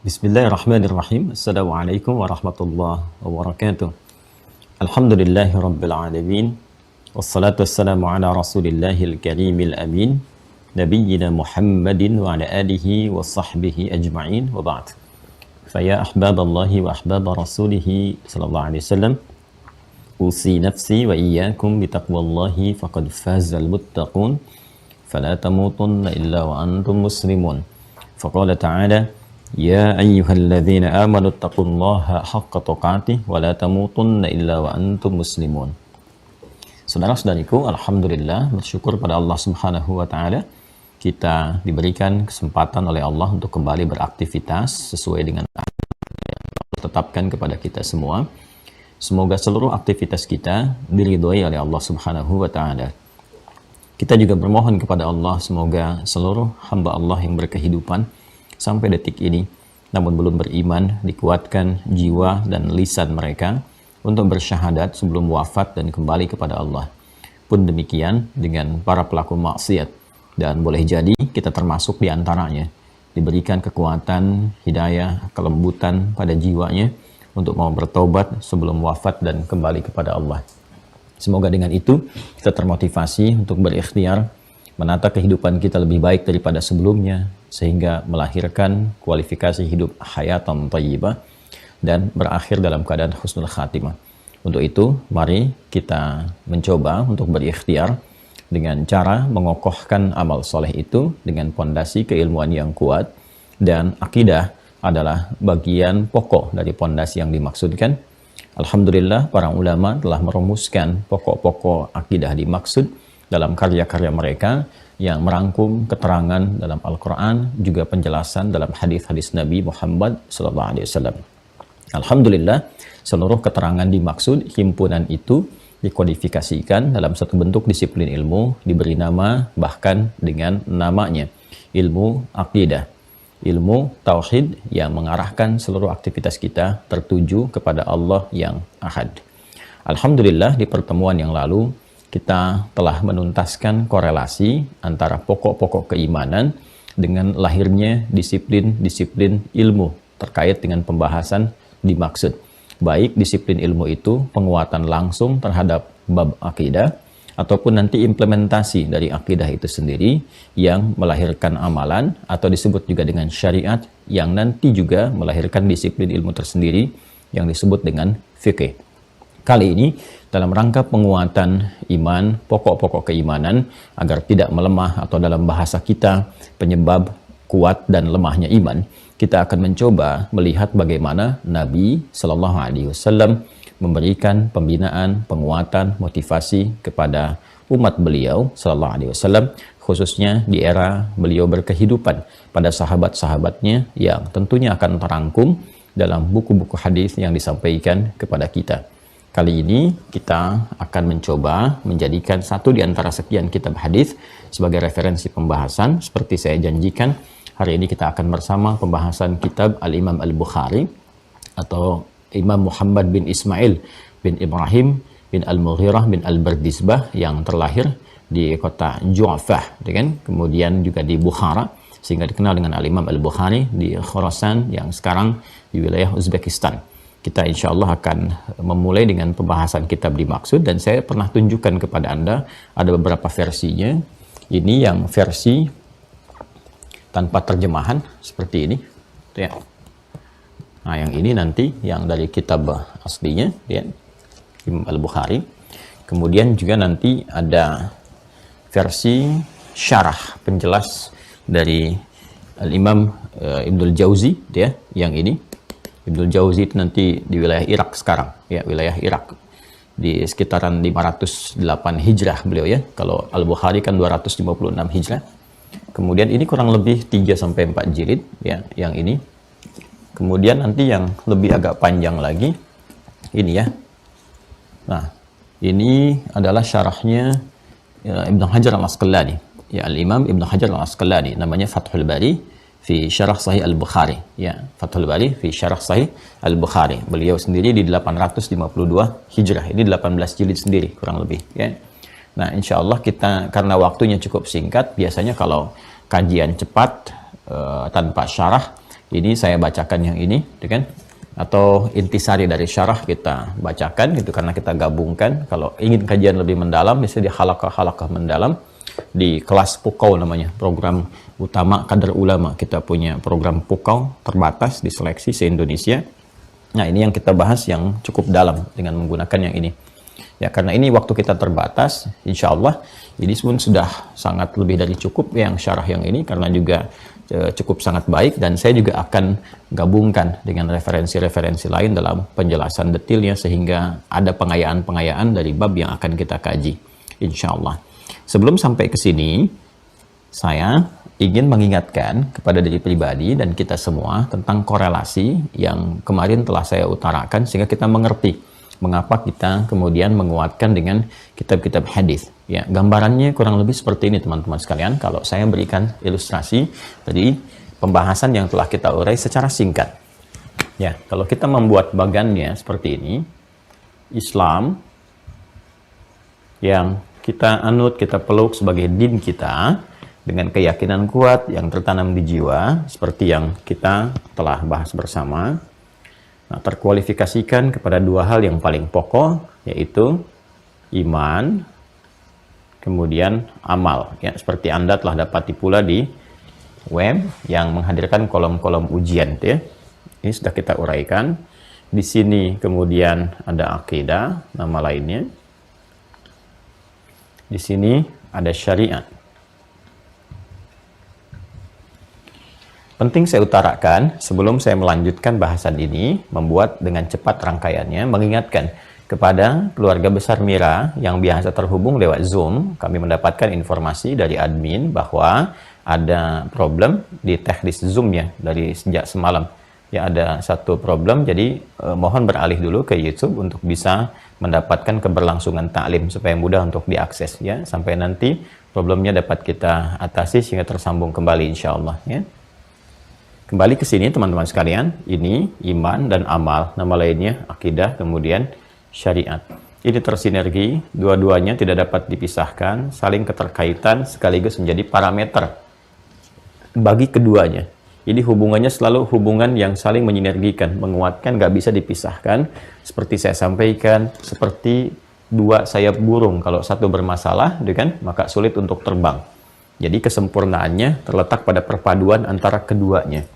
Bismillahirrahmanirrahim. Assalamualaikum warahmatullahi wabarakatuh. Alhamdulillahi rabbil alamin. Wassalatu wassalamu ala rasulillahil karimil amin. Nabiyyina Muhammadin wa ala alihi wa sahbihi ajma'in wa ba'd. Faya ahbaballahi wa ahbaba rasulihi sallallahu alaihi wasallam. Usi nafsi wa iyyakum bitaqwallahi faqad fazal muttaqun. Fala tamutunna illa wa antum muslimun. Faqala ta'ala Ya ayyuhalladzina amanu taqullaha haqqa tuqatih wa la tamutunna illa wa antum muslimun. Saudara-saudariku, alhamdulillah bersyukur pada Allah Subhanahu wa taala kita diberikan kesempatan oleh Allah untuk kembali beraktivitas sesuai dengan yang Allah tetapkan kepada kita semua. Semoga seluruh aktivitas kita diridhoi oleh Allah Subhanahu wa taala. Kita juga bermohon kepada Allah semoga seluruh hamba Allah yang berkehidupan sampai detik ini, namun belum beriman, dikuatkan jiwa dan lisan mereka untuk bersyahadat sebelum wafat dan kembali kepada Allah. Pun demikian dengan para pelaku maksiat, dan boleh jadi kita termasuk di antaranya, diberikan kekuatan, hidayah, kelembutan pada jiwanya untuk mau bertobat sebelum wafat dan kembali kepada Allah. Semoga dengan itu kita termotivasi untuk berikhtiar menata kehidupan kita lebih baik daripada sebelumnya, sehingga melahirkan kualifikasi hidup hayatan thayyibah dan berakhir dalam keadaan husnul khatimah. Untuk itu, mari kita mencoba untuk berikhtiar dengan cara mengokohkan amal soleh itu dengan pondasi keilmuan yang kuat, dan akidah adalah bagian pokok dari pondasi yang dimaksudkan. Alhamdulillah, para ulama telah merumuskan pokok-pokok akidah dimaksud dalam karya-karya mereka yang merangkum keterangan dalam Al-Quran, juga penjelasan dalam hadis-hadis Nabi Muhammad SAW. Alhamdulillah, seluruh keterangan dimaksud himpunan itu dikodifikasikan dalam satu bentuk disiplin ilmu, diberi nama bahkan dengan namanya, ilmu akidah, ilmu tauhid yang mengarahkan seluruh aktivitas kita tertuju kepada Allah yang ahad. Alhamdulillah, di pertemuan yang lalu kita telah menuntaskan korelasi antara pokok-pokok keimanan dengan lahirnya disiplin-disiplin ilmu terkait dengan pembahasan dimaksud. Baik disiplin ilmu itu penguatan langsung terhadap bab akidah, ataupun nanti implementasi dari akidah itu sendiri yang melahirkan amalan, atau disebut juga dengan syariat yang nanti juga melahirkan disiplin ilmu tersendiri yang disebut dengan fikih. Kali ini dalam rangka penguatan iman, pokok-pokok keimanan agar tidak melemah, atau dalam bahasa kita penyebab kuat dan lemahnya iman, kita akan mencoba melihat bagaimana Nabi Shallallahu Alaihi Wasallam memberikan pembinaan, penguatan, motivasi kepada umat beliau Shallallahu Alaihi Wasallam, khususnya di era beliau berkehidupan, pada sahabat-sahabatnya yang tentunya akan terangkum dalam buku-buku hadis yang disampaikan kepada kita. Kali ini kita akan mencoba menjadikan satu di antara sekian kitab hadis sebagai referensi pembahasan. Seperti saya janjikan, hari ini kita akan bersama pembahasan kitab Al-Imam Al-Bukhari, atau Imam Muhammad bin Ismail bin Ibrahim bin Al-Mughirah bin Al-Bardizbah, yang terlahir di kota Ju'afah, kemudian juga di Bukhara, sehingga dikenal dengan Al-Imam Al-Bukhari, di Khorasan yang sekarang di wilayah Uzbekistan. Kita insya Allah akan memulai dengan pembahasan kitab dimaksud, dan saya pernah tunjukkan kepada Anda ada beberapa versinya. Ini yang versi tanpa terjemahan seperti ini, ya. Nah, yang ini nanti yang dari kitab aslinya, ya, Imam Al-Bukhari. Kemudian juga nanti ada versi syarah penjelas dari Al-Imam Ibnul Jauzi, ya, yang ini. Ibnul Jauzi itu nanti di wilayah Irak sekarang, ya, wilayah Irak, di sekitaran 508 Hijrah beliau, ya. Kalau Al-Bukhari kan 256 Hijrah. Kemudian ini kurang lebih 3-4 jilid, ya, yang ini. Kemudian nanti yang lebih agak panjang lagi ini, ya. Nah, ini adalah syarahnya Ibnu Hajar Al-Asqalani, ya, Al-Imam Ibnu Hajar Al-Asqalani, namanya Fathul Bari fi Syarah Sahih Al-Bukhari, ya, Fathul Bari fi Syarah Sahih Al-Bukhari. Beliau sendiri di 852 Hijrah. Ini 18 jilid sendiri kurang lebih, ya. Nah, insya Allah kita, karena waktunya cukup singkat, biasanya kalau kajian cepat tanpa syarah, Ini saya bacakan yang ini, gitu kan? Atau intisari dari syarah kita bacakan gitu, karena kita gabungkan. Kalau ingin kajian lebih mendalam bisa di halaqah-halaqah mendalam di kelas Pukau namanya, program utama kader ulama. Kita punya program Pukau terbatas di seleksi se-Indonesia. Nah, ini yang kita bahas yang cukup dalam dengan menggunakan yang ini. Ya, karena ini waktu kita terbatas, insya Allah ini pun sudah sangat lebih dari cukup yang syarah yang ini, karena juga cukup sangat baik, dan saya juga akan gabungkan dengan referensi-referensi lain dalam penjelasan detailnya sehingga ada pengayaan-pengayaan dari bab yang akan kita kaji, insya Allah. Sebelum sampai ke sini, saya ingin mengingatkan kepada diri pribadi dan kita semua tentang korelasi yang kemarin telah saya utarakan sehingga kita mengerti mengapa kita kemudian menguatkan dengan kitab-kitab hadis. Ya, gambarannya kurang lebih seperti ini teman-teman sekalian. Kalau saya berikan ilustrasi dari pembahasan yang telah kita urai secara singkat. Ya, kalau kita membuat bagannya seperti ini, Islam yang kita anut, kita peluk sebagai din kita dengan keyakinan kuat yang tertanam di jiwa, seperti yang kita telah bahas bersama. Nah, terkualifikasikan kepada dua hal yang paling pokok, yaitu iman, kemudian amal. Ya, seperti Anda telah dapati pula di web yang menghadirkan kolom-kolom ujian, ya. Ini sudah kita uraikan. Di sini kemudian ada akidah, nama lainnya. Di sini ada syariat. Penting saya utarakan sebelum saya melanjutkan bahasan ini, membuat dengan cepat rangkaiannya, mengingatkan kepada keluarga besar Mira yang biasa terhubung lewat Zoom. Kami mendapatkan informasi dari admin bahwa ada problem di teknis Zoom-nya dari sejak semalam. Ya, ada satu problem, jadi mohon beralih dulu ke YouTube untuk bisa mendapatkan keberlangsungan taklim supaya mudah untuk diakses, ya, sampai nanti problemnya dapat kita atasi sehingga tersambung kembali insya Allah, ya. Kembali ke sini teman-teman sekalian, ini iman dan amal, nama lainnya akidah, kemudian syariat. Ini tersinergi, dua-duanya tidak dapat dipisahkan, saling keterkaitan sekaligus menjadi parameter bagi keduanya. Jadi hubungannya selalu hubungan yang saling menyinergikan, menguatkan, nggak bisa dipisahkan. Seperti saya sampaikan, seperti dua sayap burung, kalau satu bermasalah, kan, maka sulit untuk terbang. Jadi kesempurnaannya terletak pada perpaduan antara keduanya.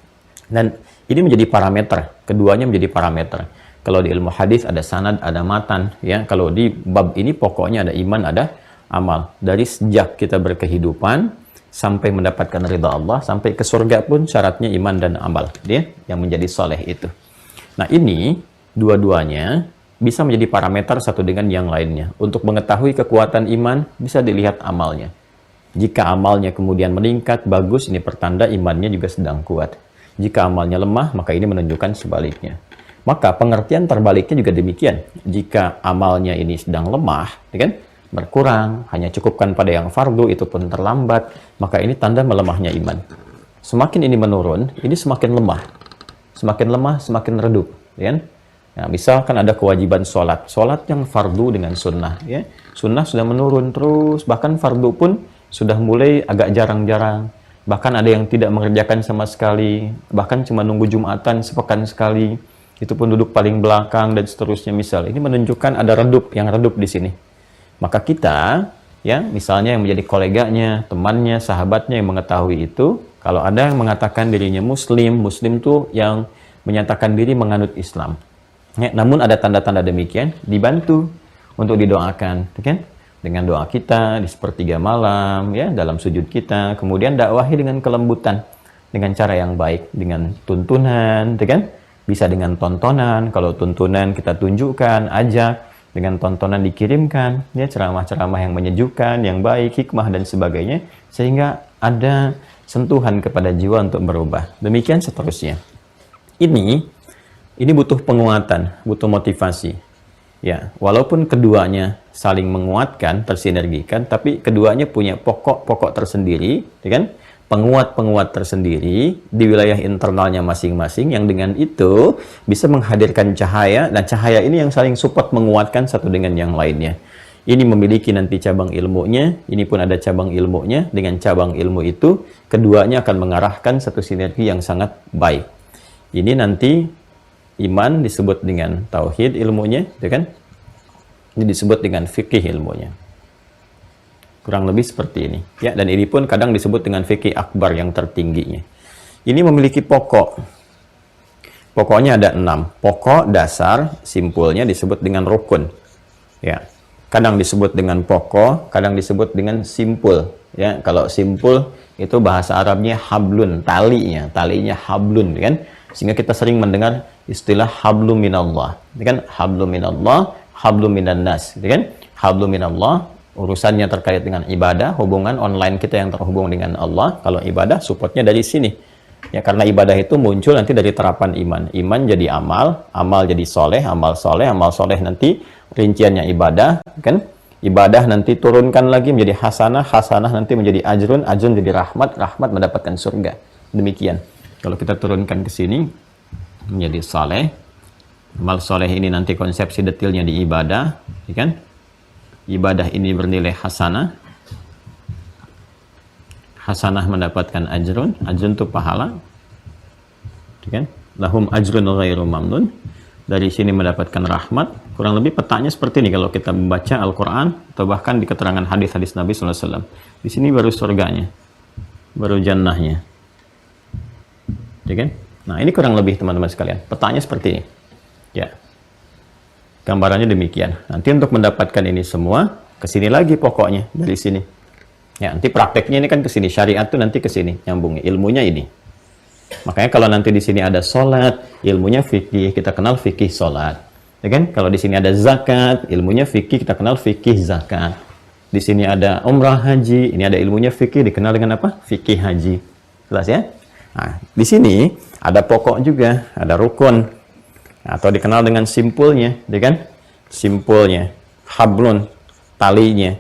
Dan ini menjadi parameter, keduanya menjadi parameter. Kalau di ilmu hadis ada sanad, ada matan, ya. Kalau di bab ini pokoknya ada iman, ada amal. Dari sejak kita berkehidupan sampai mendapatkan ridha Allah, sampai ke surga pun syaratnya iman dan amal, dia yang menjadi soleh itu. Nah, ini dua-duanya bisa menjadi parameter satu dengan yang lainnya. Untuk mengetahui kekuatan iman bisa dilihat amalnya. Jika amalnya kemudian meningkat, bagus, ini pertanda imannya juga sedang kuat. Jika amalnya lemah, maka ini menunjukkan sebaliknya. Maka pengertian terbaliknya juga demikian. Jika amalnya ini sedang lemah, ya kan, berkurang, hanya cukupkan pada yang fardu, itu pun terlambat, maka ini tanda melemahnya iman. Semakin ini menurun, ini semakin lemah. Semakin lemah, semakin redup. Ya kan? Nah, misalkan ada kewajiban sholat. Sholat yang fardu dengan sunnah. Ya. Sunnah sudah menurun terus, bahkan fardu pun sudah mulai agak jarang-jarang. Bahkan ada yang tidak mengerjakan sama sekali, bahkan cuma nunggu Jumatan sepekan sekali, itu pun duduk paling belakang dan seterusnya. Misal ini menunjukkan ada redup, yang redup di sini. Maka kita, ya, misalnya yang menjadi koleganya, temannya, sahabatnya yang mengetahui itu, kalau ada yang mengatakan dirinya muslim tuh yang menyatakan diri menganut Islam. Ya, namun ada tanda-tanda demikian, dibantu untuk didoakan, kan? Dengan doa kita di sepertiga malam, ya, dalam sujud kita, kemudian dakwahi dengan kelembutan, dengan cara yang baik, dengan tuntunan, kan? Bisa dengan tontonan, kalau tuntunan kita tunjukkan, ajak, dengan tontonan dikirimkan, ya, ceramah-ceramah yang menyejukkan, yang baik, hikmah dan sebagainya, sehingga ada sentuhan kepada jiwa untuk berubah. Demikian seterusnya. Ini butuh penguatan, butuh motivasi. Ya, walaupun keduanya saling menguatkan, tersinergikan, tapi keduanya punya pokok-pokok tersendiri, ya kan? Penguat-penguat tersendiri di wilayah internalnya masing-masing, yang dengan itu bisa menghadirkan cahaya, dan cahaya ini yang saling support menguatkan satu dengan yang lainnya. Ini memiliki nanti cabang ilmunya, ini pun ada cabang ilmunya. Dengan cabang ilmu itu, keduanya akan mengarahkan satu sinergi yang sangat baik. Ini nanti iman disebut dengan tauhid ilmunya, ya kan? Ini disebut dengan fikih ilmunya. Kurang lebih seperti ini. Ya, dan ini pun kadang disebut dengan fikih akbar yang tertingginya. Ini memiliki pokok. Pokoknya ada 6. Pokok dasar, simpulnya disebut dengan rukun. Ya. Kadang disebut dengan pokok, kadang disebut dengan simpul. Ya, kalau simpul itu bahasa Arabnya hablun, talinya hablun, kan? Sehingga kita sering mendengar istilah hablum minallah, kan? Hablum minallah, hablum minannas, kan? Hablum minallah urusannya terkait dengan ibadah, hubungan online kita yang terhubung dengan Allah. Kalau ibadah supportnya dari sini. Ya, karena ibadah itu muncul nanti dari terapan iman. Iman jadi amal, amal jadi soleh, amal soleh nanti rinciannya ibadah, kan? Ibadah nanti turunkan lagi menjadi hasanah, hasanah nanti menjadi ajrun, ajrun jadi rahmat, rahmat mendapatkan surga. Demikian. Kalau kita turunkan ke sini menjadi saleh, amal soleh ini nanti konsepsi detailnya di ibadah, ya kan? Ibadah ini bernilai hasanah, hasanah mendapatkan ajrun, ajrun itu pahala, ya kan? Lahum ajrun ghairu mamnun. Dari sini mendapatkan rahmat. Kurang lebih petanya seperti ini kalau kita membaca Al-Quran atau bahkan di keterangan hadis-hadis Nabi SAW. Di sini baru surganya, baru jannahnya, ya kan? Nah, ini kurang lebih teman-teman sekalian. Petanya seperti ini. Ya, gambarannya demikian. Nanti untuk mendapatkan ini semua, kesini lagi pokoknya dari sini. Ya, nanti prakteknya ini kan ke sini. Syariat tuh nanti ke sini nyambungnya. Ilmunya ini. Makanya kalau nanti di sini ada sholat, ilmunya fikih, kita kenal fikih sholat, ya kan? Kalau di sini ada zakat, ilmunya fikih, kita kenal fikih zakat. Di sini ada umrah haji, ini ada ilmunya fikih, dikenal dengan apa? Fikih haji. Jelas ya? Nah, di sini ada pokok juga, ada rukun, atau dikenal dengan simpulnya, ya kan? Simpulnya, hablun, talinya.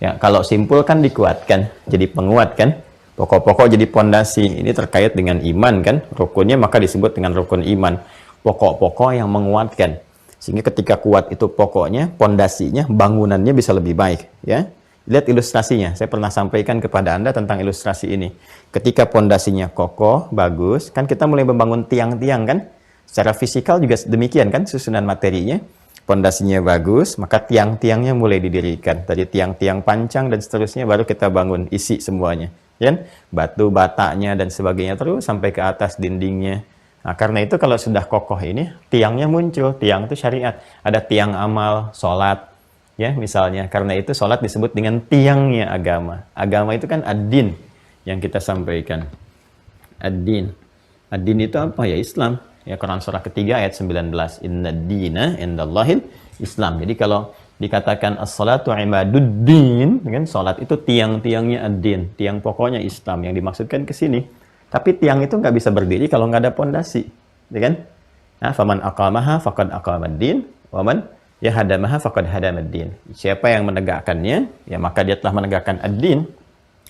Ya, kalau simpul kan dikuatkan, jadi penguat kan? Pokok-pokok jadi pondasi. Ini terkait dengan iman kan? Rukunnya maka disebut dengan rukun iman. Pokok-pokok yang menguatkan. Sehingga ketika kuat itu pokoknya, pondasinya, bangunannya bisa lebih baik. Ya, lihat ilustrasinya. Saya pernah sampaikan kepada Anda tentang ilustrasi ini. Ketika pondasinya kokoh, bagus, kan kita mulai membangun tiang-tiang kan? Secara fisikal juga demikian kan? Susunan materinya. Pondasinya bagus, maka tiang-tiangnya mulai didirikan. Dari tiang-tiang pancang dan seterusnya baru kita bangun, isi semuanya. Ya, batu batanya dan sebagainya terus sampai ke atas dindingnya. Nah, karena itu kalau sudah kokoh ini, tiangnya muncul. Tiang itu syariat. Ada tiang amal, sholat. Ya, misalnya. Karena itu sholat disebut dengan tiangnya agama. Agama itu kan ad-din yang kita sampaikan. Ad-din. Ad-din itu apa? Ya, Islam. Ya, Quran surah ketiga ayat 19. Inna dina indallahil Islam. Jadi kalau dikatakan as-salatu imaduddin, kan? Salat itu tiang-tiangnya ad-din, tiang pokoknya Islam yang dimaksudkan ke sini. Tapi tiang itu nggak bisa berdiri kalau nggak ada pondasi, ya kan? Nah, faman aqamaha faqad aqamad-din, wa man yahadamaha faqad hadamad-din. Siapa yang menegakkannya, ya maka dia telah menegakkan ad-din,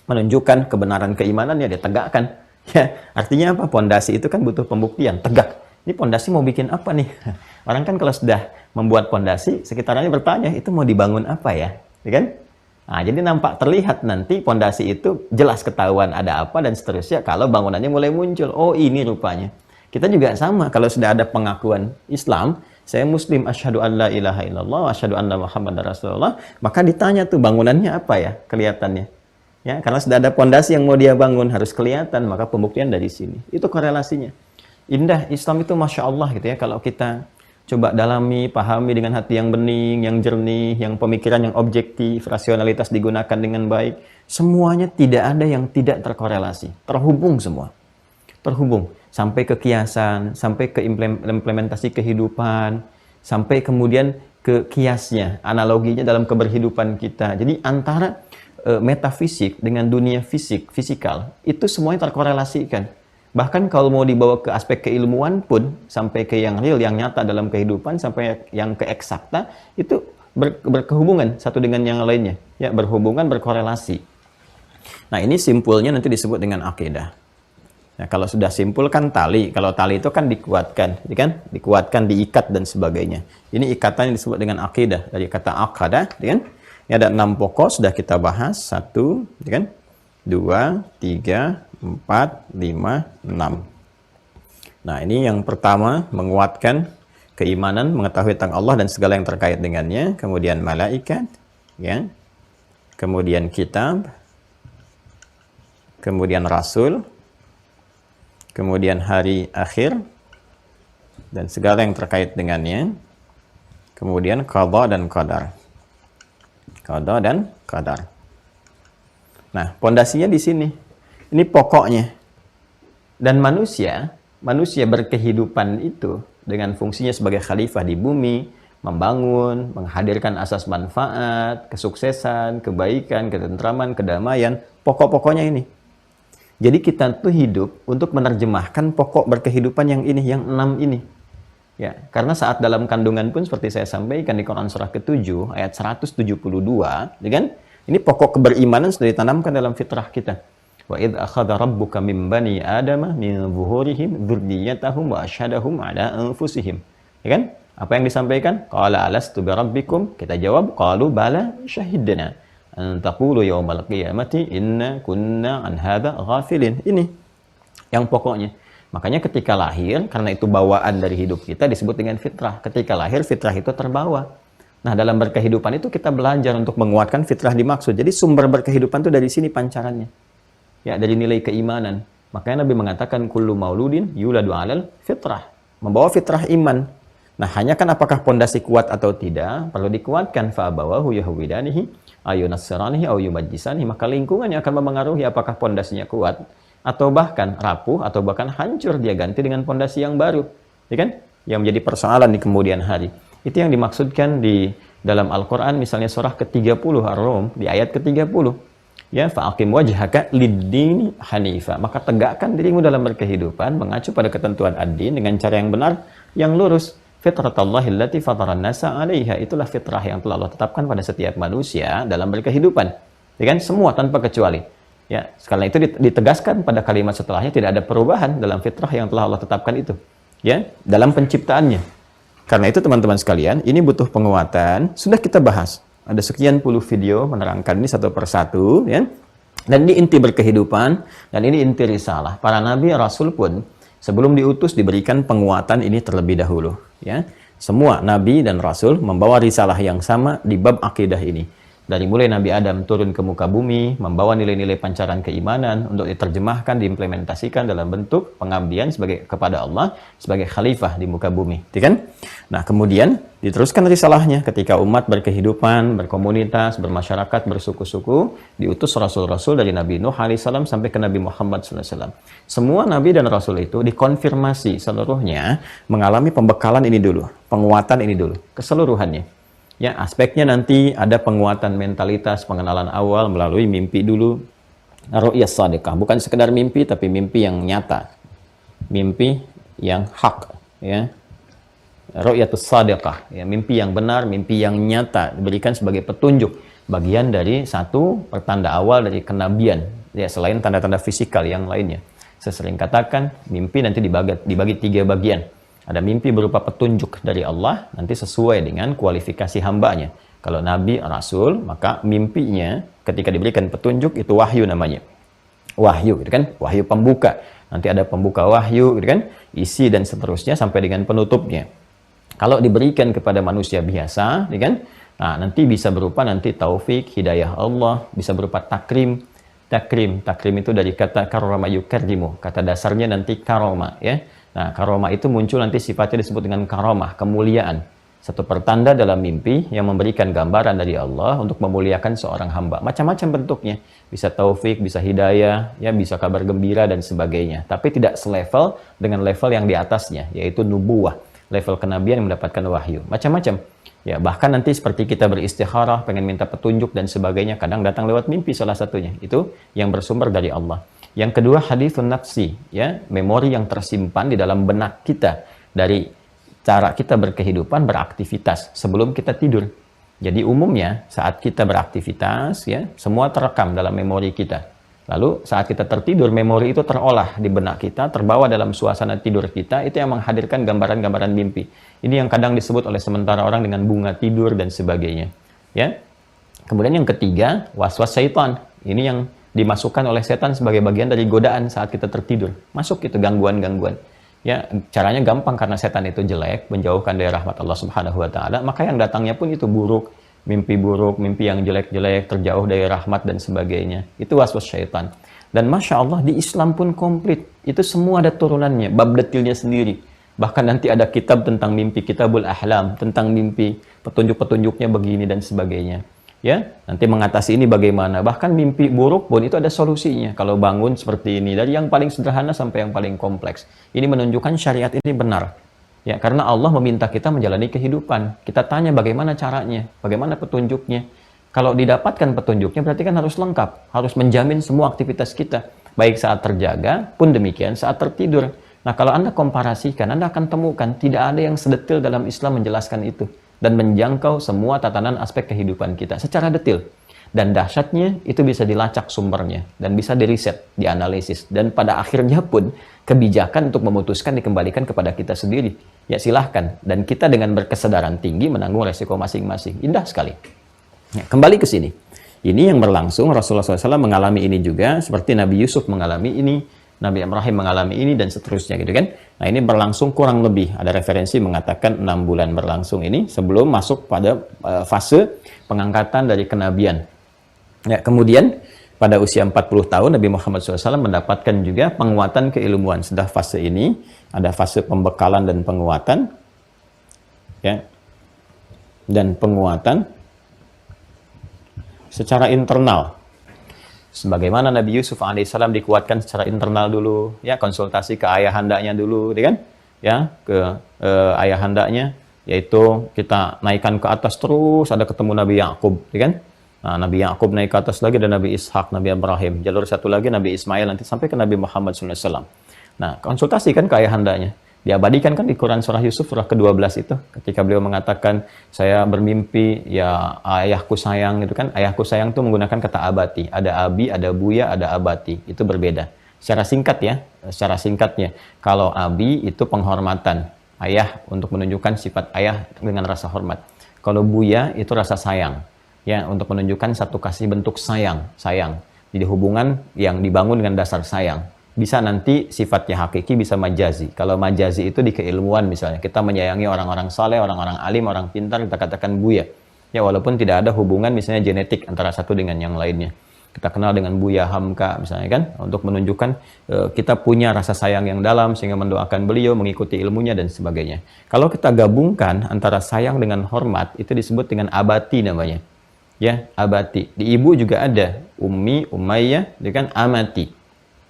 menunjukkan kebenaran keimanannya dia tegakkan. Ya, artinya apa? Pondasi itu kan butuh pembuktian, tegak. Ini pondasi mau bikin apa nih? Orang kan kalau sudah membuat pondasi, sekitarnya bertanya, itu mau dibangun apa ya? Ya kan? Nah, jadi nampak terlihat nanti pondasi itu jelas ketahuan ada apa dan seterusnya kalau bangunannya mulai muncul. Oh, ini rupanya. Kita juga sama, kalau sudah ada pengakuan Islam, saya Muslim, asyhadu an la ilaha illallah, asyhadu anna Muhammadar Rasulullah, maka ditanya tuh bangunannya apa ya kelihatannya. Ya, karena sudah ada pondasi yang mau dia bangun harus kelihatan, maka pembuktian dari sini. Itu korelasinya. Indah, Islam itu Masya Allah gitu ya, kalau kita coba dalami, pahami dengan hati yang bening, yang jernih, yang pemikiran yang objektif, rasionalitas digunakan dengan baik, semuanya tidak ada yang tidak terkorelasi, terhubung semua. Terhubung, sampai ke kiasan, sampai ke implementasi kehidupan, sampai kemudian ke kiasnya, analoginya dalam keberhidupan kita. Jadi antara metafisik dengan dunia fisikal, itu semuanya terkorelasikan. Bahkan kalau mau dibawa ke aspek keilmuan pun, sampai ke yang real, yang nyata dalam kehidupan, sampai yang ke eksakta, itu berkehubungan satu dengan yang lainnya. Ya, berhubungan, berkorelasi. Nah, ini simpulnya nanti disebut dengan akidah. Nah, kalau sudah simpul kan tali. Kalau tali itu kan dikuatkan, ya kan? Dikuatkan, diikat, dan sebagainya. Ini ikatan yang disebut dengan akidah. Dari kata akadah, ya kan? Ini ada 6 pokok, sudah kita bahas. 1, ya kan? 2, 3, 4, 5, 6. Nah, ini yang pertama, menguatkan keimanan, mengetahui tentang Allah dan segala yang terkait dengannya, kemudian malaikat, ya, kemudian kitab, kemudian rasul, kemudian hari akhir, dan segala yang terkait dengannya, kemudian qada dan qadar. Qada dan qadar. Nah, pondasinya di sini. Ini pokoknya. Dan manusia berkehidupan itu dengan fungsinya sebagai khalifah di bumi, membangun, menghadirkan asas manfaat, kesuksesan, kebaikan, ketentraman, kedamaian, pokok-pokoknya ini. Jadi kita tuh hidup untuk menerjemahkan pokok berkehidupan yang ini, yang 6 ini. Ya, karena saat dalam kandungan pun seperti saya sampaikan di Quran surah ke-7 ayat 172, ya kan? Ini pokok keberimanan sudah ditanamkan dalam fitrah kita. Wa idz akhadha rabbuka min bani adama min zuhurihim dzurriyyatahum wa asyhadahum ala anfusihim. Ya kan? Apa yang disampaikan? Qala alastu bi rabbikum? Kita jawab, qalu bala syahidna an taqulu yaumal qiyamati inna kunna an hadza ghafilin. Ini yang pokoknya. Makanya ketika lahir, karena itu bawaan dari hidup kita disebut dengan fitrah. Ketika lahir, fitrah itu terbawa. Nah, dalam berkehidupan itu kita belajar untuk menguatkan fitrah dimaksud. Jadi sumber berkehidupan itu dari sini pancarannya. Ya, dari nilai keimanan. Makanya Nabi mengatakan kullu mauludin yuladu 'alal fitrah. Membawa fitrah iman. Nah, hanya kan apakah pondasi kuat atau tidak, perlu dikuatkan. Fa abawahu yahwidanihi ayunassiranihi aw yumajjisanihi. Maka lingkungan yang akan mempengaruhi apakah pondasinya kuat atau bahkan rapuh, atau bahkan hancur, dia ganti dengan pondasi yang baru, ya kan? Yang menjadi persoalan di kemudian hari. Itu yang dimaksudkan di dalam Al-Quran, misalnya surah ke-30 Ar-Rum, di ayat ke-30. Ya, fa'aqim wajhaka lid-dini hanifa. Maka tegakkan dirimu dalam berkehidupan, mengacu pada ketentuan ad-din dengan cara yang benar, yang lurus. Fitratallahi allati fataran nasa 'alaiha. Itulah fitrah yang telah Allah tetapkan pada setiap manusia dalam berkehidupan. Ya kan? Semua tanpa kecuali. Ya, sekali itu ditegaskan pada kalimat setelahnya tidak ada perubahan dalam fitrah yang telah Allah tetapkan itu. Ya, dalam penciptaannya. Karena itu teman-teman sekalian, ini butuh penguatan. Sudah kita bahas. Ada sekian puluh video menerangkan ini satu persatu, ya. Dan ini inti berkehidupan dan ini inti risalah. Para nabi rasul pun sebelum diutus diberikan penguatan ini terlebih dahulu, ya. Semua nabi dan rasul membawa risalah yang sama di bab akidah ini. Dari mulai Nabi Adam turun ke muka bumi, membawa nilai-nilai pancaran keimanan untuk diterjemahkan, diimplementasikan dalam bentuk pengabdian kepada Allah sebagai khalifah di muka bumi, kan? Nah, kemudian diteruskan risalahnya ketika umat berkehidupan, berkomunitas, bermasyarakat, bersuku-suku, diutus rasul-rasul dari Nabi Nuh alaihissalam sampai ke Nabi Muhammad SAW. Semua nabi dan rasul itu dikonfirmasi seluruhnya mengalami pembekalan ini dulu, penguatan ini dulu, keseluruhannya. Ya, aspeknya nanti ada penguatan mentalitas, pengenalan awal melalui mimpi dulu. Ru'yah shadiqah, bukan sekedar mimpi tapi mimpi yang nyata. Mimpi yang hak, ya. Ru'yatus shadiqah, ya, mimpi yang benar, mimpi yang nyata diberikan sebagai petunjuk, bagian dari satu pertanda awal dari kenabian. Ya, selain tanda-tanda fisikal yang lainnya. Saya sering katakan, mimpi nanti dibagi 3 bagian. Ada mimpi berupa petunjuk dari Allah, nanti sesuai dengan kualifikasi hambanya. Kalau Nabi, Rasul, maka mimpinya ketika diberikan petunjuk, itu wahyu namanya. Wahyu, gitu kan? Wahyu pembuka. Nanti ada pembuka wahyu, gitu kan? Isi dan seterusnya sampai dengan penutupnya. Kalau diberikan kepada manusia biasa, gitu kan? Nah, nanti bisa berupa nanti taufik, hidayah Allah, bisa berupa takrim. Takrim itu dari kata karoma yukarrimu. Kata dasarnya nanti karoma, ya. Nah, karomah itu muncul nanti sifatnya disebut dengan karomah, kemuliaan. Satu pertanda dalam mimpi yang memberikan gambaran dari Allah untuk memuliakan seorang hamba. Macam-macam bentuknya. Bisa taufik, bisa hidayah, ya, bisa kabar gembira dan sebagainya. Tapi tidak selevel dengan level yang di atasnya, yaitu nubuwah. Level kenabian yang mendapatkan wahyu. Macam-macam. Ya, bahkan nanti seperti kita beristikharah, pengen minta petunjuk dan sebagainya, kadang datang lewat mimpi salah satunya. Itu yang bersumber dari Allah. Yang kedua, hadithun nafsi, ya, memori yang tersimpan di dalam benak kita dari cara kita berkehidupan, beraktivitas sebelum kita tidur. Jadi umumnya saat kita beraktivitas, ya, semua terekam dalam memori kita. Lalu saat kita tertidur, memori itu terolah di benak kita, terbawa dalam suasana tidur kita, itu yang menghadirkan gambaran-gambaran mimpi. Ini yang kadang disebut oleh sementara orang dengan bunga tidur dan sebagainya. Ya. Kemudian yang ketiga, waswas syaitan. Ini yang dimasukkan oleh setan sebagai bagian dari godaan saat kita tertidur. Masuk itu gangguan-gangguan. Ya, caranya gampang karena setan itu jelek, menjauhkan dari rahmat Allah Subhanahu wa taala, maka yang datangnya pun itu buruk, buruk, mimpi yang jelek-jelek, terjauh dari rahmat dan sebagainya. Itu waswas syaitan. Dan Masya Allah di Islam pun komplit. Itu semua ada turunannya, bab detilnya sendiri. Bahkan nanti ada kitab tentang mimpi, Kitabul Ahlam, tentang mimpi, petunjuk-petunjuknya begini dan sebagainya. Ya, nanti mengatasi ini bagaimana. Bahkan mimpi buruk pun itu ada solusinya. Kalau bangun seperti ini, dari yang paling sederhana sampai yang paling kompleks. Ini menunjukkan syariat ini benar. Ya, karena Allah meminta kita menjalani kehidupan. Kita tanya bagaimana caranya, bagaimana petunjuknya. Kalau didapatkan petunjuknya berarti kan harus lengkap, harus menjamin semua aktivitas kita, baik saat terjaga pun demikian saat tertidur. Nah, kalau Anda komparasikan, Anda akan temukan tidak ada yang sedetil dalam Islam menjelaskan itu dan menjangkau semua tatanan aspek kehidupan kita secara detil. Dan dahsyatnya itu bisa dilacak sumbernya dan bisa diriset, dianalisis, dan pada akhirnya pun kebijakan untuk memutuskan dikembalikan kepada kita sendiri. Ya silahkan, dan kita dengan berkesadaran tinggi menanggung resiko masing-masing. Indah sekali. Ya, kembali ke sini. Ini yang berlangsung, Rasulullah SAW mengalami ini juga, seperti Nabi Yusuf mengalami ini, Nabi Ibrahim mengalami ini, dan seterusnya gitu kan. Nah ini berlangsung kurang lebih, ada referensi mengatakan 6 bulan berlangsung ini, sebelum masuk pada fase pengangkatan dari kenabian. Ya, kemudian pada usia 40 tahun, Nabi Muhammad SAW mendapatkan juga penguatan keilmuan. Sudah fase ini, ada fase pembekalan dan penguatan. Ya, dan penguatan secara internal. Sebagaimana Nabi Yusuf alaihissalam dikuatkan secara internal dulu, ya konsultasi ke ayahandanya dulu, kan? Ya ke ayahandanya, yaitu kita naikkan ke atas terus, ada ketemu Nabi Yakub, kan? Nah, Nabi Yakub naik ke atas lagi, ada Nabi Ishak, Nabi Ibrahim, jalur satu lagi Nabi Ismail, nanti sampai ke Nabi Muhammad SAW. Nah, konsultasikan ke ayahandanya. Diabadikan kan di Quran surah Yusuf surah ke-12 itu ketika beliau mengatakan saya bermimpi ya ayahku sayang itu kan, ayahku sayang itu menggunakan kata abati, ada abi, ada buya, ada abati, itu berbeda secara singkat ya, secara singkatnya kalau abi itu penghormatan ayah untuk menunjukkan sifat ayah dengan rasa hormat, kalau buya itu rasa sayang ya untuk menunjukkan satu kasih bentuk sayang, jadi hubungan yang dibangun dengan dasar sayang. Bisa nanti sifatnya hakiki, bisa majazi. Kalau majazi itu di keilmuan misalnya, kita menyayangi orang-orang saleh, orang-orang alim, orang pintar, kita katakan buya. Ya walaupun tidak ada hubungan misalnya genetik antara satu dengan yang lainnya. Kita kenal dengan Buya Hamka misalnya kan, untuk menunjukkan kita punya rasa sayang yang dalam sehingga mendoakan beliau, mengikuti ilmunya dan sebagainya. Kalau kita gabungkan antara sayang dengan hormat, itu disebut dengan abati namanya. Ya, abati. Di ibu juga ada ummi, umayyah, kan amati.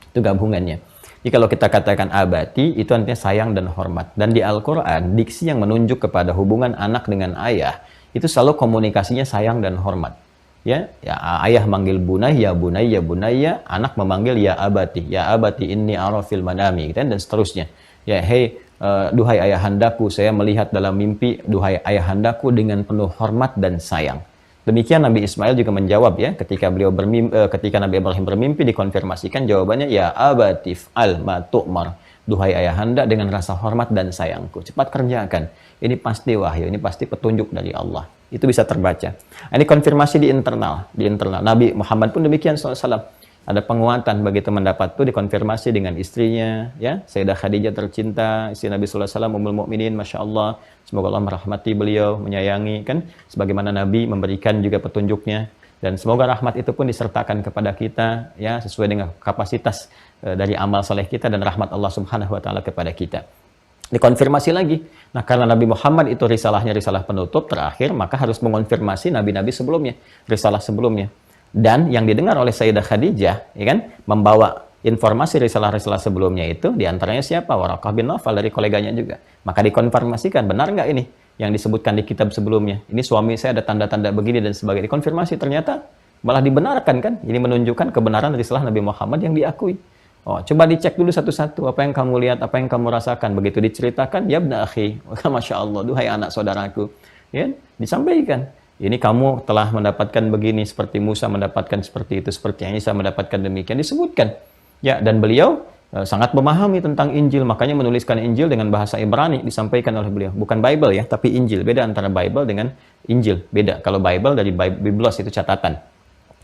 Itu gabungannya. Jadi kalau kita katakan abati, itu artinya sayang dan hormat. Dan di Al-Quran, diksi yang menunjuk kepada hubungan anak dengan ayah, itu selalu komunikasinya sayang dan hormat. Ya, ayah manggil bunayya, bunayya, bunayya, anak memanggil ya abati inni ara fil manami, dan seterusnya. Ya, hei, duhai ayahandaku, saya melihat dalam mimpi, duhai ayahandaku dengan penuh hormat dan sayang. Demikian Nabi Ismail juga menjawab ya, ketika ketika Nabi Ibrahim bermimpi dikonfirmasikan jawabannya ya abatif al ma tu'mar, duhai ayahanda dengan rasa hormat dan sayangku, cepat kerjakan. Ini pasti wahyu, ini pasti petunjuk dari Allah. Itu bisa terbaca. Ini konfirmasi di internal, Nabi Muhammad pun demikian SAW. Ada penguatan begitu mendapat itu dikonfirmasi dengan istrinya ya, Sayyidah Khadijah tercinta, istri Nabi sallallahu alaihi wasallam, Ummul Mukminin, Masya Allah, semoga Allah merahmati beliau, menyayangi kan, sebagaimana Nabi memberikan juga petunjuknya, dan semoga rahmat itu pun disertakan kepada kita ya, sesuai dengan kapasitas dari amal saleh kita dan rahmat Allah Subhanahu wa taala kepada kita. Dikonfirmasi lagi. Nah, karena Nabi Muhammad itu risalahnya risalah penutup terakhir, maka harus mengonfirmasi nabi-nabi sebelumnya, risalah sebelumnya. Dan yang didengar oleh Sayyidah Khadijah, ya kan, membawa informasi risalah-risalah sebelumnya itu, diantaranya siapa? Waraqah bin Nawfal, dari koleganya juga. Maka dikonfirmasikan, benar nggak ini yang disebutkan di kitab sebelumnya? Ini suami saya ada tanda-tanda begini dan sebagainya. Dikonfirmasi, ternyata malah dibenarkan kan? Ini menunjukkan kebenaran risalah Nabi Muhammad yang diakui. Oh, coba dicek dulu satu-satu, apa yang kamu lihat, apa yang kamu rasakan. Begitu diceritakan, ya ibna akhi, Masya Allah, duhai anak saudaraku. Ya, disampaikan. Ini kamu telah mendapatkan begini, seperti Musa mendapatkan seperti itu, seperti Isa mendapatkan demikian, disebutkan. Ya, dan beliau sangat memahami tentang Injil, makanya menuliskan Injil dengan bahasa Ibrani, disampaikan oleh beliau. Bukan Bible ya, tapi Injil. Beda antara Bible dengan Injil. Beda. Kalau Bible dari Biblos itu catatan.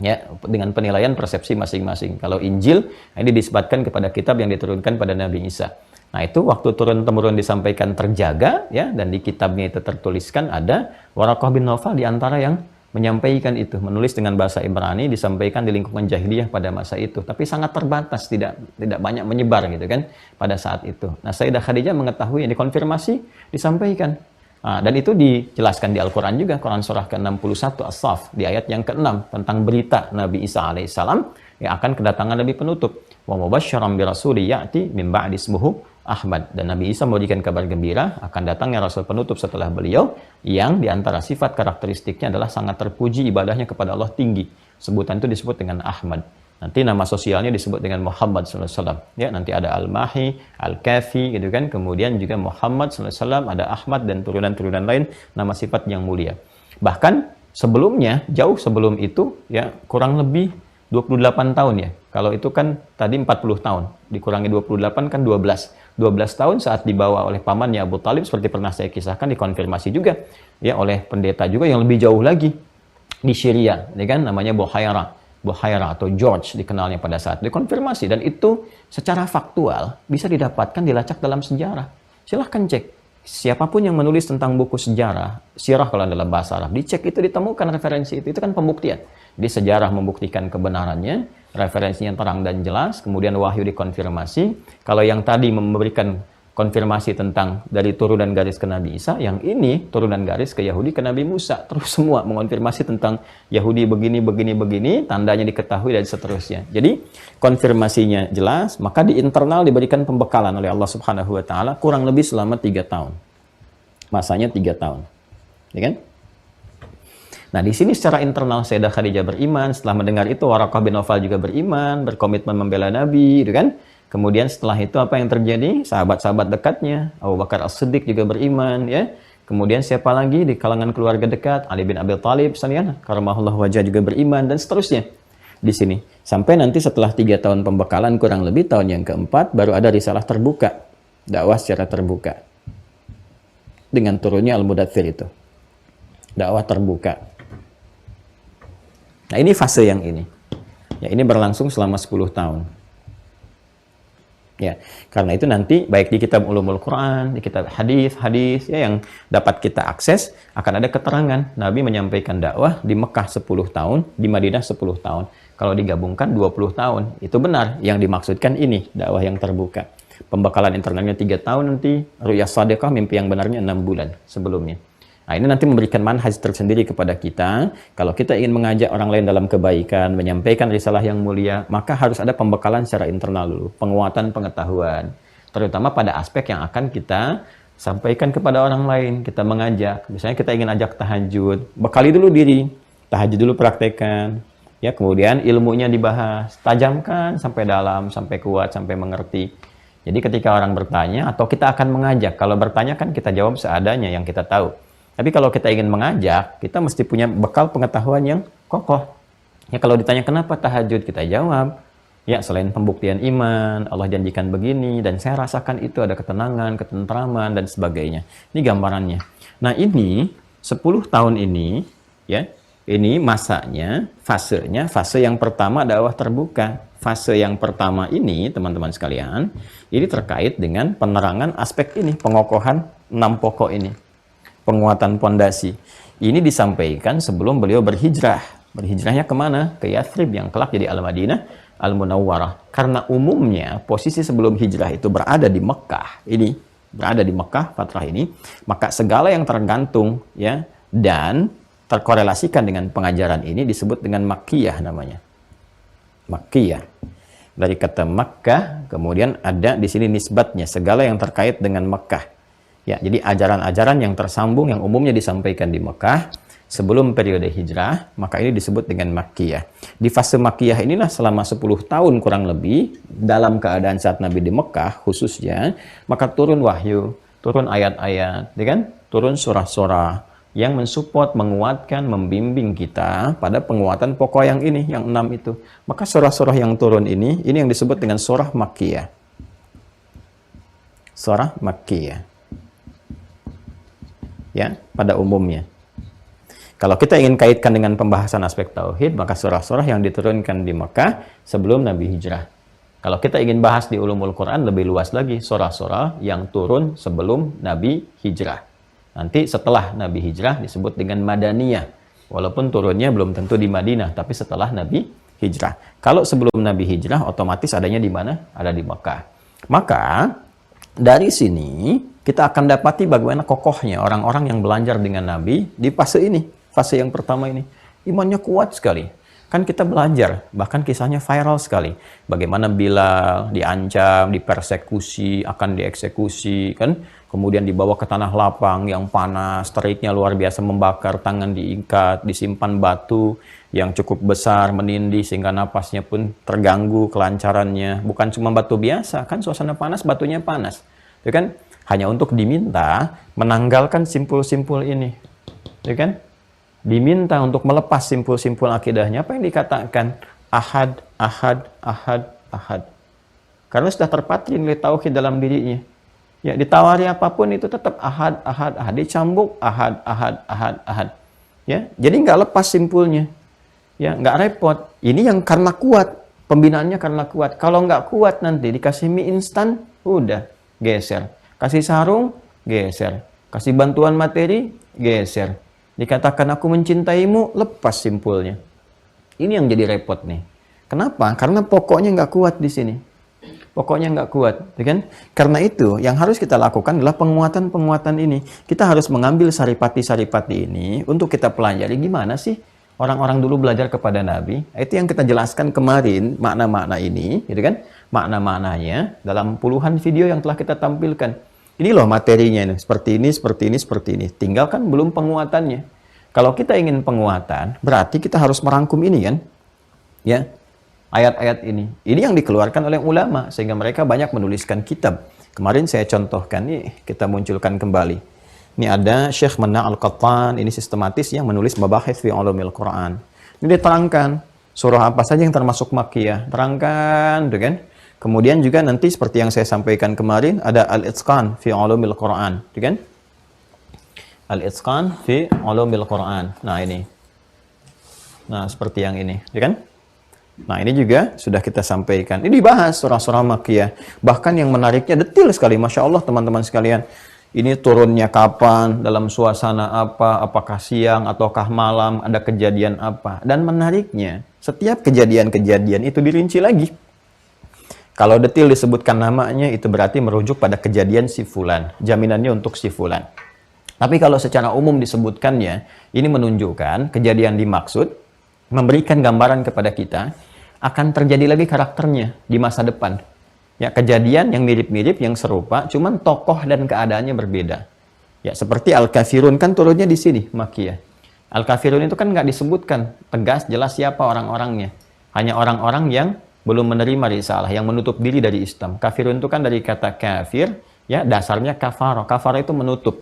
Ya, dengan penilaian persepsi masing-masing. Kalau Injil, ini disebutkan kepada kitab yang diturunkan pada Nabi Isa. Nah, itu waktu turun-temurun disampaikan terjaga, ya, dan di kitabnya itu tertuliskan ada Waraqah bin Nawfal di antara yang menyampaikan itu, menulis dengan bahasa Ibrani, disampaikan di lingkungan jahiliyah pada masa itu, tapi sangat terbatas, tidak banyak menyebar gitu kan pada saat itu. Nah, Sayyidah Khadijah mengetahui, yang dikonfirmasi, disampaikan. Nah, dan itu dijelaskan di Al-Quran juga, Quran surah ke-61 As-Saff, di ayat yang ke-6, tentang berita Nabi Isa alaihissalam yang akan kedatangan Nabi penutup. Wa mubasysyiran bi rasuli ya'ti min ba'di ismuhu Ahmad, dan Nabi Isa memberikan kabar gembira akan datangnya Rasul penutup setelah beliau, yang diantara sifat karakteristiknya adalah sangat terpuji, ibadahnya kepada Allah tinggi. Sebutan itu disebut dengan Ahmad. Nanti nama sosialnya disebut dengan Muhammad SAW. Ya, nanti ada Al-Mahi, Al-Kafi, gitu kan. Kemudian juga Muhammad SAW, ada Ahmad dan turunan-turunan lain, nama sifat yang mulia. Bahkan sebelumnya, jauh sebelum itu, ya, kurang lebih 28 tahun ya. Kalau itu kan tadi 40 tahun, dikurangi 28 kan 12. 12 tahun saat dibawa oleh pamannya Abu Talib, seperti pernah saya kisahkan, dikonfirmasi juga ya oleh pendeta juga yang lebih jauh lagi di Syria, ya kan, namanya Buhaira atau George dikenalnya pada saat dikonfirmasi, dan itu secara faktual bisa didapatkan, dilacak dalam sejarah. Silahkan cek. Siapapun yang menulis tentang buku sejarah, sirah kalau dalam bahasa Arab, dicek itu, ditemukan referensi itu kan pembuktian. Di sejarah membuktikan kebenarannya, referensinya terang dan jelas, kemudian wahyu dikonfirmasi. Kalau yang tadi memberikan konfirmasi tentang dari turunan garis ke Nabi Isa, yang ini turunan garis ke Yahudi ke Nabi Musa, terus semua mengonfirmasi tentang Yahudi begini, tandanya diketahui dan seterusnya. Jadi konfirmasinya jelas, maka di internal diberikan pembekalan oleh Allah Subhanahu wa taala kurang lebih selama 3 tahun. Masanya 3 tahun. Ya kan? Nah, di sini secara internal Sayyidah Khadijah beriman, setelah mendengar itu Waraqah bin Nawfal juga beriman, berkomitmen membela Nabi, gitu kan? Kemudian setelah itu apa yang terjadi? Sahabat-sahabat dekatnya, Abu Bakar As-Siddiq juga beriman, ya. Kemudian siapa lagi di kalangan keluarga dekat? Ali bin Abi Thalib, karamahullah wajah, juga beriman, dan seterusnya. Di sini. Sampai nanti setelah 3 tahun pembekalan, kurang lebih tahun yang keempat, baru ada risalah terbuka. Dakwah secara terbuka. Dengan turunnya Al-Mudaththir itu. Dakwah terbuka. Nah, ini fase yang ini. Ya, ini berlangsung selama 10 tahun. Ya, karena itu nanti baik di kitab Ulumul Quran, di kitab hadis ya, yang dapat kita akses, akan ada keterangan Nabi menyampaikan dakwah di Mekah 10 tahun, di Madinah 10 tahun. Kalau digabungkan 20 tahun. Itu benar, yang dimaksudkan ini dakwah yang terbuka. Pembekalan internalnya 3 tahun nanti, ru'yah shadiqah, mimpi yang benarnya 6 bulan sebelumnya. Nah, ini nanti memberikan manhaj tersendiri kepada kita. Kalau kita ingin mengajak orang lain dalam kebaikan, menyampaikan risalah yang mulia, maka harus ada pembekalan secara internal dulu, penguatan pengetahuan, terutama pada aspek yang akan kita sampaikan kepada orang lain. Kita mengajak, misalnya kita ingin ajak tahajud, bekali dulu diri, tahajud dulu praktekkan, ya, kemudian ilmunya dibahas, tajamkan sampai dalam, sampai kuat, sampai mengerti. Jadi ketika orang bertanya, atau kita akan mengajak, kalau bertanya kan kita jawab seadanya yang kita tahu. Tapi kalau kita ingin mengajak, kita mesti punya bekal pengetahuan yang kokoh. Ya, kalau ditanya kenapa tahajud, kita jawab, ya, selain pembuktian iman, Allah janjikan begini, dan saya rasakan itu ada ketenangan, ketentraman, dan sebagainya. Ini gambarannya. Nah, ini 10 tahun ini, ya, ini masanya, fasenya, fase yang pertama dakwah terbuka. Fase yang pertama ini, teman-teman sekalian, ini terkait dengan penerangan aspek ini, pengokohan 6 pokok ini. Penguatan pondasi. Ini disampaikan sebelum beliau berhijrah. Berhijrahnya kemana? Ke Yathrib yang kelak jadi Al-Madinah Al-Munawwarah. Karena umumnya posisi sebelum hijrah itu berada di Mekah. Ini berada di Mekah fatrah ini, maka segala yang tergantung, ya, dan terkorelasikan dengan pengajaran ini disebut dengan Makkiyah namanya. Makkiyah. Dari kata Makkah, kemudian ada di sini nisbatnya, segala yang terkait dengan Mekah. Ya, jadi ajaran-ajaran yang tersambung yang umumnya disampaikan di Mekah sebelum periode hijrah, maka ini disebut dengan Makkiyah. Di fase Makkiyah inilah selama 10 tahun kurang lebih, dalam keadaan saat Nabi di Mekah khususnya, maka turun wahyu, turun ayat-ayat, ya kan? Turun surah-surah yang mensupport, menguatkan, membimbing kita pada penguatan pokok yang ini, yang 6 itu. Maka surah-surah yang turun ini yang disebut dengan surah Makkiyah. Surah Makkiyah. Ya, pada umumnya. Kalau kita ingin kaitkan dengan pembahasan aspek tauhid, maka surah-surah yang diturunkan di Mekah sebelum Nabi hijrah. Kalau kita ingin bahas di ulumul Quran lebih luas lagi, surah-surah yang turun sebelum Nabi hijrah. Nanti setelah Nabi hijrah disebut dengan Madaniyah. Walaupun turunnya belum tentu di Madinah, tapi setelah Nabi hijrah. Kalau sebelum Nabi hijrah, otomatis adanya di mana? Ada di Mekah. Maka, dari sini, kita akan dapati bagaimana kokohnya orang-orang yang belajar dengan Nabi di fase ini. Fase yang pertama ini. Imannya kuat sekali. Kan kita belajar, bahkan kisahnya viral sekali. Bagaimana Bilal diancam, dipersekusi, akan dieksekusi, kan? Kemudian dibawa ke tanah lapang yang panas, teriknya luar biasa membakar, tangan diikat, disimpan batu yang cukup besar, menindih sehingga napasnya pun terganggu kelancarannya. Bukan cuma batu biasa, kan suasana panas, batunya panas. Ya kan? Hanya untuk diminta menanggalkan simpul-simpul ini. Ya kan? Diminta untuk melepas simpul-simpul akidahnya. Apa yang dikatakan? Ahad, ahad, ahad, ahad. Karena sudah terpatri nilai tauhid dalam dirinya. Ya, ditawari apapun itu tetap ahad, ahad, ahad. Dicambuk ahad, ahad, ahad, ahad. Ya, jadi nggak lepas simpulnya. Ya, nggak repot. Ini yang karena kuat. Pembinaannya karena kuat. Kalau nggak kuat nanti dikasih mie instan, udah geser. Kasih sarung, geser. Kasih bantuan materi, geser. Dikatakan aku mencintaimu, lepas simpulnya. Ini yang jadi repot nih. Kenapa? Karena pokoknya nggak kuat di sini. Pokoknya nggak kuat, ya kan? Karena itu, yang harus kita lakukan adalah penguatan-penguatan ini. Kita harus mengambil saripati-saripati ini untuk kita pelajari gimana sih orang-orang dulu belajar kepada Nabi. Itu yang kita jelaskan kemarin, makna-makna ini, gitu kan? Makna-maknanya dalam puluhan video yang telah kita tampilkan. Ini loh materinya ini, seperti ini, seperti ini, seperti ini. Tinggal kan belum penguatannya. Kalau kita ingin penguatan, berarti kita harus merangkum ini kan? Ya, ayat-ayat ini. Ini yang dikeluarkan oleh ulama, sehingga mereka banyak menuliskan kitab. Kemarin saya contohkan, nih kita munculkan kembali. Ini ada Syekh Mana Al-Qattan, ini sistematis yang menulis Mabahith fi Ulumil Quran. Ini diterangkan, surah apa saja yang termasuk Makkiyah. Terangkan, gitu kan? Kemudian juga nanti seperti yang saya sampaikan kemarin, ada Al-Itqan fi Ulumil Quran. Gitu kan? Al-Itqan fi Ulumil Quran. Nah ini. Nah seperti yang ini. Gitu kan? Nah ini juga sudah kita sampaikan. Ini dibahas surah-surah Makkiyah. Bahkan yang menariknya detil sekali. Masya Allah teman-teman sekalian. Ini turunnya kapan, dalam suasana apa, apakah siang ataukah malam, ada kejadian apa. Dan menariknya, setiap kejadian-kejadian itu dirinci lagi. Kalau detil disebutkan namanya, itu berarti merujuk pada kejadian si fulan. Jaminannya untuk si fulan. Tapi kalau secara umum disebutkannya, ini menunjukkan kejadian dimaksud, memberikan gambaran kepada kita, akan terjadi lagi karakternya di masa depan. Ya, kejadian yang mirip-mirip, yang serupa, cuman tokoh dan keadaannya berbeda. Ya, seperti Al-Kafirun kan turunnya di sini, Makkiyah. Al-Kafirun itu kan nggak disebutkan tegas, jelas siapa orang-orangnya. Hanya orang-orang yang belum menerima risalah, yang menutup diri dari Islam. Kafirun itu kan dari kata kafir, ya dasarnya kafaro. Kafaro itu menutup.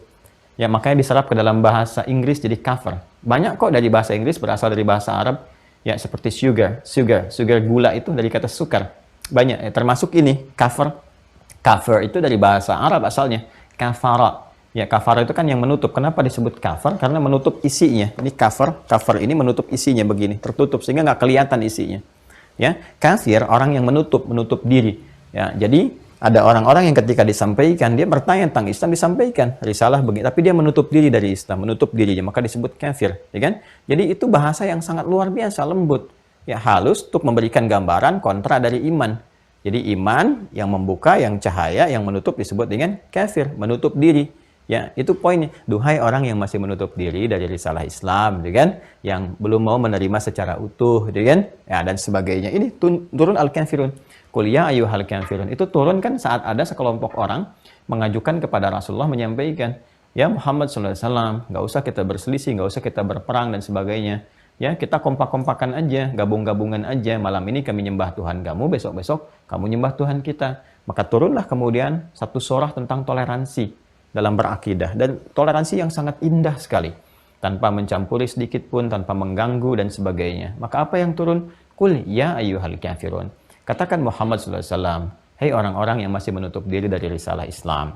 Ya makanya diserap ke dalam bahasa Inggris jadi cover. Banyak kok dari bahasa Inggris berasal dari bahasa Arab. Ya seperti sugar gula itu dari kata sukar. Banyak, ya, termasuk ini cover. Cover itu dari bahasa Arab asalnya. Kafara. Ya kafara itu kan yang menutup. Kenapa disebut cover? Karena menutup isinya. Ini cover ini menutup isinya begini, tertutup sehingga nggak kelihatan isinya. Ya, kafir orang yang menutup diri. Ya, jadi ada orang-orang yang ketika disampaikan dia bertanya tentang Islam, disampaikan risalah begini, tapi dia menutup diri dari Islam, menutup dirinya, maka disebut kafir, ya kan? Jadi itu bahasa yang sangat luar biasa, lembut, ya halus untuk memberikan gambaran kontra dari iman. Jadi iman yang membuka, yang cahaya, yang menutup disebut dengan kafir, menutup diri. Ya, itu poinnya. Duhai orang yang masih menutup diri dari risalah Islam, gitu kan? Yang belum mau menerima secara utuh, gitu kan? Ya, dan sebagainya. Ini turun Al-Kafirun. Qul ya ayyuhal kafirun. Itu turun kan saat ada sekelompok orang mengajukan kepada Rasulullah menyampaikan, ya Muhammad SAW, nggak usah kita berselisih, nggak usah kita berperang dan sebagainya. Ya, kita kompak-kompakan aja, gabung-gabungan aja. Malam ini kami nyembah Tuhan kamu, besok-besok kamu nyembah Tuhan kita. Maka turunlah kemudian satu surah tentang toleransi dalam berakidah, dan toleransi yang sangat indah sekali, tanpa mencampuri sedikit pun, tanpa mengganggu dan sebagainya. Maka apa yang turun? Qul ya ayyuhal kafirun. Katakan Muhammad SAW, hei orang-orang yang masih menutup diri dari risalah Islam,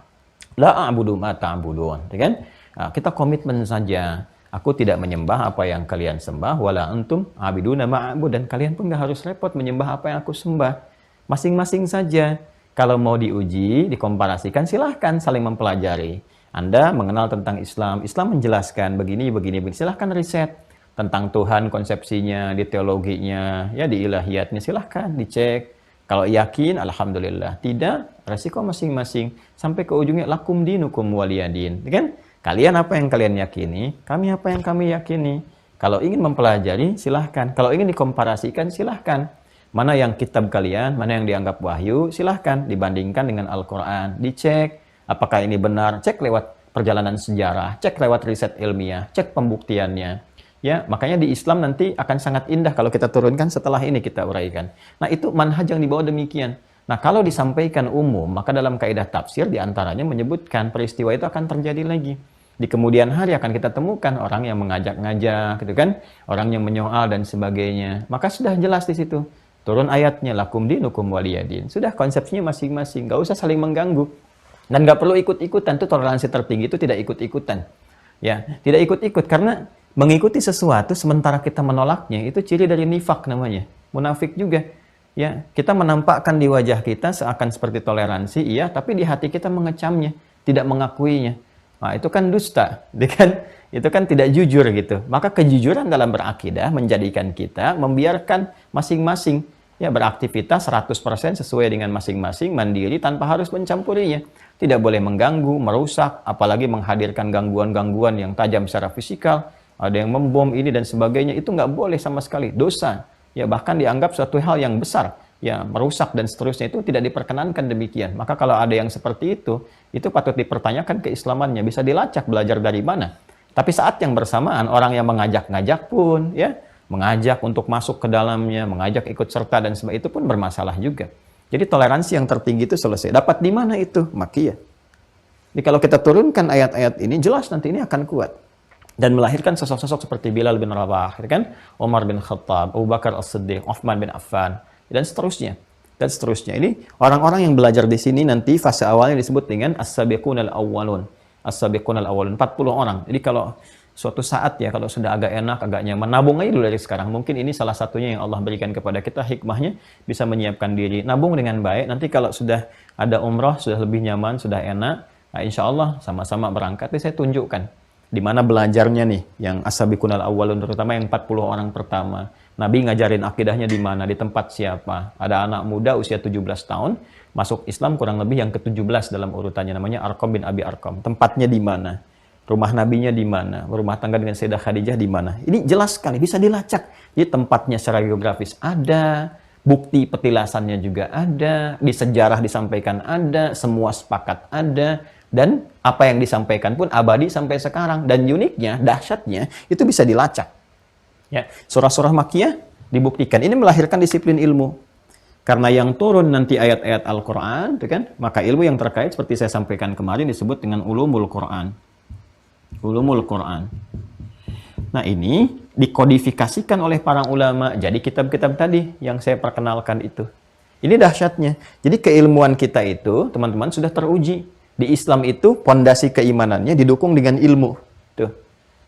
la a'budu ma ta'budun, ya kan? Nah, kita komitmen saja. Aku tidak menyembah apa yang kalian sembah, wala antum abiduna ma'abud, dan kalian pun nggak harus repot menyembah apa yang aku sembah. Masing-masing saja. Kalau mau diuji, dikomparasikan, silahkan saling mempelajari. Anda mengenal tentang Islam, Islam menjelaskan begini, begini, begini. Silahkan riset tentang Tuhan, konsepsinya, di teologinya, ya di ilahiyatnya, silahkan dicek. Kalau yakin, alhamdulillah. Tidak, resiko masing-masing. Sampai ke ujungnya, lakum dinukum waliyadin. Kan? Kalian apa yang kalian yakini, kami apa yang kami yakini. Kalau ingin mempelajari, silahkan. Kalau ingin dikomparasikan, silahkan. Mana yang kitab kalian, mana yang dianggap wahyu, silahkan dibandingkan dengan Al-Quran. Dicek, apakah ini benar, cek lewat perjalanan sejarah, cek lewat riset ilmiah, cek pembuktiannya. Ya, makanya di Islam nanti akan sangat indah kalau kita turunkan setelah ini kita uraikan. Nah, itu manhaj yang dibawa demikian. Nah, kalau disampaikan umum, maka dalam kaidah tafsir diantaranya menyebutkan peristiwa itu akan terjadi lagi. Di kemudian hari akan kita temukan orang yang mengajak-ngajak, gitu kan? Orang yang menyoal dan sebagainya. Maka sudah jelas di situ. Turun ayatnya, lakum dinukum waliyadin. Sudah konsepsinya masing-masing, nggak usah saling mengganggu. Dan nggak perlu ikut-ikutan, itu toleransi tertinggi itu tidak ikut-ikutan. Ya, tidak ikut-ikut, karena mengikuti sesuatu sementara kita menolaknya, itu ciri dari nifak namanya. Munafik juga. Ya, kita menampakkan di wajah kita seakan seperti toleransi, iya, tapi di hati kita mengecamnya, tidak mengakuinya. Nah, itu kan dusta, itu kan tidak jujur gitu. Maka kejujuran dalam berakidah menjadikan kita membiarkan masing-masing ya beraktivitas 100% sesuai dengan masing-masing, mandiri tanpa harus mencampurinya. Tidak boleh mengganggu, merusak, apalagi menghadirkan gangguan-gangguan yang tajam secara fisikal. Ada yang membom ini dan sebagainya, itu nggak boleh sama sekali, dosa. Ya bahkan dianggap suatu hal yang besar, ya merusak dan seterusnya, itu tidak diperkenankan demikian. Maka kalau ada yang seperti itu patut dipertanyakan keislamannya, bisa dilacak belajar dari mana. Tapi saat yang bersamaan orang yang mengajak-ngajak pun ya mengajak untuk masuk ke dalamnya, mengajak ikut serta dan sebagainya, itu pun bermasalah juga. Jadi toleransi yang tertinggi itu selesai. Dapat di mana itu? Makiyah. Jadi kalau kita turunkan ayat-ayat ini, jelas nanti ini akan kuat. Dan melahirkan sosok-sosok seperti Bilal bin Rabah, kan? Umar bin Khattab, Abu Bakar As-Siddiq, Uthman bin Affan, dan seterusnya. Dan seterusnya. Ini orang-orang yang belajar di sini nanti fase awalnya disebut dengan As-Sabiqun al-Awwalun. As-Sabiqun al-Awwalun, 40 orang. Jadi kalau suatu saat ya, kalau sudah agak enak, agak nyaman, nabung aja dulu dari sekarang. Mungkin ini salah satunya yang Allah berikan kepada kita, hikmahnya bisa menyiapkan diri. Nabung dengan baik, nanti kalau sudah ada umrah, sudah lebih nyaman, sudah enak, nah insya Allah sama-sama berangkat. Ini saya tunjukkan di mana belajarnya nih, yang as-sabiqunal awwalun, terutama yang 40 orang pertama. Nabi ngajarin akidahnya di mana, di tempat siapa. Ada anak muda usia 17 tahun, masuk Islam kurang lebih yang ke-17 dalam urutannya, namanya Arqam bin Abi Arqam. Tempatnya di mana? Rumah nabinya di mana, rumah tangga dengan Sayyidah Khadijah di mana. Ini jelas sekali, bisa dilacak. Jadi tempatnya secara geografis ada, bukti petilasannya juga ada, di sejarah disampaikan ada, semua sepakat ada, dan apa yang disampaikan pun abadi sampai sekarang. Dan uniknya, dahsyatnya, itu bisa dilacak. Ya, surah-surah Makkiyah dibuktikan. Ini melahirkan disiplin ilmu. Karena yang turun nanti ayat-ayat Al-Quran, kan? Maka ilmu yang terkait seperti saya sampaikan kemarin disebut dengan ulumul Quran. Ulumul Quran. Nah ini dikodifikasikan oleh para ulama jadi kitab-kitab tadi yang saya perkenalkan itu. Ini dahsyatnya. Jadi keilmuan kita itu teman-teman sudah teruji. Di Islam itu pondasi keimanannya didukung dengan ilmu. Tuh.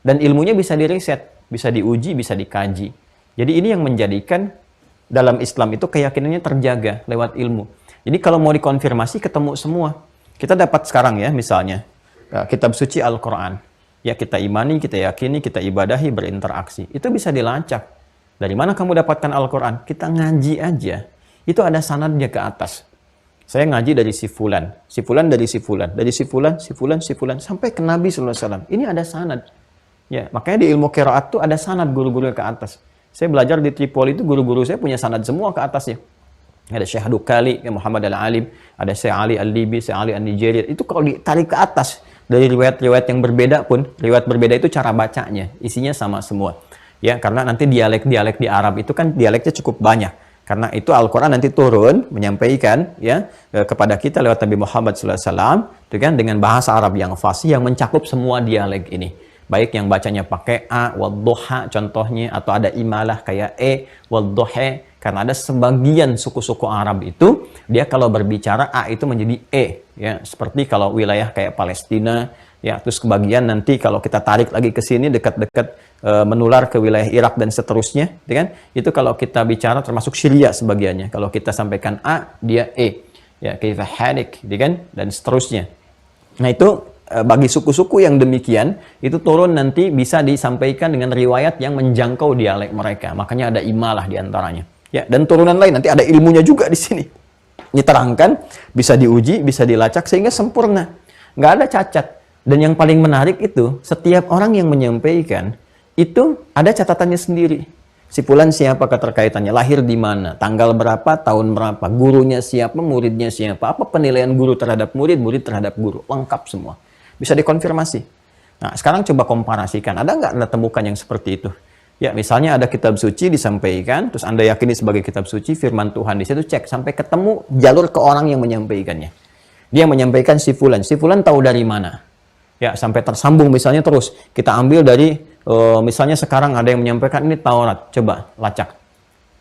Dan ilmunya bisa diriset, bisa diuji, bisa dikaji. Jadi ini yang menjadikan dalam Islam itu keyakinannya terjaga lewat ilmu. Jadi kalau mau dikonfirmasi ketemu semua. Kita dapat sekarang ya misalnya kitab suci Al-Quran. Ya kita imani, kita yakini, kita ibadahi, berinteraksi. Itu bisa dilacak. Dari mana kamu dapatkan Al-Quran? Kita ngaji aja. Itu ada sanadnya ke atas. Saya ngaji dari si fulan dari si fulan, dari si fulan, sampai ke Nabi SAW. Ini ada sanad. Ya, makanya di ilmu qiraat itu ada sanad guru-guru ke atas. Saya belajar di Tripoli itu guru-guru saya punya sanad semua ke atasnya. Ada Syekh Dukali, Muhammad Al-Alim, ada Syekh Ali Al-Libi, Syekh Ali Al-Nigeria. Itu kalau ditarik ke atas, dari riwayat-riwayat yang berbeda pun, riwayat berbeda itu cara bacanya, isinya sama semua. Ya, karena nanti dialek-dialek di Arab itu kan dialeknya cukup banyak. Karena itu Al-Quran nanti turun, menyampaikan ya kepada kita lewat Nabi Muhammad SAW, itu kan dengan bahasa Arab yang fasih, yang mencakup semua dialek ini. Baik yang bacanya pakai A, wadduha contohnya, atau ada imalah kayak E, wadduha. Karena ada sebagian suku-suku Arab itu, dia kalau berbicara A itu menjadi E. Ya, seperti kalau wilayah kayak Palestina, Ya, terus kebagian nanti kalau kita tarik lagi ke sini dekat-dekat menular ke wilayah Irak dan seterusnya, ya kan? Itu kalau kita bicara termasuk Syria sebagiannya. Kalau kita sampaikan A, dia E. Ya, kaifa halik, ya kan? Dan seterusnya. Nah, itu bagi suku-suku yang demikian, itu turun nanti bisa disampaikan dengan riwayat yang menjangkau dialek mereka. Makanya ada imalah di antaranya. Ya, dan turunan lain nanti ada ilmunya juga di sini. Diterangkan, bisa diuji, bisa dilacak sehingga sempurna. Nggak ada cacat. Dan yang paling menarik itu, setiap orang yang menyampaikan, itu ada catatannya sendiri. Si fulan siapa keterkaitannya, lahir di mana, tanggal berapa, tahun berapa, gurunya siapa, muridnya siapa, apa penilaian guru terhadap murid, murid terhadap guru, lengkap semua. Bisa dikonfirmasi. Nah, sekarang coba komparasikan, ada nggak Anda temukan yang seperti itu? Ya, misalnya ada kitab suci disampaikan, terus Anda yakini sebagai kitab suci, firman Tuhan di situ, cek sampai ketemu jalur ke orang yang menyampaikannya. Dia menyampaikan si fulan tahu dari mana? Ya, sampai tersambung misalnya terus. Kita ambil dari, misalnya sekarang ada yang menyampaikan ini Taurat. Coba, lacak.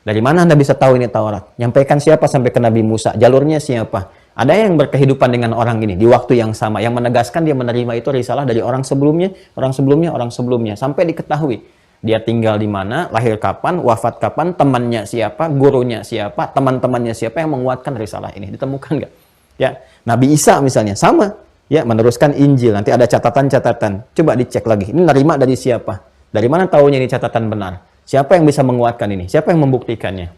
Dari mana Anda bisa tahu ini Taurat? Nyampaikan siapa sampai ke Nabi Musa? Jalurnya siapa? Ada yang berkehidupan dengan orang ini di waktu yang sama. Yang menegaskan dia menerima itu risalah dari orang sebelumnya, orang sebelumnya, orang sebelumnya. Sampai diketahui. Dia tinggal di mana, lahir kapan, wafat kapan, temannya siapa, gurunya siapa, teman-temannya siapa yang menguatkan risalah ini. Ditemukan nggak? Ya, Nabi Isa misalnya, sama. Ya, meneruskan Injil. Nanti ada catatan-catatan. Coba dicek lagi. Ini nerima dari siapa? Dari mana tahunya ini catatan benar? Siapa yang bisa menguatkan ini? Siapa yang membuktikannya?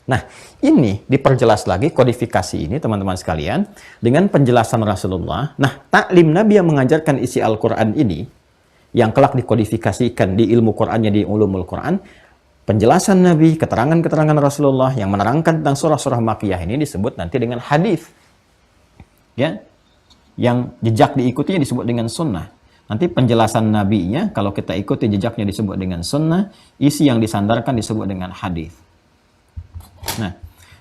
Nah, ini diperjelas lagi kodifikasi ini, teman-teman sekalian, dengan penjelasan Rasulullah. Nah, taklim Nabi yang mengajarkan isi Al-Quran ini, yang kelak dikodifikasikan di ilmu Qurannya, di ulumul Quran, penjelasan Nabi, keterangan-keterangan Rasulullah yang menerangkan tentang surah-surah Makkiyah ini disebut nanti dengan hadis. Ya, yang jejak diikutinya disebut dengan sunnah. Nanti penjelasan nabinya, kalau kita ikuti jejaknya disebut dengan sunnah, isi yang disandarkan disebut dengan hadis. Nah,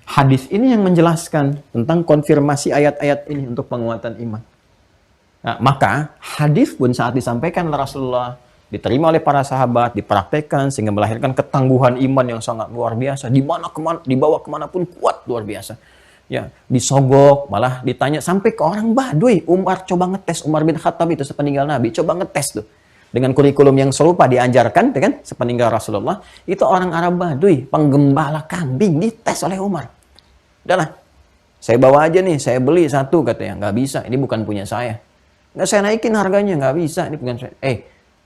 hadis ini yang menjelaskan tentang konfirmasi ayat-ayat ini untuk penguatan iman. Nah, maka hadis pun saat disampaikan oleh Rasulullah, diterima oleh para sahabat, dipraktekkan sehingga melahirkan ketangguhan iman yang sangat luar biasa. Dibawa kemanapun kuat luar biasa. Ya, disogok, malah ditanya sampai ke orang Baduy. Umar coba ngetes, Umar bin Khattab itu sepeninggal Nabi, coba ngetes tuh. Dengan kurikulum yang serupa diajarkan, kan, sepeninggal Rasulullah, itu orang Arab Baduy, penggembala kambing, dites oleh Umar. Udahlah, saya bawa aja nih, saya beli satu, katanya. Nggak bisa, ini bukan punya saya. Nggak, saya naikin harganya, nggak bisa, ini bukan saya.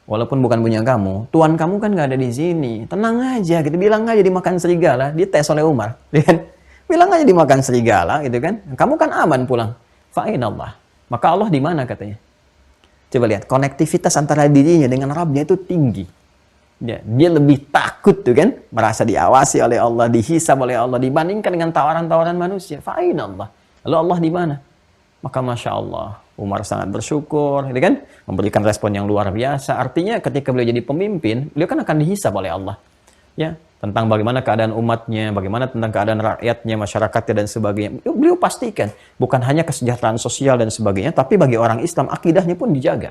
Walaupun bukan punya kamu, tuan kamu kan nggak ada di sini. Tenang aja, gitu, bilang aja dimakan serigala, dites oleh Umar. Kan? Bilang aja dimakan serigala, gitu kan. Kamu kan aman pulang. Fa'inallah. Maka Allah di mana katanya? Coba lihat, konektivitas antara dirinya dengan Rabbnya itu tinggi. Dia lebih takut tuh kan, merasa diawasi oleh Allah, dihisab oleh Allah, dibandingkan dengan tawaran-tawaran manusia. Fa'inallah. Lalu Allah di mana? Maka Masya Allah, Umar sangat bersyukur, gitu kan? Memberikan respon yang luar biasa. Artinya ketika beliau jadi pemimpin, beliau kan akan dihisab oleh Allah. Ya, tentang bagaimana keadaan umatnya, bagaimana tentang keadaan rakyatnya, masyarakatnya, dan sebagainya. Beliau pastikan, bukan hanya kesejahteraan sosial dan sebagainya, tapi bagi orang Islam, akidahnya pun dijaga.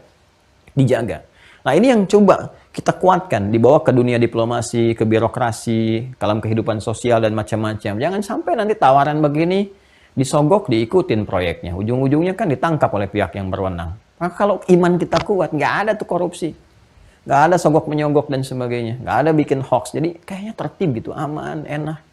Nah, ini yang coba kita kuatkan, dibawa ke dunia diplomasi, ke birokrasi, dalam kehidupan sosial, dan macam-macam. Jangan sampai nanti tawaran begini, disogok, diikutin proyeknya. Ujung-ujungnya kan ditangkap oleh pihak yang berwenang. Maka kalau iman kita kuat, nggak ada tuh korupsi. Nggak ada sogok menyogok dan sebagainya. Nggak ada bikin hoax. Jadi kayaknya tertib gitu, aman, enak.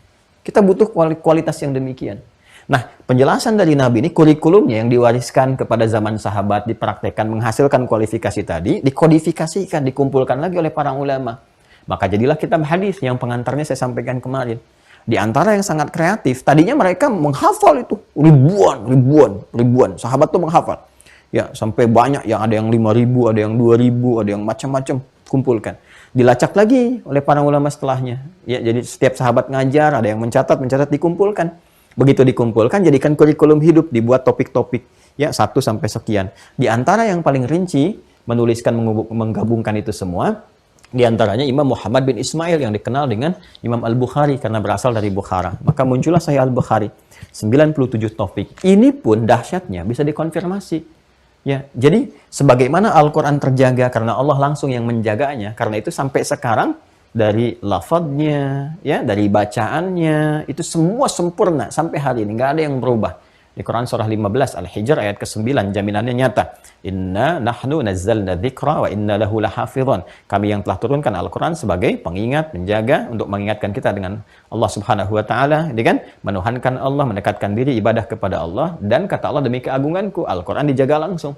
Kita butuh kualitas yang demikian. Nah, penjelasan dari Nabi ini, kurikulumnya yang diwariskan kepada zaman sahabat, dipraktekkan, menghasilkan kualifikasi tadi, dikodifikasikan, dikumpulkan lagi oleh para ulama. Maka jadilah kitab hadis yang pengantarnya saya sampaikan kemarin. Di antara yang sangat kreatif, tadinya mereka menghafal itu. Ribuan. Sahabat tuh menghafal. Ya, sampai banyak, yang ada yang 5.000, ada yang 2.000, ada yang macam-macam, kumpulkan. Dilacak lagi oleh para ulama setelahnya. Ya, jadi setiap sahabat ngajar, ada yang mencatat, dikumpulkan. Begitu dikumpulkan, jadikan kurikulum hidup, dibuat topik-topik. Ya, 1 sampai sekian. Di antara yang paling rinci, menuliskan, menggabungkan itu semua, di antaranya Imam Muhammad bin Ismail yang dikenal dengan Imam Al-Bukhari karena berasal dari Bukhara. Maka muncullah Sahih Al-Bukhari. 97 topik. Ini pun dahsyatnya bisa dikonfirmasi. Ya, jadi sebagaimana Al-Quran terjaga karena Allah langsung yang menjaganya, karena itu sampai sekarang dari lafadznya, ya, dari bacaannya, itu semua sempurna sampai hari ini, nggak ada yang berubah. Di Quran surah 15 Al-Hijr ayat ke-9 jaminannya nyata. Inna nahnu nazzalna dzikra wa inna lahu lahafizun. Kami yang telah turunkan Al-Quran sebagai pengingat, menjaga untuk mengingatkan kita dengan Allah Subhanahu wa taala, kan? Menuhankan Allah, mendekatkan diri ibadah kepada Allah, dan kata Allah, demi keagunganku Al-Quran dijaga langsung.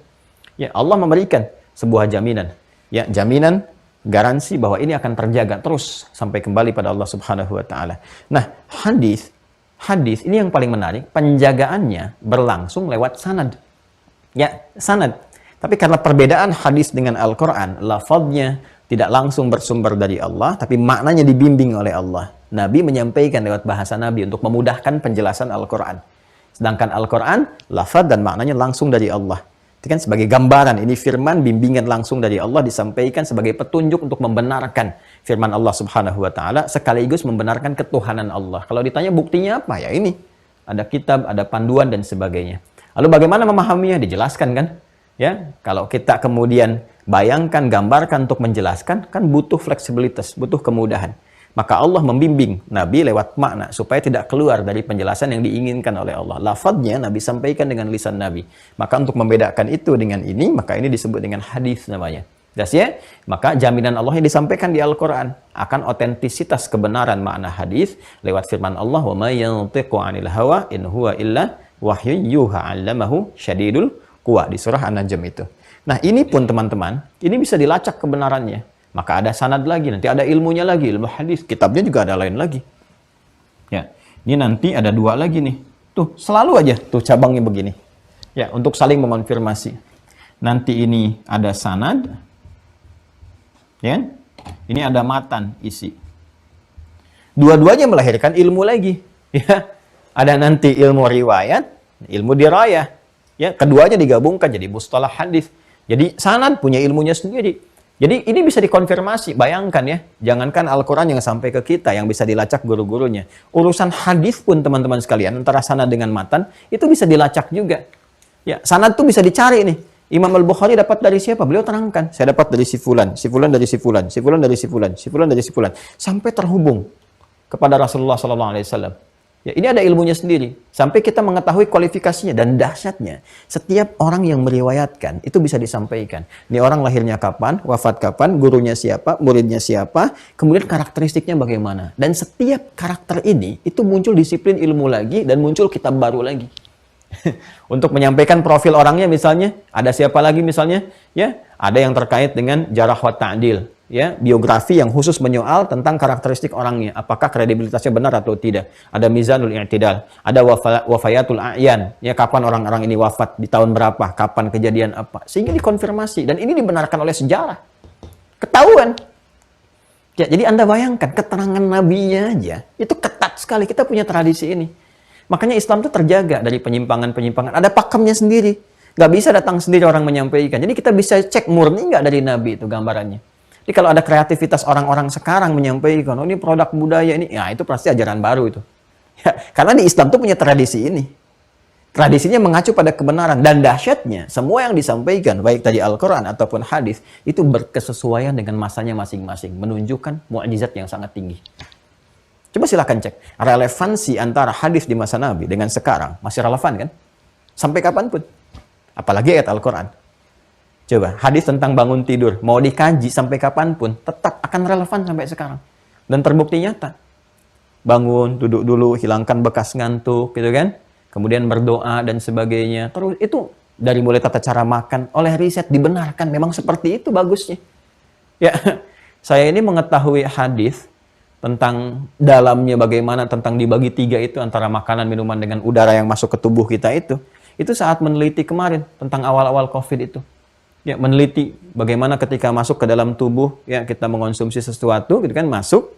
Ya, Allah memberikan sebuah jaminan. Ya, jaminan garansi bahwa ini akan terjaga terus sampai kembali pada Allah Subhanahu wa taala. Nah, hadis ini yang paling menarik, penjagaannya berlangsung lewat sanad. Ya, sanad. Tapi karena perbedaan hadis dengan Al-Quran, lafadznya tidak langsung bersumber dari Allah, tapi maknanya dibimbing oleh Allah. Nabi menyampaikan lewat bahasa Nabi untuk memudahkan penjelasan Al-Quran. Sedangkan Al-Quran, lafadz dan maknanya langsung dari Allah. Itu kan sebagai gambaran, ini firman bimbingan langsung dari Allah disampaikan sebagai petunjuk untuk membenarkan firman Allah Subhanahu wa taala sekaligus membenarkan ketuhanan Allah. Kalau ditanya buktinya apa? Ya ini. Ada kitab, ada panduan dan sebagainya. Lalu bagaimana memahaminya? Dijelaskan kan? Ya, kalau kita kemudian bayangkan, gambarkan untuk menjelaskan, kan butuh fleksibilitas, butuh kemudahan. Maka Allah membimbing Nabi lewat makna supaya tidak keluar dari penjelasan yang diinginkan oleh Allah. Lafadznya Nabi sampaikan dengan lisan Nabi. Maka untuk membedakan itu dengan ini, maka ini disebut dengan hadis namanya. Jelas ya? Maka jaminan Allah yang disampaikan di Al-Quran akan otentisitas kebenaran makna hadis lewat firman Allah, "Wa may yantiqu 'anil hawa in huwa illa wahyun yuha 'allamahu syadidul quwa" di surah An-Najm itu. Nah, ini pun teman-teman, ini bisa dilacak kebenarannya. Maka ada sanad lagi, nanti ada ilmunya lagi, ilmu hadis, kitabnya juga ada lain lagi. Ya, ini nanti ada dua lagi nih. Tuh, selalu aja tuh cabangnya begini. Ya, untuk saling mengonfirmasi. Nanti ini ada sanad. Ya. Ini ada matan isi. Dua-duanya melahirkan ilmu lagi. Ya. Ada nanti ilmu riwayat, ilmu dirayah. Ya, keduanya digabungkan jadi mustalah hadis. Jadi sanad punya ilmunya sendiri. Jadi ini bisa dikonfirmasi, bayangkan ya, jangankan Al-Quran yang sampai ke kita, yang bisa dilacak guru-gurunya. Urusan hadis pun teman-teman sekalian, antara sanad dengan matan, itu bisa dilacak juga. Ya, sanad tuh bisa dicari nih. Imam Al-Bukhari dapat dari siapa? Beliau terangkan, saya dapat dari si fulan, si fulan dari si fulan, si fulan dari si fulan, si fulan dari si fulan, sampai terhubung kepada Rasulullah SAW. Ya, ini ada ilmunya sendiri. Sampai kita mengetahui kualifikasinya dan dahsyatnya. Setiap orang yang meriwayatkan itu bisa disampaikan. Ini orang lahirnya kapan, wafat kapan, gurunya siapa, muridnya siapa, kemudian karakteristiknya bagaimana. Dan setiap karakter ini itu muncul disiplin ilmu lagi dan muncul kitab baru lagi. Untuk menyampaikan profil orangnya misalnya, ada siapa lagi misalnya? Ya, ada yang terkait dengan jarah wa ta'dil. Ya, biografi yang khusus menyoal tentang karakteristik orangnya, apakah kredibilitasnya benar atau tidak. Ada mizanul i'tidal, ada wafayatul a'yan, ya kapan orang-orang ini wafat, di tahun berapa, kapan kejadian apa, sehingga dikonfirmasi dan ini dibenarkan oleh sejarah. Ketahuan. Ya, jadi Anda bayangkan keterangan nabinya aja itu ketat sekali. Kita punya tradisi ini. Makanya Islam itu terjaga dari penyimpangan-penyimpangan. Ada pakemnya sendiri. Nggak bisa datang sendiri orang menyampaikan. Jadi kita bisa cek murni nggak dari nabi itu gambarannya. Jadi kalau ada kreativitas orang-orang sekarang menyampaikan, oh ini produk budaya ini, ya itu pasti ajaran baru itu. Ya, karena di Islam tuh punya tradisi ini. Tradisinya mengacu pada kebenaran. Dan dahsyatnya, semua yang disampaikan, baik tadi Al-Quran ataupun hadis, itu berkesesuaian dengan masanya masing-masing. Menunjukkan mukjizat yang sangat tinggi. Coba silakan cek. Relevansi antara hadis di masa Nabi dengan sekarang, masih relevan kan? Sampai kapanpun. Apalagi ayat Al-Quran. Coba, hadis tentang bangun tidur, mau dikaji sampai kapanpun, tetap akan relevan sampai sekarang. Dan terbukti nyata. Bangun, duduk dulu, hilangkan bekas ngantuk, gitu kan? Kemudian berdoa dan sebagainya. Terus itu dari mulai tata cara makan, oleh riset dibenarkan, memang seperti itu bagusnya. Ya, saya ini mengetahui hadis tentang dalamnya bagaimana, tentang dibagi tiga itu antara makanan, minuman dengan udara yang masuk ke tubuh kita itu saat meneliti kemarin tentang awal-awal COVID itu. Ya, meneliti bagaimana ketika masuk ke dalam tubuh, ya kita mengonsumsi sesuatu, gitu kan, masuk,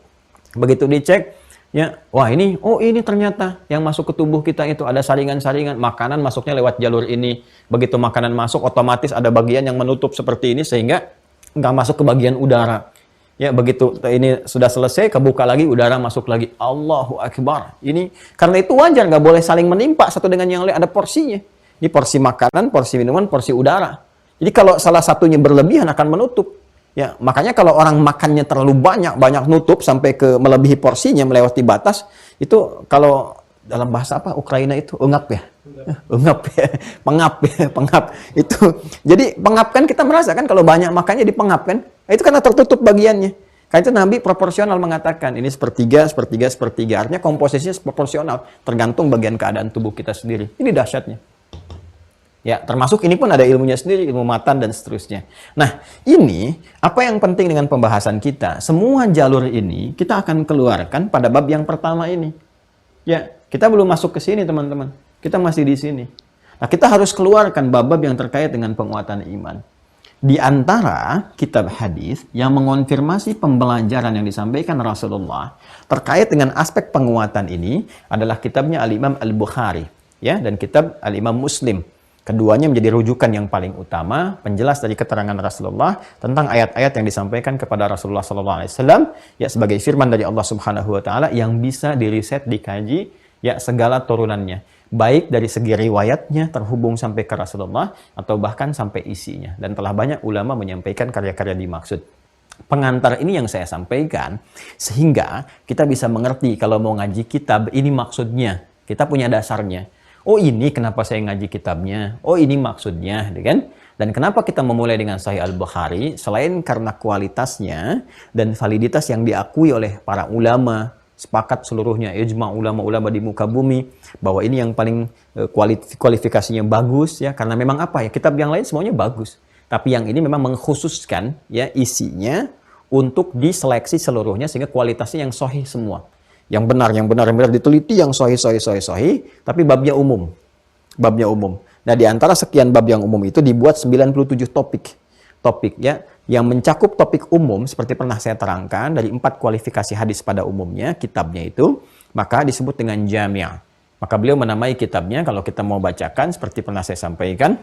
begitu dicek, ya, wah ini, oh ini ternyata yang masuk ke tubuh kita itu ada saringan-saringan, makanan masuknya lewat jalur ini, begitu makanan masuk, otomatis ada bagian yang menutup seperti ini, sehingga nggak masuk ke bagian udara. Ya, begitu ini sudah selesai, kebuka lagi, udara masuk lagi. Allahu Akbar. Ini, karena itu wajar, nggak boleh saling menimpa satu dengan yang lain, ada porsinya. Ini porsi makanan, porsi minuman, porsi udara. Jadi kalau salah satunya berlebihan akan menutup. Ya, makanya kalau orang makannya terlalu banyak nutup sampai ke melebihi porsinya, melewati batas, itu kalau dalam bahasa apa Ukraina itu ungap ya. Ungap ya, pengap ya, pengap. Itu. Jadi pengap kan kita merasakan kalau banyak makannya dipengap kan? Itu karena tertutup bagiannya. Karena itu Nabi proporsional mengatakan ini sepertiga, sepertiga, sepertiga. Artinya komposisinya proporsional, tergantung bagian keadaan tubuh kita sendiri. Ini dahsyatnya. Ya, termasuk ini pun ada ilmunya sendiri, ilmu matan dan seterusnya. Nah, ini apa yang penting dengan pembahasan kita? Semua jalur ini kita akan keluarkan pada bab yang pertama ini. Ya, kita belum masuk ke sini teman-teman. Kita masih di sini. Nah, kita harus keluarkan bab-bab yang terkait dengan penguatan iman. Di antara kitab hadis yang mengonfirmasi pembelajaran yang disampaikan Rasulullah terkait dengan aspek penguatan ini adalah kitabnya Al-Imam Al-Bukhari, ya, dan kitab Al-Imam Muslim. Keduanya menjadi rujukan yang paling utama, penjelas dari keterangan Rasulullah tentang ayat-ayat yang disampaikan kepada Rasulullah SAW, ya, sebagai firman dari Allah Subhanahu Wa Taala yang bisa diriset, dikaji, ya, segala turunannya, baik dari segi riwayatnya terhubung sampai ke Rasulullah atau bahkan sampai isinya. Dan telah banyak ulama menyampaikan karya-karya dimaksud. Pengantar ini yang saya sampaikan sehingga kita bisa mengerti kalau mau ngaji kitab ini maksudnya. Kita punya dasarnya. Oh, ini kenapa saya ngaji kitabnya. Oh, ini maksudnya, kan? Dan kenapa kita memulai dengan Sahih Al-Bukhari? Selain karena kualitasnya dan validitas yang diakui oleh para ulama, sepakat seluruhnya, ijma ulama-ulama di muka bumi, bahwa ini yang paling kualifikasinya bagus, ya, karena memang apa ya, kitab yang lain semuanya bagus. Tapi yang ini memang mengkhususkan, ya, isinya untuk diseleksi seluruhnya sehingga kualitasnya yang sahih semua. Yang benar diteliti, yang sahih, tapi babnya umum. Babnya umum. Nah, di antara sekian bab yang umum itu dibuat 97 topik, ya, yang mencakup topik umum seperti pernah saya terangkan dari 4 kualifikasi hadis pada umumnya, kitabnya itu, maka disebut dengan jami'. Maka beliau menamai kitabnya, kalau kita mau bacakan seperti pernah saya sampaikan,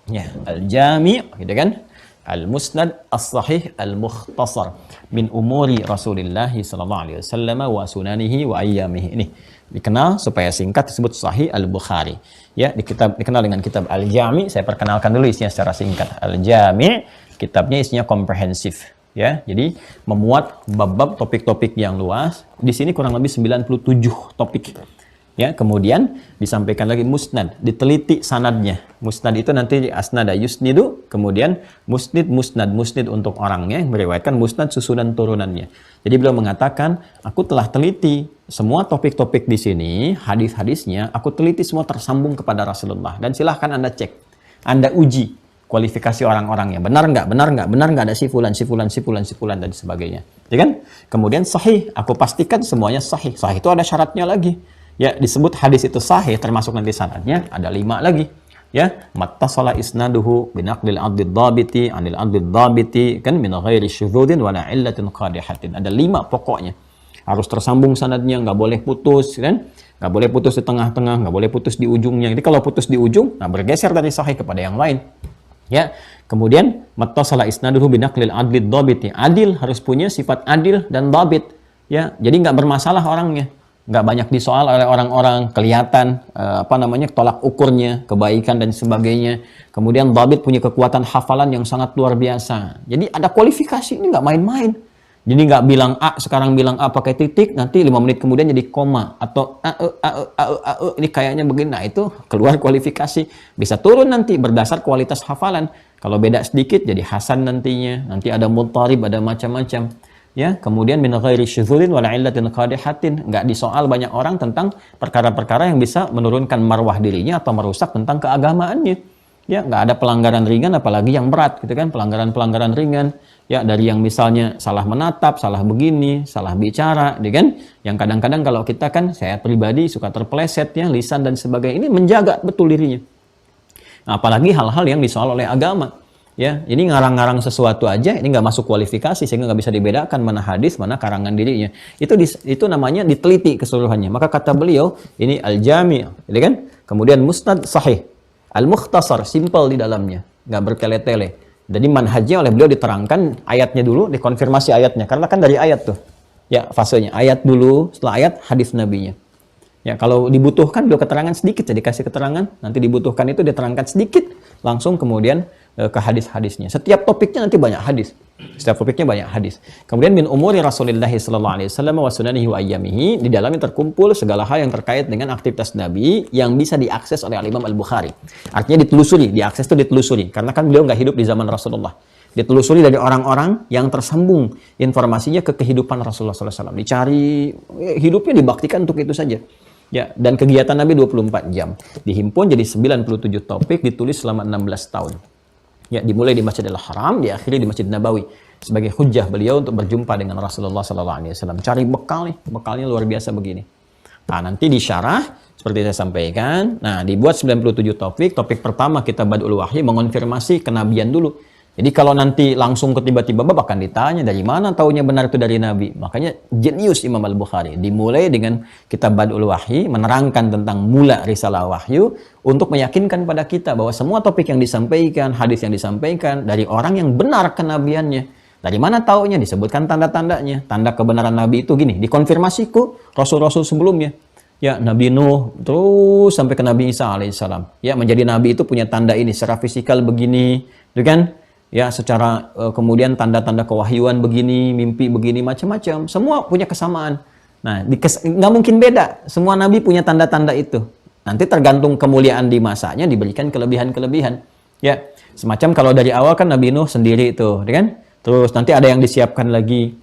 ya, Al-Jami', gitu kan? Al-Musnad As-Sahih Al-Mukhtasar min umuri Rasulullah sallallahu alaihi wasallam wa sunanihi wa ayyamihi. Ini dikenal supaya singkat disebut Sahih Al-Bukhari. Ya, dikenal dengan kitab Al-Jami'. Saya perkenalkan dulu isinya secara singkat. Al-Jami', kitabnya isinya komprehensif, ya. Jadi memuat bab-bab topik-topik yang luas. Di sini kurang lebih 97 topik. Ya, kemudian disampaikan lagi musnad, diteliti sanadnya. Musnad itu nanti asnada yusnidu, kemudian musnid untuk orangnya yang meriwayatkan, musnad susunan turunannya. Jadi beliau mengatakan, aku telah teliti semua topik-topik di sini, hadis-hadisnya, aku teliti semua tersambung kepada Rasulullah. Dan silahkan Anda cek, Anda uji kualifikasi orang-orangnya. Benar nggak ada si fulan dan sebagainya. Ya kan? Kemudian sahih, aku pastikan semuanya sahih. Sahih itu ada syaratnya lagi. Ya, disebut hadis itu sahih, termasuk nanti sanadnya ada 5 lagi. Ya, mattasala isnaduhu binaqlil adlid dhabiti anil adlid dhabiti, kan, min ghairi syudzudin wala illatin qadihatin. Ada 5 pokoknya. Harus tersambung sanadnya, nggak boleh putus, kan? Nggak boleh putus di tengah-tengah, nggak boleh putus di ujungnya. Jadi kalau putus di ujung, nah bergeser dari sahih kepada yang lain. Ya, kemudian mattasala isnaduhu binaqlil adlid dhabiti. Adil harus punya sifat adil dan dhabit. Ya, jadi nggak bermasalah orangnya. Nggak banyak disoal oleh orang-orang, kelihatan tolak ukurnya, kebaikan dan sebagainya. Kemudian dhabit punya kekuatan hafalan yang sangat luar biasa. Jadi ada kualifikasi, ini nggak main-main. Jadi nggak bilang A, sekarang bilang A pakai titik, nanti 5 menit kemudian jadi koma. Atau ini kayaknya begini. Nah, itu keluar kualifikasi. Bisa turun nanti berdasar kualitas hafalan. Kalau beda sedikit jadi hasan nantinya. Nanti ada mudtarib, ada macam-macam. Ya, kemudian min ghairi syudzulin wala illatin qadihatin, enggak disoal banyak orang tentang perkara-perkara yang bisa menurunkan marwah dirinya atau merusak tentang keagamaannya. Ya, enggak ada pelanggaran ringan apalagi yang berat, gitu kan, pelanggaran-pelanggaran ringan. Ya, dari yang misalnya salah menatap, salah begini, salah bicara, gitu kan, yang kadang-kadang kalau kita kan, saya pribadi suka terpeleset, ya, lisan dan sebagainya, ini menjaga betul dirinya. Nah, apalagi hal-hal yang disoal oleh agama. Ya, ini ngarang-ngarang sesuatu aja, ini nggak masuk kualifikasi sehingga nggak bisa dibedakan mana hadis, mana karangan dirinya. Itu namanya diteliti keseluruhannya. Maka kata beliau, ini al-jami', gitu kan? Kemudian musnad sahih, al-mukhtasar, simple di dalamnya, nggak bertele-tele. Jadi manhajnya oleh beliau diterangkan ayatnya dulu, dikonfirmasi ayatnya, karena kan dari ayat tuh. Ya, fasenya ayat dulu, setelah ayat hadis nabinya. Ya, kalau dibutuhkan beliau keterangan sedikit, jadi kasih keterangan, nanti dibutuhkan itu diterangkan sedikit, langsung kemudian ke hadis-hadisnya. Setiap topiknya nanti banyak hadis. Setiap topiknya banyak hadis. Kemudian min umuri Rasulullah sallallahu alaihi wasallam wa sunanihi wa ayyamihi, di dalamnya terkumpul segala hal yang terkait dengan aktivitas Nabi yang bisa diakses oleh Imam Al-Bukhari. Artinya ditelusuri, diakses itu ditelusuri, karena kan beliau nggak hidup di zaman Rasulullah. Ditelusuri dari orang-orang yang tersambung informasinya ke kehidupan Rasulullah SAW. Dicari, hidupnya dibaktikan untuk itu saja. Ya, dan kegiatan Nabi 24 jam. Dihimpun jadi 97 topik, ditulis selama 16 tahun. Ya, dimulai di Masjidil Haram, diakhiri di Masjid Nabawi sebagai hujjah beliau untuk berjumpa dengan Rasulullah SAW. Cari bekal nih, bekalnya luar biasa begini. Nah, nanti disyarah seperti saya sampaikan. Nah, dibuat 97 topik. Topik pertama kita Badul Wahyi, mengonfirmasi kenabian dulu. Jadi kalau nanti langsung tiba-tiba akan ditanya dari mana taunya benar itu dari Nabi. Makanya jenius Imam Al-Bukhari. Dimulai dengan kitab Badul Wahyi, menerangkan tentang mula risalah wahyu untuk meyakinkan pada kita bahwa semua topik yang disampaikan, hadis yang disampaikan dari orang yang benar kenabiannya. Dari mana taunya? Disebutkan tanda-tandanya. Tanda kebenaran Nabi itu gini, dikonfirmasiku rasul-rasul sebelumnya. Ya, Nabi Nuh terus sampai ke Nabi Isa alaihissalam. Ya, menjadi Nabi itu punya tanda ini, secara fisikal begini, gitu kan? Ya, secara kemudian tanda-tanda kewahyuan begini, mimpi begini, macam-macam. Semua punya kesamaan. Nah, nggak mungkin beda. Semua Nabi punya tanda-tanda itu. Nanti tergantung kemuliaan di masanya, diberikan kelebihan-kelebihan. Ya, semacam kalau dari awal kan Nabi Nuh sendiri itu, kan? Terus nanti ada yang disiapkan lagi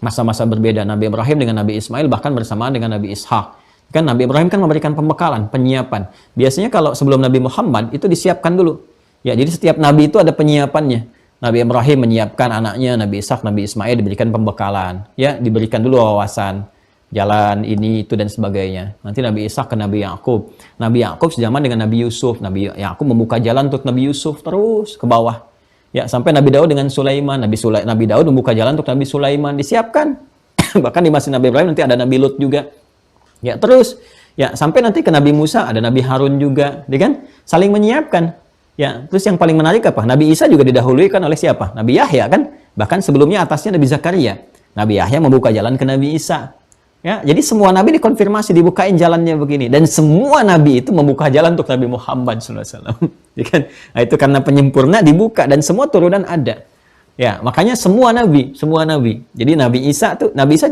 masa-masa berbeda. Nabi Ibrahim dengan Nabi Ismail, bahkan bersamaan dengan Nabi Ishak. Kan Nabi Ibrahim kan memberikan pembekalan, penyiapan. Biasanya kalau sebelum Nabi Muhammad itu disiapkan dulu. Ya, jadi setiap nabi itu ada penyiapannya. Nabi Ibrahim menyiapkan anaknya, Nabi Ishak, Nabi Ismail diberikan pembekalan. Ya, diberikan dulu wawasan, jalan ini, itu, dan sebagainya. Nanti Nabi Ishak ke Nabi Yakub. Nabi Yakub sejaman dengan Nabi Yusuf. Nabi Yakub membuka jalan untuk Nabi Yusuf terus ke bawah. Ya, sampai Nabi Daud dengan Sulaiman. Nabi Daud membuka jalan untuk Nabi Sulaiman. Disiapkan. Bahkan di masa Nabi Ibrahim nanti ada Nabi Lut juga. Ya, terus. Ya, sampai nanti ke Nabi Musa, ada Nabi Harun juga. Ya kan? Saling menyiapkan. Ya, terus yang paling menarik apa? Nabi Isa juga didahului kan oleh siapa? Nabi Yahya kan? Bahkan sebelumnya atasnya Nabi Zakaria. Nabi Yahya membuka jalan ke Nabi Isa. Ya, jadi semua nabi dikonfirmasi, dibukain jalannya begini. Dan semua nabi itu membuka jalan untuk Nabi Muhammad SAW. Ya kan? Nah, itu karena penyempurna dibuka dan semua turunan ada. Ya, makanya semua nabi. Jadi Nabi Isa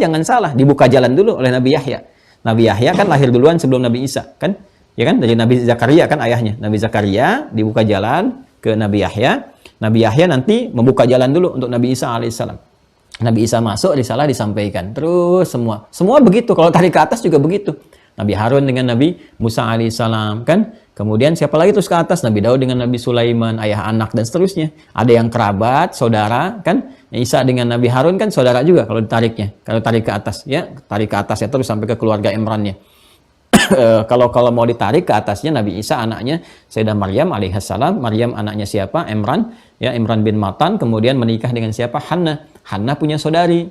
jangan salah, dibuka jalan dulu oleh Nabi Yahya. Nabi Yahya kan lahir duluan sebelum Nabi Isa, kan? Ya kan, dari Nabi Zakaria kan ayahnya. Nabi Zakaria dibuka jalan ke Nabi Yahya. Nabi Yahya nanti membuka jalan dulu untuk Nabi Isa alaihissalam. Nabi Isa masuk, risalah disampaikan. Terus semua begitu. Kalau tarik ke atas juga begitu. Nabi Harun dengan Nabi Musa alaihissalam, kan? Kemudian siapa lagi terus ke atas? Nabi Daud dengan Nabi Sulaiman, ayah anak dan seterusnya. Ada yang kerabat, saudara, kan? Isa dengan Nabi Harun kan saudara juga kalau ditariknya. Kalau tarik ke atas, ya, tarik ke atas ya terus sampai ke keluarga Imrannya. Kalau mau ditarik ke atasnya Nabi Isa anaknya Sayyidah Maryam alaihissalam. Maryam anaknya siapa? Imran, ya, Imran bin Matan. Kemudian menikah dengan siapa? Hanna punya saudari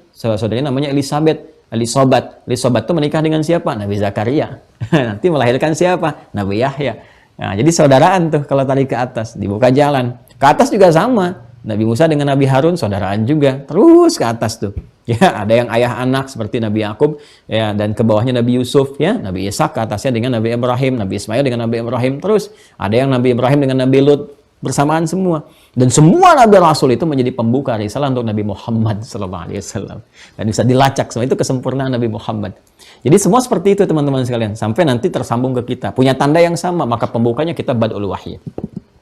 namanya Elisobat itu menikah dengan siapa? Nabi Zakaria. Nanti melahirkan siapa? Nabi Yahya. Nah, jadi saudaraan tuh kalau tarik ke atas, dibuka jalan. Ke atas juga sama. Nabi Musa dengan Nabi Harun saudaraan juga. Terus ke atas tuh. Ya, ada yang ayah anak seperti Nabi Yakub, ya, dan ke bawahnya Nabi Yusuf, ya, Nabi Ishak ke atasnya dengan Nabi Ibrahim, Nabi Ismail dengan Nabi Ibrahim. Terus ada yang Nabi Ibrahim dengan Nabi Lut, bersamaan semua. Dan semua Nabi Rasul itu menjadi pembuka risalah untuk Nabi Muhammad SAW. Dan bisa dilacak semua itu kesempurnaan Nabi Muhammad. Jadi semua seperti itu teman-teman sekalian. Sampai nanti tersambung ke kita. Punya tanda yang sama, maka pembukanya kita Badul Wahyi.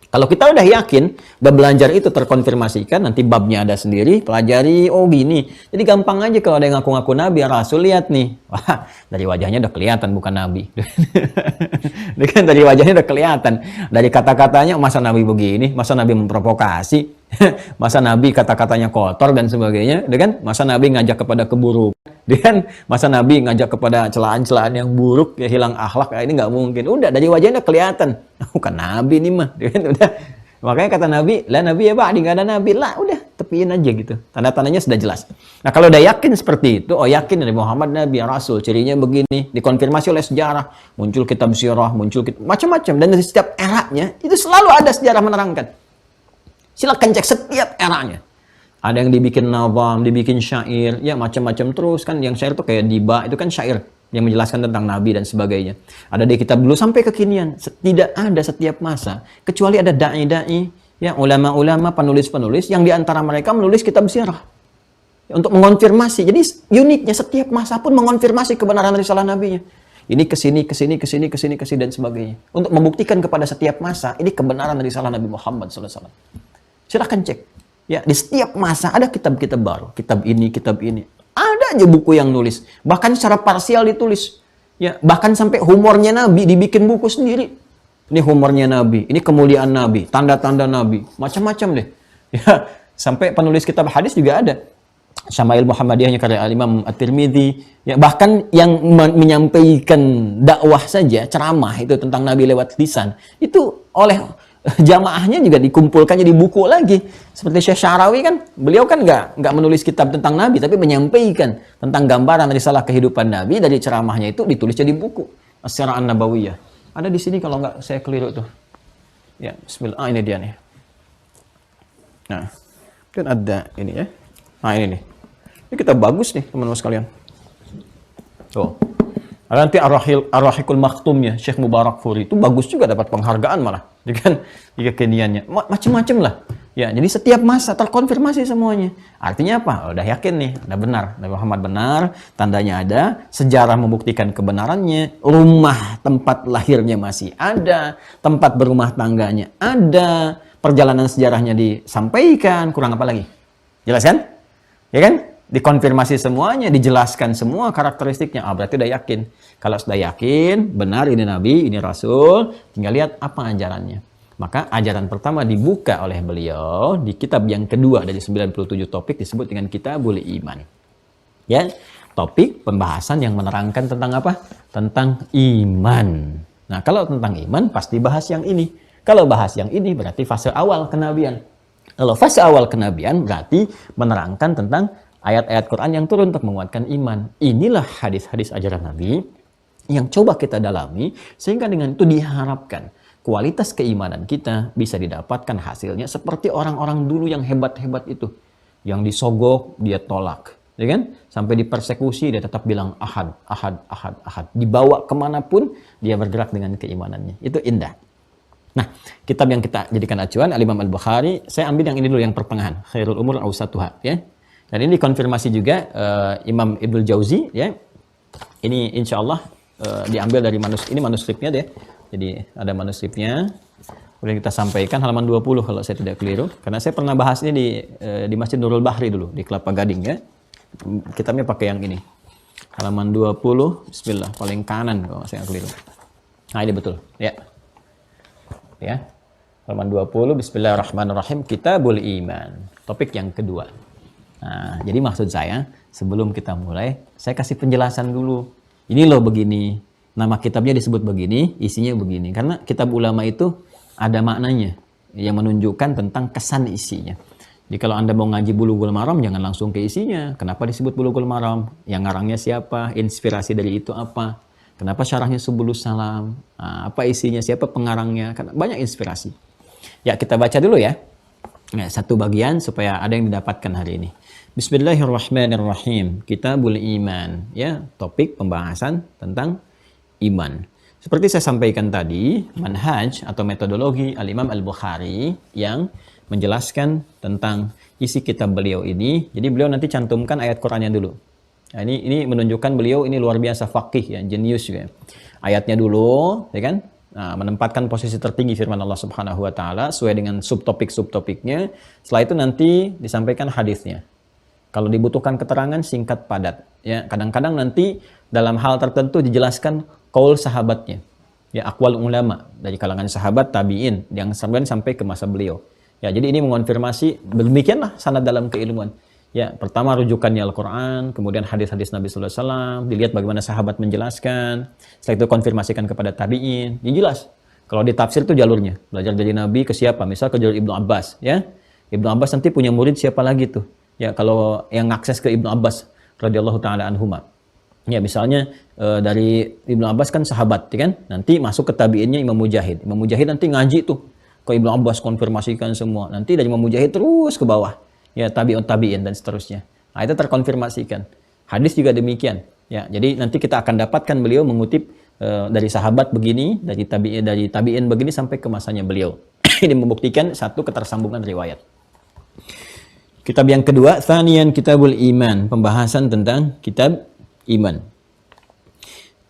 Kalau kita udah yakin, udah belajar itu terkonfirmasikan, nanti babnya ada sendiri, pelajari, oh gini. Jadi gampang aja kalau ada yang ngaku-ngaku Nabi, Rasul, lihat nih. Wah, dari wajahnya udah kelihatan bukan Nabi. Dari wajahnya udah kelihatan. Dari kata-katanya, masa Nabi begini, masa Nabi memprovokasi, masa Nabi kata-katanya kotor dan sebagainya. Masa Nabi ngajak kepada keburukan. Masa Nabi ngajak kepada celaan-celaan yang buruk, ya hilang akhlak, ya, ini nggak mungkin. Udah dari wajahnya udah kelihatan, bukan Nabi nih mah. Udah. Makanya kata Nabi, lah Nabi ya Pak, nggak ada Nabi lah, udah tepiin aja gitu. Tanda-tandanya sudah jelas. Nah kalau udah yakin seperti itu, oh yakin dari Muhammad Nabi Rasul, cirinya begini, dikonfirmasi oleh sejarah, muncul kitab sirah, muncul macam-macam, dan dari setiap eranya itu selalu ada sejarah menerangkan. Silakan cek setiap eranya. Ada yang dibikin nazam, dibikin syair, ya macam-macam terus kan. Yang syair itu kayak diba, itu kan syair yang menjelaskan tentang Nabi dan sebagainya. Ada di kitab dulu sampai kekinian. Tidak ada setiap masa, kecuali ada da'i-da'i Ya, ulama-ulama, penulis-penulis yang diantara mereka menulis kitab sirah untuk mengonfirmasi. Jadi uniknya setiap masa pun mengonfirmasi kebenaran risalah nabinya. Ini kesini dan sebagainya. Untuk membuktikan kepada setiap masa ini kebenaran risalah Nabi Muhammad SAW. Silahkan cek. Ya, di setiap masa ada kitab-kitab baru, kitab ini. Ada aja buku yang nulis, bahkan secara parsial ditulis. Ya, bahkan sampai humornya Nabi dibikin buku sendiri. Ini humornya Nabi, ini kemuliaan Nabi, tanda-tanda Nabi, macam-macam deh. Ya, sampai penulis kitab hadis juga ada. Syama'il Muhammadiyahnya karya Al-Imam At-Tirmidzi. Ya, bahkan yang menyampaikan dakwah saja, ceramah itu tentang Nabi lewat lisan, itu oleh jamaahnya juga dikumpulkan jadi buku lagi. Seperti Syekh Syarawi kan, beliau kan nggak menulis kitab tentang Nabi, tapi menyampaikan tentang gambaran risalah kehidupan Nabi dari ceramahnya itu ditulis jadi buku. As-Sirah An-Nabawiyah. Ada di sini kalau nggak saya keliru tuh. Ya, bismillah. Ini dia nih. Nah, kan ada ini ya. Nah, ini nih. Ini kitab bagus nih, teman-teman sekalian. Tuh. Ada nanti Ar-Rahiqul Maktumnya Syekh Mubarak Furi itu bagus juga, dapat penghargaan malah. Dengan kekiniannya. Macam-macam lah. Ya, jadi setiap masa terkonfirmasi semuanya. Artinya apa? Udah yakin nih, udah benar. Nabi Muhammad benar, tandanya ada, sejarah membuktikan kebenarannya, rumah tempat lahirnya masih ada, tempat berumah tangganya ada, perjalanan sejarahnya disampaikan, kurang apa lagi? Jelas kan? Ya kan? Dikonfirmasi semuanya, dijelaskan semua karakteristiknya. Berarti udah yakin. Kalau sudah yakin, benar ini Nabi, ini Rasul, tinggal lihat apa ajarannya. Maka ajaran pertama dibuka oleh beliau di kitab yang kedua dari 97 topik disebut dengan Kitabul Iman. Ya, topik pembahasan yang menerangkan tentang apa? Tentang iman. Nah, kalau tentang iman pasti bahas yang ini. Kalau bahas yang ini berarti fase awal kenabian. Kalau fase awal kenabian berarti menerangkan tentang ayat-ayat Quran yang turun untuk menguatkan iman. Inilah hadis-hadis ajaran Nabi yang coba kita dalami sehingga dengan itu diharapkan kualitas keimanan kita bisa didapatkan hasilnya seperti orang-orang dulu yang hebat-hebat itu. Yang disogok, dia tolak. Ya kan? Sampai dipersekusi, dia tetap bilang ahad, ahad, ahad, ahad. Dibawa kemanapun, dia bergerak dengan keimanannya. Itu indah. Nah, kitab yang kita jadikan acuan, Al-Imam Al-Bukhari, saya ambil yang ini dulu, yang pertengahan. Khairul Umur Awsatuha. Ya. Dan ini dikonfirmasi juga Imam Ibnul Jauzi. Ya. Ini insya Allah diambil dari manuskripnya deh. Jadi ada manuskripnya, kemudian kita sampaikan halaman 20 kalau saya tidak keliru. Karena saya pernah bahas ini di Masjid Nurul Bahri dulu, di Kelapa Gading ya. Kitabnya pakai yang ini. Halaman 20, bismillah, paling kanan kalau saya keliru. Nah ini betul, ya. Ya, halaman 20, bismillahirrahmanirrahim, Kitabul Iman. Topik yang kedua. Nah, jadi maksud saya, sebelum kita mulai, saya kasih penjelasan dulu. Ini loh begini. Nama kitabnya disebut begini, isinya begini. Karena kitab ulama itu ada maknanya yang menunjukkan tentang kesan isinya. Jadi kalau Anda mau ngaji Bulughul Maram, jangan langsung ke isinya. Kenapa disebut Bulughul Maram? Yang ngarangnya siapa? Inspirasi dari itu apa? Kenapa syarahnya Subulus Salam? Apa isinya? Siapa pengarangnya? Karena banyak inspirasi. Ya, kita baca dulu ya. Nah, satu bagian supaya ada yang didapatkan hari ini. Bismillahirrahmanirrahim. Kitabul Iman. Ya, topik pembahasan tentang iman. Seperti saya sampaikan tadi, manhaj atau metodologi Al-Imam Al-Bukhari yang menjelaskan tentang isi kitab beliau ini. Jadi beliau nanti cantumkan ayat Qur'annya dulu. Nah, ini menunjukkan beliau ini luar biasa faqih ya, jenius ya. Ayatnya dulu, ya kan? Nah, menempatkan posisi tertinggi firman Allah Subhanahu wa taala sesuai dengan subtopik-subtopiknya. Setelah itu nanti disampaikan hadisnya. Kalau dibutuhkan keterangan singkat padat, ya. Kadang-kadang nanti dalam hal tertentu dijelaskan qaul sahabatnya. Ya, aqwal ulama dari kalangan sahabat tabi'in yang sampai ke masa beliau. Ya, jadi ini mengonfirmasi demikianlah sanad dalam keilmuan. Ya, pertama rujukannya Al-Qur'an, kemudian hadis-hadis Nabi sallallahu alaihi wasallam, dilihat bagaimana sahabat menjelaskan, setelah itu konfirmasikan kepada tabi'in. Ini jelas. Kalau di tafsir itu jalurnya, belajar dari Nabi ke siapa? Misal ke jalur Ibnu Abbas, ya. Ibnu Abbas nanti punya murid siapa lagi tuh? Ya, kalau yang akses ke Ibnu Abbas radhiyallahu taala anhuma. Ya, misalnya dari Ibnu Abbas kan sahabat, ya kan? Nanti masuk ke tabi'innya Imam Mujahid. Imam Mujahid nanti ngaji tuh ke Ibnu Abbas, konfirmasikan semua. Nanti dari Imam Mujahid terus ke bawah. Ya, tabi'in dan seterusnya. Nah, itu terkonfirmasikan. Hadis juga demikian. Ya, jadi nanti kita akan dapatkan beliau mengutip dari sahabat begini, dari tabi'in begini sampai ke masanya beliau. Ini membuktikan satu ketersambungan riwayat. Kitab yang kedua, Thaniyan Kitabul Iman, pembahasan tentang kitab iman.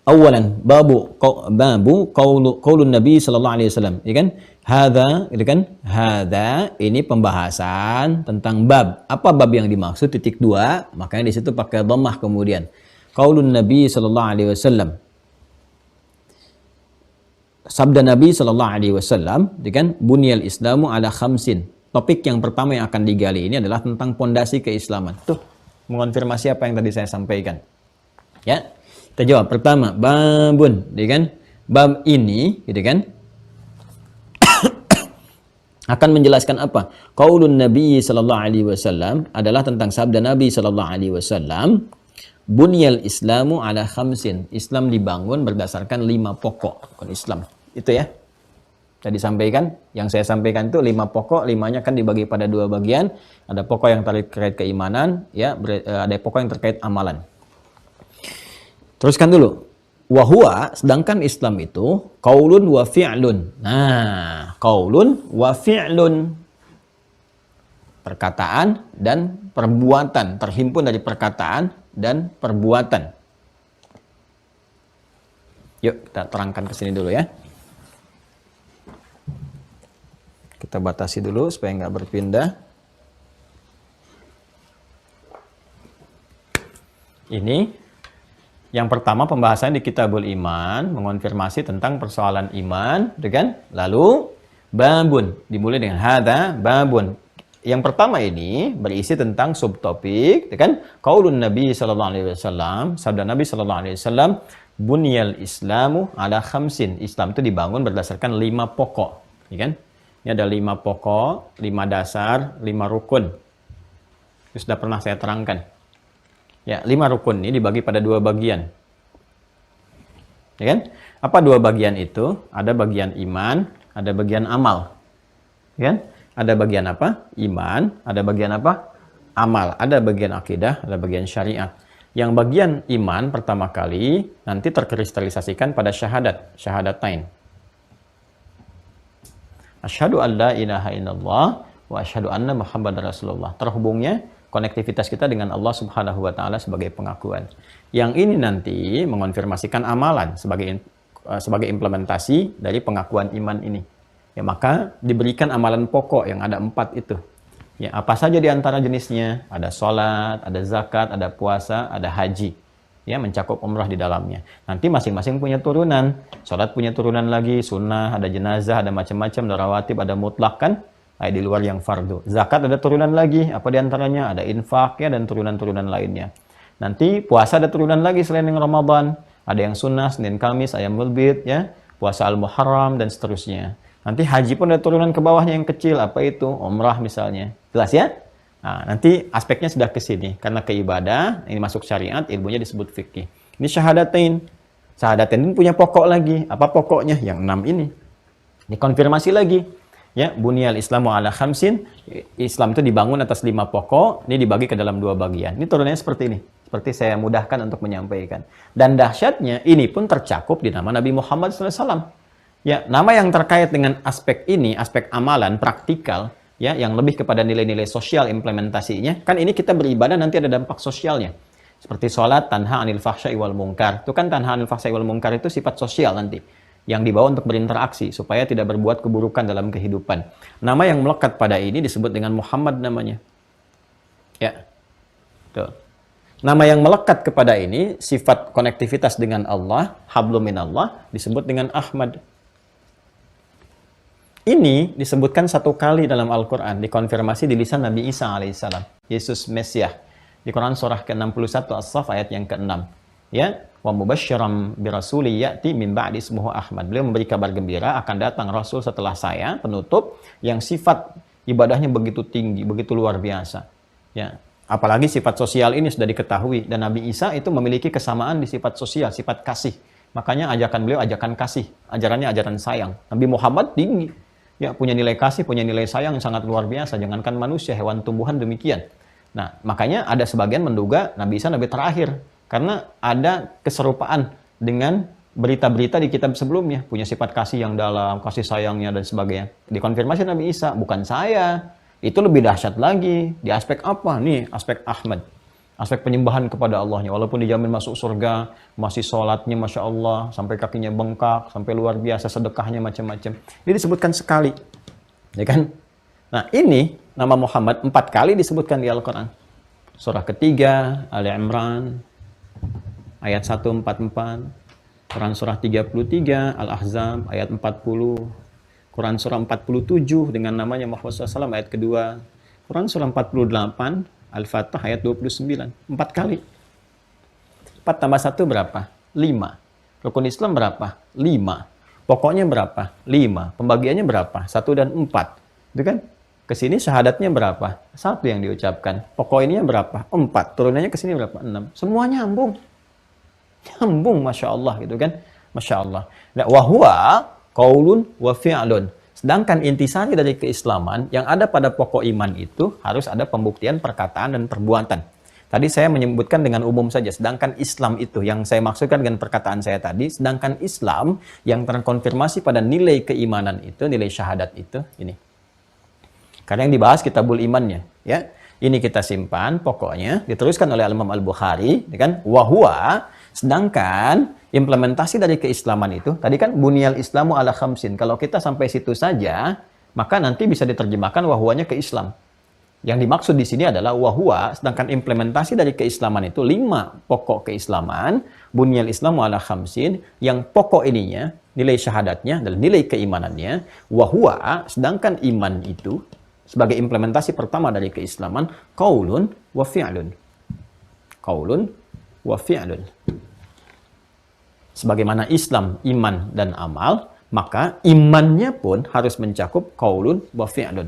Awalan babu qaulun Nabi sallallahu alaihi wasallam, ya kan? Hadza, itu kan? Hadza ini pembahasan tentang bab. Apa bab yang dimaksud? Titik 2, makanya di situ pakai dhammah kemudian. Qaulun Nabi sallallahu alaihi wasallam. Sabda Nabi sallallahu alaihi wasallam, ya kan? Bunyal Islamu ala khamsin. Topik yang pertama yang akan digali ini adalah tentang pondasi keislaman. Tuh, mengonfirmasi apa yang tadi saya sampaikan. Ya. Kita jawab pertama, babun, ya kan? Bab ini, gitu kan? Akan menjelaskan apa? Qaulun Nabi sallallahu alaihi wasallam adalah tentang sabda Nabi sallallahu alaihi wasallam, bunyal Islamu ala khamsin. Islam dibangun berdasarkan 5 pokok rukun Islam. Itu ya. Tadi sampaikan, yang saya sampaikan itu 5 pokok, 5-nya kan dibagi pada 2 bagian. Ada pokok yang terkait keimanan, ya, ada pokok yang terkait amalan. Teruskan dulu. Wahua, sedangkan Islam itu qaulun wa fi'lun. Nah, qaulun wa fi'lun. Perkataan dan perbuatan, terhimpun dari perkataan dan perbuatan. Yuk, kita terangkan ke sini dulu ya. Kita batasi dulu supaya nggak berpindah. Ini yang pertama pembahasan di Kitabul Iman, mengonfirmasi tentang persoalan iman, kan? Lalu babun, dimulai dengan hadza babun. Yang pertama ini berisi tentang subtopik, kan? Qaulun Nabi sallallahu alaihi wasallam, sabda Nabi sallallahu alaihi wasallam, bunyal Islamu ala khamsin. Islam itu dibangun berdasarkan 5 pokok, ya kan? Ini ada 5 pokok, 5 dasar, 5 rukun. Itu sudah pernah saya terangkan. Ya, 5 rukun ini dibagi pada 2 bagian. Ya kan? Apa 2 bagian itu? Ada bagian iman, ada bagian amal. Ya kan? Ada bagian apa? Iman, ada bagian apa? Amal. Ada bagian akidah, ada bagian syariat. Yang bagian iman pertama kali nanti terkristalisasikan pada syahadat, syahadatain. Asyhadu an la ilaha illallah wa asyhadu anna Muhammadar Rasulullah. Terhubungnya konektivitas kita dengan Allah Subhanahu wa taala sebagai pengakuan. Yang ini nanti mengonfirmasikan amalan sebagai implementasi dari pengakuan iman ini. Ya, maka diberikan amalan pokok yang ada 4 itu. Ya, apa saja di antara jenisnya? Ada sholat, ada zakat, ada puasa, ada haji. Ya, mencakup umrah di dalamnya. Nanti masing-masing punya turunan. Sholat punya turunan lagi, sunnah, ada jenazah, ada macam-macam, ada rawatib, ada mutlak kan? Di luar yang fardu. Zakat ada turunan lagi, apa diantaranya? Ada infak ya, dan turunan-turunan lainnya. Nanti puasa ada turunan lagi selain yang Ramadan. Ada yang sunnah, Senin Kamis, Ayyamul Bid, ya, puasa Al-Muharram, dan seterusnya. Nanti haji pun ada turunan ke bawahnya yang kecil, apa itu? Umrah misalnya. Jelas ya? Nah, nanti aspeknya sudah ke sini. Karena keibadah, ini masuk syariat, ilmunya disebut fikih. Ini syahadatain. Syahadatain ini punya pokok lagi. Apa pokoknya? Yang 6 ini. Ini konfirmasi lagi. Ya, bunyal Islamu ala khamsin. Islam itu dibangun atas 5 pokok. Ini dibagi ke dalam 2 bagian. Ini turunannya seperti ini. Seperti saya mudahkan untuk menyampaikan. Dan dahsyatnya, ini pun tercakup di nama Nabi Muhammad SAW. Ya, nama yang terkait dengan aspek ini, aspek amalan, praktikal, ya, yang lebih kepada nilai-nilai sosial implementasinya. Kan ini kita beribadah nanti ada dampak sosialnya. Seperti sholat, tanha anil fahsya'i wal munkar. Itu kan tanha anil fahsya'i wal munkar itu sifat sosial nanti. Yang dibawa untuk berinteraksi supaya tidak berbuat keburukan dalam kehidupan. Nama yang melekat pada ini disebut dengan Muhammad namanya. Ya. Tuh. Nama yang melekat kepada ini sifat konektivitas dengan Allah, hablum minallah, disebut dengan Ahmad. Ini disebutkan 1 kali dalam Al-Qur'an, dikonfirmasi di lisan Nabi Isa alaihissalam, Yesus Mesias. Di Quran surah ke-61 As-Saff ayat yang ke-6. Ya, wa mubasysyiran birasuli ya'ti min ba'di ismuhu Ahmad. Beliau memberi kabar gembira akan datang rasul setelah saya, penutup yang sifat ibadahnya begitu tinggi, begitu luar biasa. Ya, apalagi sifat sosial ini sudah diketahui dan Nabi Isa itu memiliki kesamaan di sifat sosial, sifat kasih. Makanya ajakan beliau ajakan kasih, ajarannya ajaran sayang. Nabi Muhammad tinggi. Ya, punya nilai kasih, punya nilai sayang yang sangat luar biasa. Jangankan manusia, hewan tumbuhan demikian. Nah, makanya ada sebagian menduga Nabi Isa Nabi terakhir. Karena ada keserupaan dengan berita-berita di kitab sebelumnya, punya sifat kasih yang dalam, kasih sayangnya dan sebagainya. Dikonfirmasi Nabi Isa, bukan saya. Itu lebih dahsyat lagi. Di aspek apa? Nih, aspek Ahmad. Aspek penyembahan kepada Allahnya. Walaupun dijamin masuk surga, masih sholatnya Masya Allah, sampai kakinya bengkak, sampai luar biasa, sedekahnya macam-macam. Ini disebutkan sekali. Ya kan? Nah, ini nama Muhammad 4 kali disebutkan di Al-Quran. Surah ketiga, Ali Imran, ayat 144, Quran surah 33, Al-Ahzab, ayat 40, Quran surah 47 dengan namanya Muhammad SAW, ayat kedua, Quran surah 48, Al-Fatah, ayat 29, 4 kali. 4 tambah 1 berapa? 5. Rukun Islam berapa? 5. Pokoknya berapa? 5. Pembagiannya berapa? 1 dan 4. Itu kan? Kesini syahadatnya berapa? 1 yang diucapkan. Pokok ininya berapa? 4. Turunannya ke sini berapa? 6. Semua nyambung. Nyambung, Masya Allah gitu kan. Masya Allah. Nah, wahwa qaulun wa fi'lun. Sedangkan intisari dari keislaman yang ada pada pokok iman itu harus ada pembuktian perkataan dan perbuatan. Tadi saya menyebutkan dengan umum saja. Sedangkan Islam itu yang saya maksudkan dengan perkataan saya tadi. Sedangkan Islam yang terkonfirmasi pada nilai keimanan itu, nilai syahadat itu, ini. Karena yang dibahas kitabul imannya, ya. Ini kita simpan, pokoknya diteruskan oleh Imam Al-Bukhari, ya kan? Wahwa, sedangkan implementasi dari keislaman itu, tadi kan bunyal Islamu ala khamsin. Kalau kita sampai situ saja, maka nanti bisa diterjemahkan wahwanya ke Islam. Yang dimaksud di sini adalah wahwa, sedangkan implementasi dari keislaman itu 5 pokok keislaman, bunyal Islamu ala khamsin, yang pokok ininya, nilai syahadatnya dan nilai keimanannya, wahwa, sedangkan iman itu sebagai implementasi pertama dari keislaman, qaulun wa fi'lun. Qaulun wa fi'lun. Sebagaimana Islam, iman dan amal, maka imannya pun harus mencakup qaulun wa fi'lun.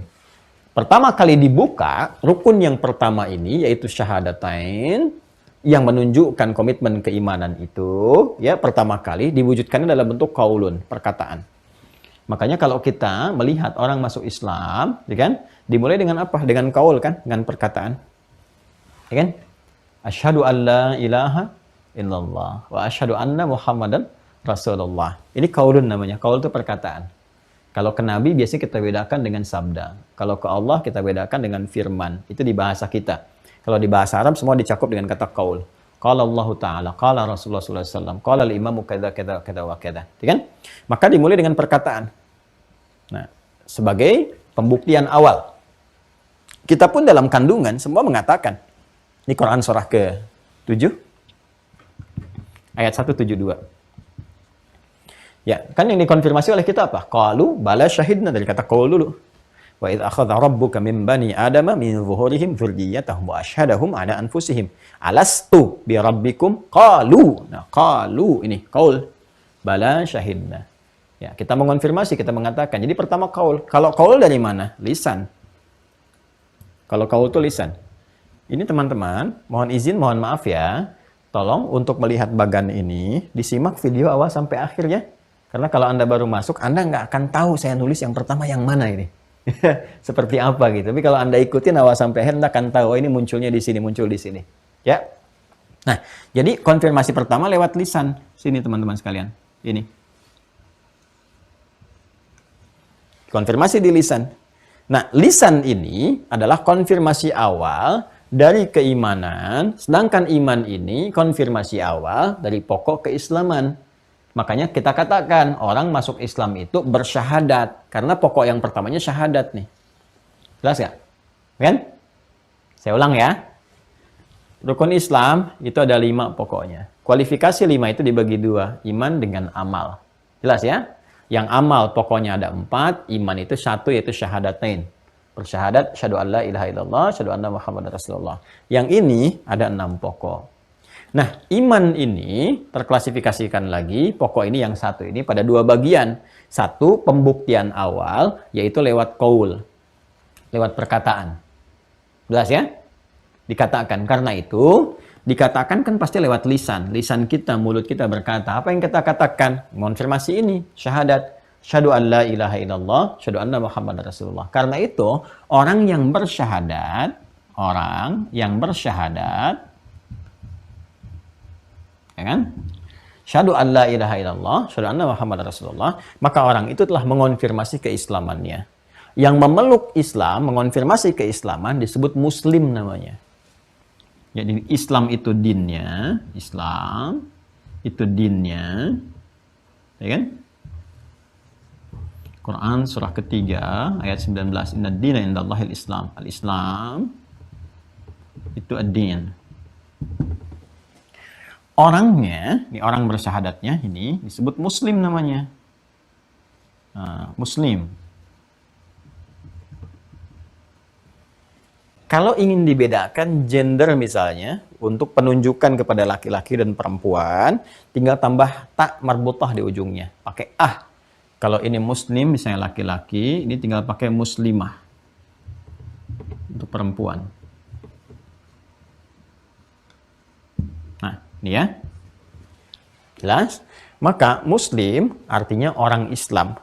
Pertama kali dibuka, rukun yang pertama ini yaitu syahadatain yang menunjukkan komitmen keimanan itu, ya, pertama kali diwujudkannya dalam bentuk qaulun, perkataan. Makanya kalau kita melihat orang masuk Islam, ya kan, dimulai dengan apa? Dengan qaul kan, dengan perkataan. Ya kan? Asyhadu an la ilaha illallah wa asyhadu anna Muhammadan Rasulullah. Ini qaulun namanya. Qaul itu perkataan. Kalau ke Nabi biasanya kita bedakan dengan sabda. Kalau ke Allah kita bedakan dengan firman. Itu di bahasa kita. Kalau di bahasa Arab semua dicakup dengan kata qaul. Qala Allah Ta'ala, qala Rasulullah SAW, qala al-imamu kadza kadza kadza wa kadza. Ya kan? Maka dimulai dengan perkataan. Nah, sebagai pembuktian awal. Kita pun dalam kandungan semua mengatakan. Ini Quran surah ke-7 ayat 172. Ya, kan yang dikonfirmasi oleh kita apa? Qalu bala syahidna, dari kata qaul dulu. Wa idz akhadha rabbuka min bani adama min zuhurihim dzurriyyatahum wa asyhadahum ala anfusihim alastu bi rabbikum qalu. Nah, qalu ini qaul, bala syahidna. Ya, kita mengonfirmasi, kita mengatakan. Jadi pertama qaul. Kalau qaul dari mana? Lisan. Kalau qaul itu lisan. Ini teman-teman, mohon izin, mohon maaf ya. Tolong untuk melihat bagan ini disimak video awal sampai akhir ya. Karena kalau Anda baru masuk, Anda nggak akan tahu saya nulis yang pertama yang mana ini. Seperti apa gitu. Tapi kalau Anda ikutin awal sampai akhir, Anda akan tahu oh, ini munculnya di sini, muncul di sini. Ya. Nah, jadi konfirmasi pertama lewat lisan. Sini teman-teman sekalian. Ini. Konfirmasi di lisan. Nah, lisan ini adalah konfirmasi awal dari keimanan, sedangkan iman ini konfirmasi awal dari pokok keislaman. Makanya kita katakan orang masuk Islam itu bersyahadat. Karena pokok yang pertamanya syahadat nih. Jelas nggak? Kan? Saya ulang ya. Rukun Islam itu ada 5 pokoknya. Kualifikasi 5 itu dibagi 2. Iman dengan amal. Jelas ya? Yang amal pokoknya ada 4. Iman itu 1 yaitu syahadatain. Bersyahadat, syahadu an la ilaha illallah, syahadu anna Muhammadar Rasulullah. Yang ini ada 6 pokok. Nah, iman ini terklasifikasikan lagi, pokok ini yang 1 ini pada 2 bagian. 1, pembuktian awal, yaitu lewat qaul, lewat perkataan. Jelas ya? Dikatakan. Karena itu, dikatakan kan pasti lewat lisan. Lisan kita, mulut kita berkata. Apa yang kita katakan? Konfirmasi ini, syahadat. Syahadu an la ilaha illallah, syahadu anna Muhammadar Rasulullah. Karena itu, orang yang bersyahadat, ya kan? syahadu an la ilaha illallah, syahadu anna Muhammad Rasulullah, maka orang itu telah mengonfirmasi keislamannya. Yang memeluk Islam, mengonfirmasi keislaman disebut muslim namanya. Jadi Islam itu dinnya, Islam itu dinnya, ya kan? Quran surah ketiga ayat 19, inna dina indallahil Islam. Al-Islam itu ad-din. Orangnya, ini orang bersyahadatnya ini disebut muslim namanya. Muslim. Kalau ingin dibedakan gender misalnya, untuk penunjukan kepada laki-laki dan perempuan, tinggal tambah tak marbutah di ujungnya. Pakai ah. Kalau ini muslim, misalnya laki-laki, ini tinggal pakai muslimah. Untuk perempuan. Nah, ini ya. Jelas? Maka muslim artinya orang Islam.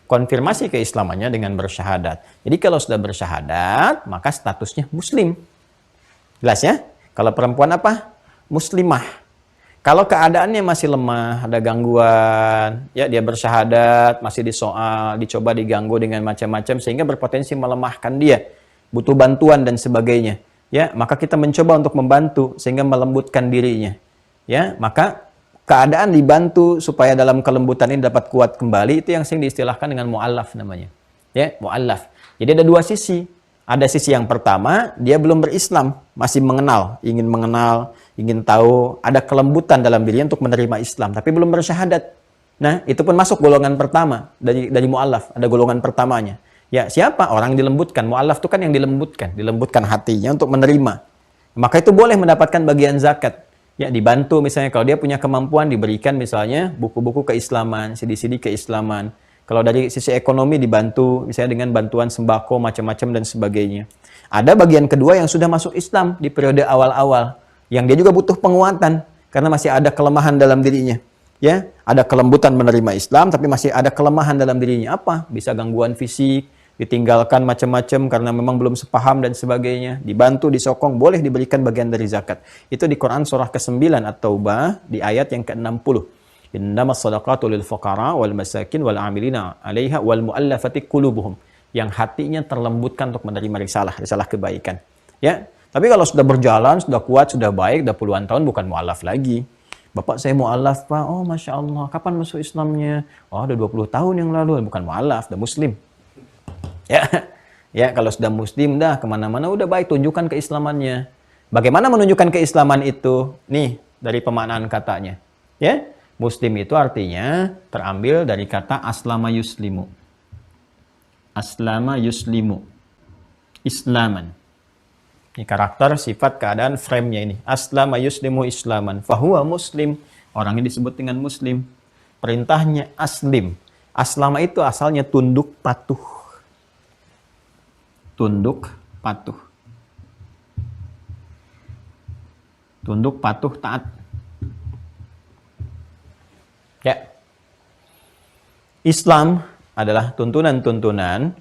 Konfirmasi keislamannya dengan bersyahadat. Jadi kalau sudah bersyahadat, maka statusnya muslim. Jelas ya? Kalau perempuan apa? Muslimah. Kalau keadaannya masih lemah, ada gangguan, ya dia bersyahadat, masih disoal, dicoba diganggu dengan macam-macam sehingga berpotensi melemahkan dia, butuh bantuan dan sebagainya. Ya, maka kita mencoba untuk membantu sehingga melembutkan dirinya. Ya, maka keadaan dibantu supaya dalam kelembutan ini dapat kuat kembali, itu yang sering diistilahkan dengan mu'allaf namanya. Ya, mu'allaf. Jadi ada dua sisi. Ada sisi yang pertama, dia belum berislam, masih mengenal, ingin tahu, ada kelembutan dalam dirinya untuk menerima Islam, tapi belum bersyahadat. Nah, itu pun masuk golongan pertama dari mu'allaf, ada golongan pertamanya. Ya, siapa? Orang yang dilembutkan. Mu'allaf itu kan yang dilembutkan hatinya untuk menerima. Maka itu boleh mendapatkan bagian zakat. Ya, dibantu misalnya kalau dia punya kemampuan diberikan misalnya buku-buku keislaman, CD-CD keislaman. Kalau dari sisi ekonomi dibantu misalnya dengan bantuan sembako macam-macam dan sebagainya. Ada bagian kedua yang sudah masuk Islam di periode awal-awal yang dia juga butuh penguatan karena masih ada kelemahan dalam dirinya. Ya, ada kelembutan menerima Islam tapi masih ada kelemahan dalam dirinya. Apa? Bisa gangguan fisik, ditinggalkan macam-macam karena memang belum sepaham dan sebagainya. Dibantu, disokong, boleh diberikan bagian dari zakat. Itu di Quran surah ke-9 At-Taubah di ayat yang ke-60. Innamas shadaqatu lil fuqara wal masakin wal 'amilina 'alaiha wal mu'allafati qulubuhum. Yang hatinya terlembutkan untuk menerima risalah kebaikan. Ya. Tapi kalau sudah berjalan, sudah kuat, sudah baik, sudah puluhan tahun bukan mu'allaf lagi. Bapak saya mu'allaf, Pak. Oh, Masya Allah. Kapan masuk Islamnya? Oh, udah 20 tahun yang lalu. Bukan mu'allaf, udah muslim. Ya, ya kalau sudah muslim, dah kemana-mana udah baik, tunjukkan keislamannya. Bagaimana menunjukkan keislaman itu? Nih, dari pemaknaan katanya. Ya, muslim itu artinya terambil dari kata aslama yuslimu. Aslama yuslimu. Islaman. Ini karakter, sifat, keadaan, frame-nya ini. Aslama yuslimu islaman. Fahuwa muslim. Orangnya disebut dengan muslim. Perintahnya aslim. Aslama itu asalnya tunduk patuh. Tunduk patuh. Tunduk patuh taat. Ya. Islam adalah tuntunan-tuntunan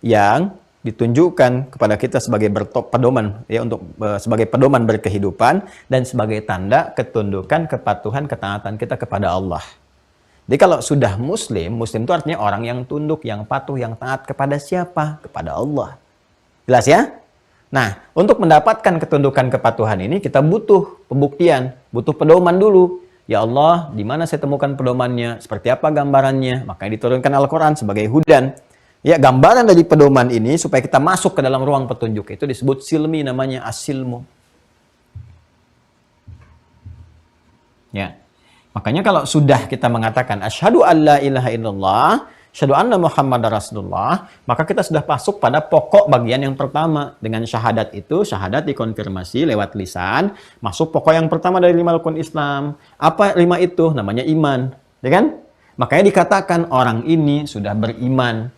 yang ditunjukkan kepada kita sebagai pedoman ya untuk sebagai pedoman berkehidupan dan sebagai tanda ketundukan, kepatuhan, ketaatan kita kepada Allah. Jadi kalau sudah muslim itu artinya orang yang tunduk, yang patuh, yang taat kepada siapa? Kepada Allah. Jelas ya? Nah, untuk mendapatkan ketundukan, kepatuhan ini kita butuh pembuktian, butuh pedoman dulu. Ya Allah, di mana saya temukan pedomannya? Seperti apa gambarannya? Maka diturunkan Al-Quran sebagai hudan. Ya, gambaran dari pedoman ini supaya kita masuk ke dalam ruang petunjuk. Itu disebut silmi, namanya asilmu. Ya. Makanya kalau sudah kita mengatakan asyhadu alla ilaha illallah, asyhadu anna Muhammadar Rasulullah, maka kita sudah masuk pada pokok bagian yang pertama. Dengan syahadat itu, syahadat dikonfirmasi lewat lisan, masuk pokok yang pertama dari 5 rukun Islam. Apa 5 itu? Namanya iman, ya kan? Makanya dikatakan orang ini sudah beriman.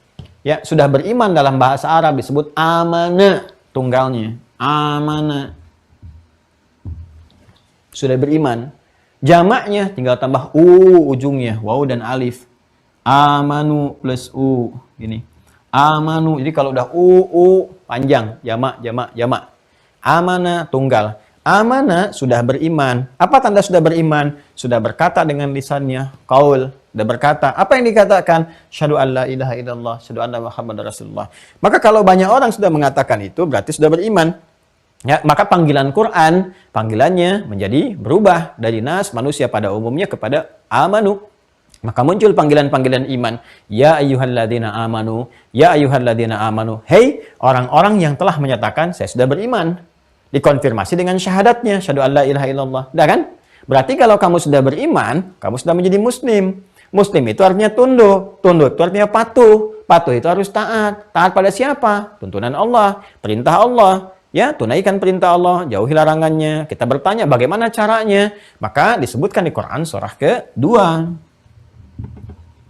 Ya, sudah beriman dalam bahasa Arab disebut amana, tunggalnya. Amana. Sudah beriman. Jamaknya tinggal tambah ujungnya, waw dan alif. Amanu plus gini. Amanu. Jadi kalau udah panjang, jamak. Amana tunggal. Amana, sudah beriman. Apa tanda sudah beriman? Sudah berkata dengan lisannya, qaul, sudah berkata. Apa yang dikatakan? Syahadu an la ilaha illallah, syahadu anna Muhammadar Rasulullah. Maka kalau banyak orang sudah mengatakan itu, berarti sudah beriman. Ya, maka panggilan Quran, panggilannya menjadi berubah dari nas, manusia pada umumnya, kepada amanu. Maka muncul panggilan-panggilan iman. Ya ayyuhalladzina amanu, ya ayyuhalladzina amanu. Hei orang-orang yang telah menyatakan saya sudah beriman. Dikonfirmasi dengan syahadatnya, syahadu an la ilaha illallah. Dah kan? Berarti kalau kamu sudah beriman, kamu sudah menjadi muslim. Muslim itu artinya tunduk. Tunduk itu artinya patuh. Patuh itu harus taat. Taat pada siapa? Tuntunan Allah, perintah Allah. Ya, tunaikan perintah Allah, jauhi larangannya. Kita bertanya bagaimana caranya? Maka disebutkan di Quran surah ke-2.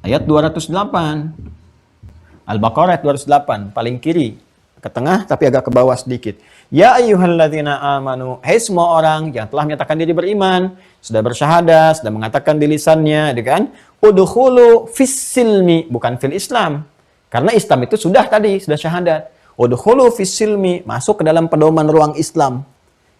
Ayat 208. Al-Baqarah ayat 208, paling kiri. Ke tengah tapi agak ke bawah sedikit. Ya ayyuhalladzina amanu, hai semua orang yang telah menyatakan diri beriman, sudah bersyahadat, sudah mengatakan di lisannya, gitu kan? Udkhulu fis silmi, bukan fil Islam. Karena Islam itu sudah tadi, sudah syahadat. Udkhulu fis silmi, masuk ke dalam pedoman ruang Islam.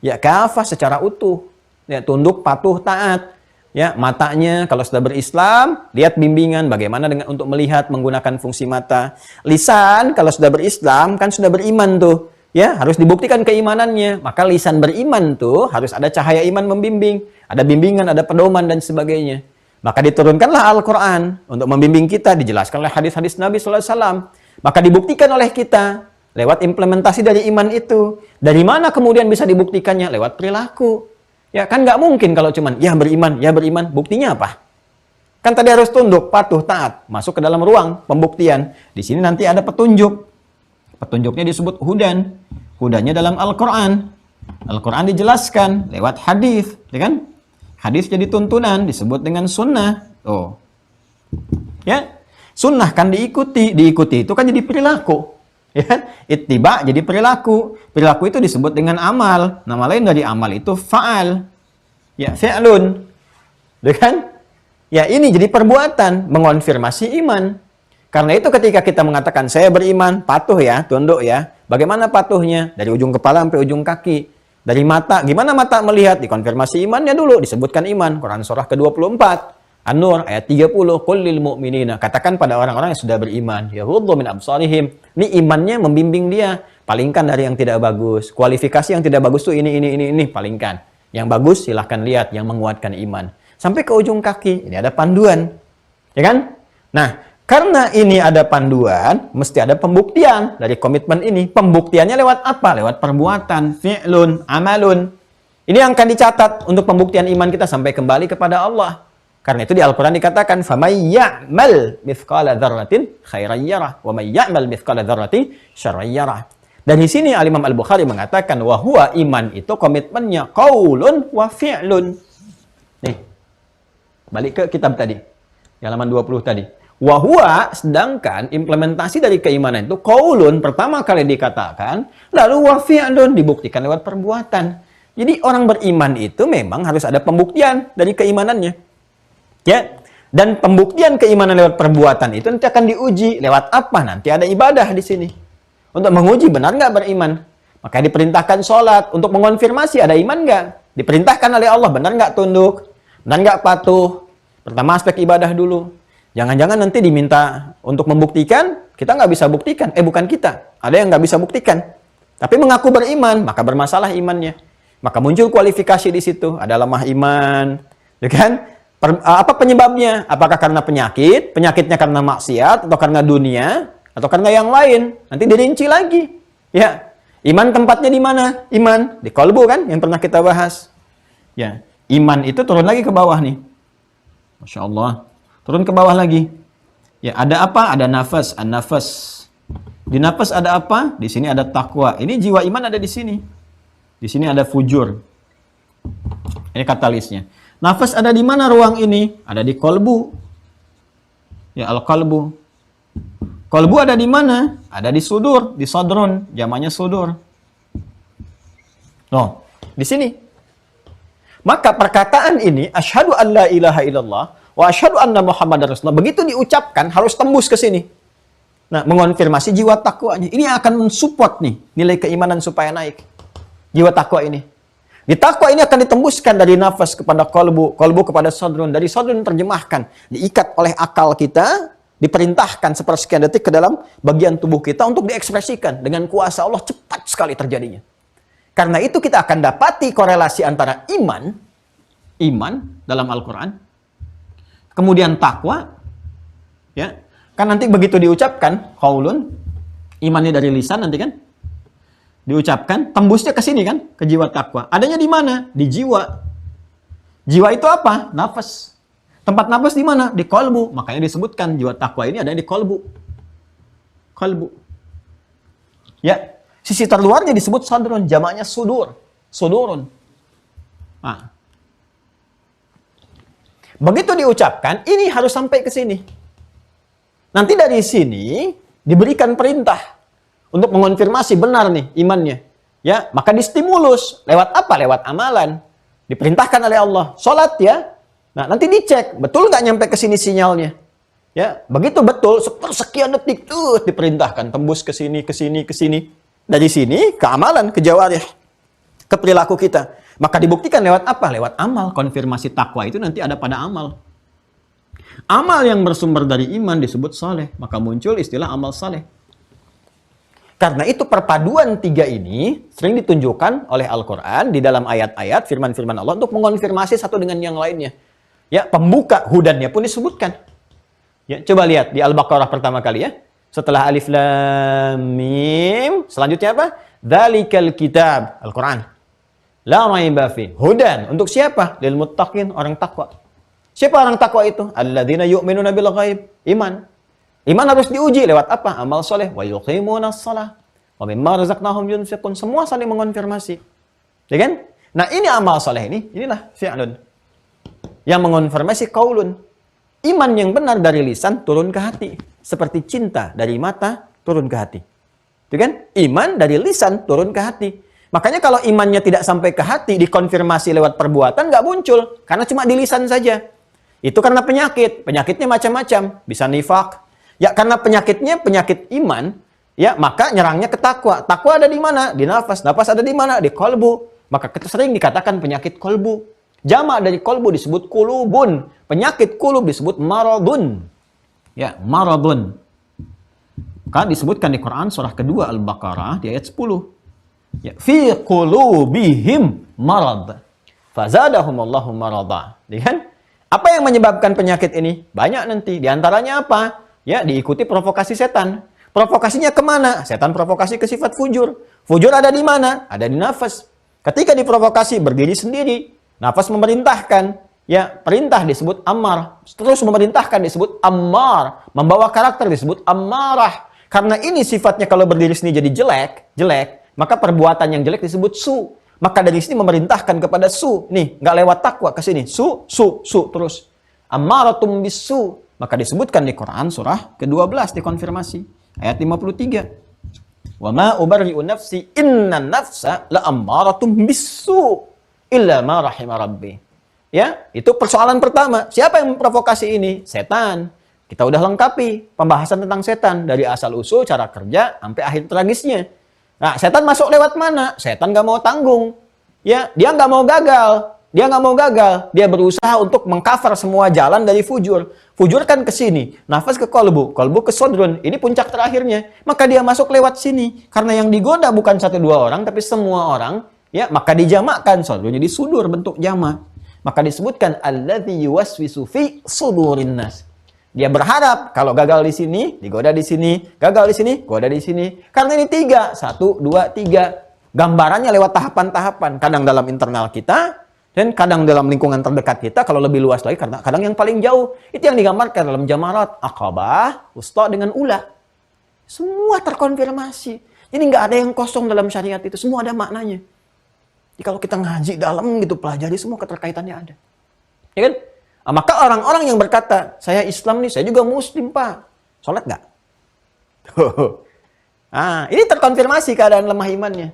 Ya kafah secara utuh. Ya tunduk, patuh, taat. Ya matanya kalau sudah berislam, lihat bimbingan bagaimana dengan untuk melihat menggunakan fungsi mata. Lisan kalau sudah berislam kan sudah beriman tuh. Ya harus dibuktikan keimanannya. Maka lisan beriman tuh harus ada cahaya iman membimbing. Ada bimbingan, ada pedoman dan sebagainya. Maka diturunkanlah Al-Quran untuk membimbing kita. Dijelaskan oleh hadis-hadis Nabi SAW. Maka dibuktikan oleh kita. Lewat implementasi dari iman itu. Dari mana kemudian bisa dibuktikannya? Lewat perilaku. Ya kan nggak mungkin kalau cuman ya beriman. Buktinya apa? Kan tadi harus tunduk, patuh, taat. Masuk ke dalam ruang pembuktian. Di sini nanti ada petunjuk. Petunjuknya disebut hudan. Hudannya dalam Al-Quran. Al-Quran dijelaskan lewat hadis, ya kan? Hadis jadi tuntunan, disebut dengan sunnah. Oh. Ya. Sunnah kan diikuti. Diikuti itu kan jadi perilaku. Ya, ittiba jadi perilaku. Perilaku itu disebut dengan amal. Nama lain dari amal itu fa'al. Ya, fi'lun. Kan? Ya, ini jadi perbuatan mengonfirmasi iman. Karena itu ketika kita mengatakan saya beriman, patuh ya, tunduk ya. Bagaimana patuhnya? Dari ujung kepala sampai ujung kaki. Dari mata, gimana mata melihat? Dikonfirmasi imannya dulu, disebutkan iman. Quran surah ke-24. An-Nur ayat 30, qul lil mu'minina, katakan pada orang-orang yang sudah beriman, yaghuddu min absarihim. Ini imannya membimbing dia, palingkan dari yang tidak bagus. Kualifikasi yang tidak bagus tuh ini, palingkan. Yang bagus silahkan lihat, yang menguatkan iman. Sampai ke ujung kaki, ini ada panduan. Ya kan? Nah, karena ini ada panduan, mesti ada pembuktian dari komitmen ini. Pembuktiannya lewat apa? Lewat perbuatan, fi'lun, amalun. Ini yang akan dicatat untuk pembuktian iman kita sampai kembali kepada Allah. Karena itu di Al-Quran dikatakan, فَمَنْ يَعْمَلْ مِثْقَالَ ذَرَّةٍ خَيْرًا يَرَهُ وَمَنْ يَعْمَلْ مِثْقَالَ ذَرَّةٍ شَرًّا يَرَهُ. Dan di sini Al-Imam Al-Bukhari mengatakan, وَهُوَ iman itu komitmennya qaulun wa fi'lun. Nih, balik ke kitab tadi, halaman 20 tadi. Wahua, sedangkan implementasi dari keimanan itu qaulun, pertama kali dikatakan, lalu wa fi'lun, dibuktikan lewat perbuatan. Jadi orang beriman itu memang harus ada pembuktian dari keimanannya. Ya, dan pembuktian keimanan lewat perbuatan itu nanti akan diuji lewat apa? Nanti ada ibadah di sini untuk menguji benar nggak beriman. Maka diperintahkan sholat untuk mengonfirmasi ada iman nggak. Diperintahkan oleh Allah benar nggak tunduk, benar nggak patuh. Pertama aspek ibadah dulu. Jangan-jangan nanti diminta untuk membuktikan, kita nggak bisa buktikan. Bukan kita, ada yang nggak bisa buktikan. Tapi mengaku beriman, maka bermasalah imannya. Maka muncul kualifikasi di situ. Ada lemah iman, ya kan? Apa penyebabnya? Apakah karena penyakit? Penyakitnya karena maksiat? Atau karena dunia? Atau karena yang lain? Nanti dirinci lagi. Ya, iman tempatnya di mana? Iman di kolbu kan? Yang pernah kita bahas. Ya, iman itu turun lagi ke bawah nih. Masya Allah. Turun ke bawah lagi. Ya, ada apa? Ada nafas, an-nafas. Di nafas ada apa? Di sini ada takwa. Ini jiwa iman ada di sini. Di sini ada fujur. Ini katalisnya. Nafas ada di mana ruang ini? Ada di kolbu. Ya, al-qalbu. Kolbu ada di mana? Ada di sudur, di sodron, jamaknya sudur. Oh, di sini. Maka perkataan ini, asyhadu an la ilaha illallah wa asyhadu anna Muhammadar Rasulullah, begitu diucapkan harus tembus ke sini. Nah, mengonfirmasi jiwa takwanya. Ini akan mensupport nih nilai keimanan supaya naik. Jiwa takwa ini. Di takwa ini akan ditembuskan dari nafas kepada kolbu, kolbu kepada sodrun, dari sodrun terjemahkan, diikat oleh akal kita, diperintahkan sepersekian detik ke dalam bagian tubuh kita untuk diekspresikan. Dengan kuasa Allah cepat sekali terjadinya. Karena itu kita akan dapati korelasi antara iman dalam Al-Quran, kemudian takwa, ya, kan nanti begitu diucapkan, qaulun, imannya dari lisan nanti kan, diucapkan, tembusnya ke sini kan, ke jiwa takwa. Adanya di mana? Di jiwa. Jiwa itu apa? Nafas. Tempat nafas di mana? Di kolbu. Makanya disebutkan jiwa takwa ini ada di kolbu. Kolbu. Ya, sisi terluarnya disebut sadrun, jamaknya sudur. Sudurun. Nah. Begitu diucapkan, ini harus sampai ke sini. Nanti dari sini diberikan perintah untuk mengonfirmasi benar nih imannya. Ya, maka distimulus lewat apa? Lewat amalan. Diperintahkan oleh Allah. Salat ya. Nah, nanti dicek, betul nggak nyampe ke sini sinyalnya? Ya, begitu betul, sepersekian detik tuh diperintahkan tembus ke sini, ke sini, ke sini. Dari sini ke amalan, ke jawarih, ke perilaku kita. Maka dibuktikan lewat apa? Lewat amal. Konfirmasi takwa itu nanti ada pada amal. Amal yang bersumber dari iman disebut saleh. Maka muncul istilah amal saleh. Karena itu perpaduan tiga ini sering ditunjukkan oleh Al-Quran di dalam ayat-ayat firman-firman Allah untuk mengonfirmasi satu dengan yang lainnya. Ya, pembuka hudannya pun disebutkan. Ya, coba lihat di Al-Baqarah pertama kali ya. Setelah Alif Lam Mim, selanjutnya apa? Dzalikal kitab, Al-Quran. La raiba fi. Hudan untuk siapa? Lil muttaqin, orang takwa. Siapa orang takwa itu? Alladzina yu'minuna bil ghaib, iman. Iman harus diuji lewat apa? Amal soleh. Wa yuqimunas shalah. Wa mimma razaqnahum yunfiqun. Semua saling mengonfirmasi. Ya kan? Nah, ini amal soleh ini. Inilah fi'lun. Yang mengonfirmasi qaulun. Iman yang benar dari lisan turun ke hati. Seperti cinta dari mata turun ke hati. Itu kan? Iman dari lisan turun ke hati. Makanya kalau imannya tidak sampai ke hati, dikonfirmasi lewat perbuatan, nggak muncul. Karena cuma di lisan saja. Itu karena penyakit. Penyakitnya macam-macam. Bisa nifak. Ya, karena penyakitnya penyakit iman, ya, maka nyerangnya ke takwa. Takwa ada di mana? Di nafas. Nafas ada di mana? Di kolbu. Maka sering dikatakan penyakit kolbu. Jamak dari kolbu disebut kulubun. Penyakit kulub disebut maradun. Ya, maradun. Maka disebutkan di Quran surah kedua Al-Baqarah di ayat 10. Ya, fi qulubihim marad. Fazadahumullahu marada. Ya kan? Apa yang menyebabkan penyakit ini? Banyak nanti. Di antaranya apa? Ya, diikuti provokasi setan. Provokasinya kemana? Setan provokasi ke sifat fujur. Fujur ada di mana? Ada di nafas. Ketika diprovokasi, berdiri sendiri. Nafas memerintahkan. Ya, perintah disebut ammar. Terus memerintahkan disebut ammar. Membawa karakter disebut ammarah. Karena ini sifatnya kalau berdiri sendiri jadi jelek. Maka perbuatan yang jelek disebut su. Maka dari sini memerintahkan kepada su. Nih, nggak lewat takwa ke sini. Su, terus. Ammaratum bisu. Maka disebutkan di Quran surah ke-12 dikonfirmasi. Ayat 53. Wa ma ubarri'u nafsi innan nafsa la'ammaratun bisu illa ma rahima rabbi. Ya, itu persoalan pertama. Siapa yang memprovokasi ini? Setan. Kita udah lengkapi pembahasan tentang setan dari asal usul, cara kerja sampai akhir tragisnya. Nah, setan masuk lewat mana? Setan nggak mau tanggung. Ya, dia nggak mau gagal. Dia berusaha untuk mengcover semua jalan dari fujur. Fujur kan ke sini, nafas ke kolbu ke sodrun. Ini puncak terakhirnya. Maka dia masuk lewat sini. Karena yang digoda bukan 1-2 orang, tapi semua orang. Ya, maka dijamakkan sodrun. Jadi sudur bentuk jamak. Maka disebutkan alladzi yuwaswisu fi sudurin nas. Dia berharap kalau gagal di sini, digoda di sini, gagal di sini, goda di sini. Karena ini 3, 1, 2, 3. Gambarannya lewat tahapan-tahapan. Kadang dalam internal kita, dan kadang dalam lingkungan terdekat kita, kalau lebih luas lagi, kadang yang paling jauh. Itu yang digambarkan dalam jamarat, aqabah, wusta dengan ula. Semua terkonfirmasi. Jadi nggak ada yang kosong dalam syariat itu. Semua ada maknanya. Jadi kalau kita ngaji dalam gitu, pelajari semua keterkaitannya ada. Ya kan? Nah, maka orang-orang yang berkata, saya Islam nih, saya juga Muslim, Pak. Sholat nggak? Nah, ini terkonfirmasi keadaan lemah imannya.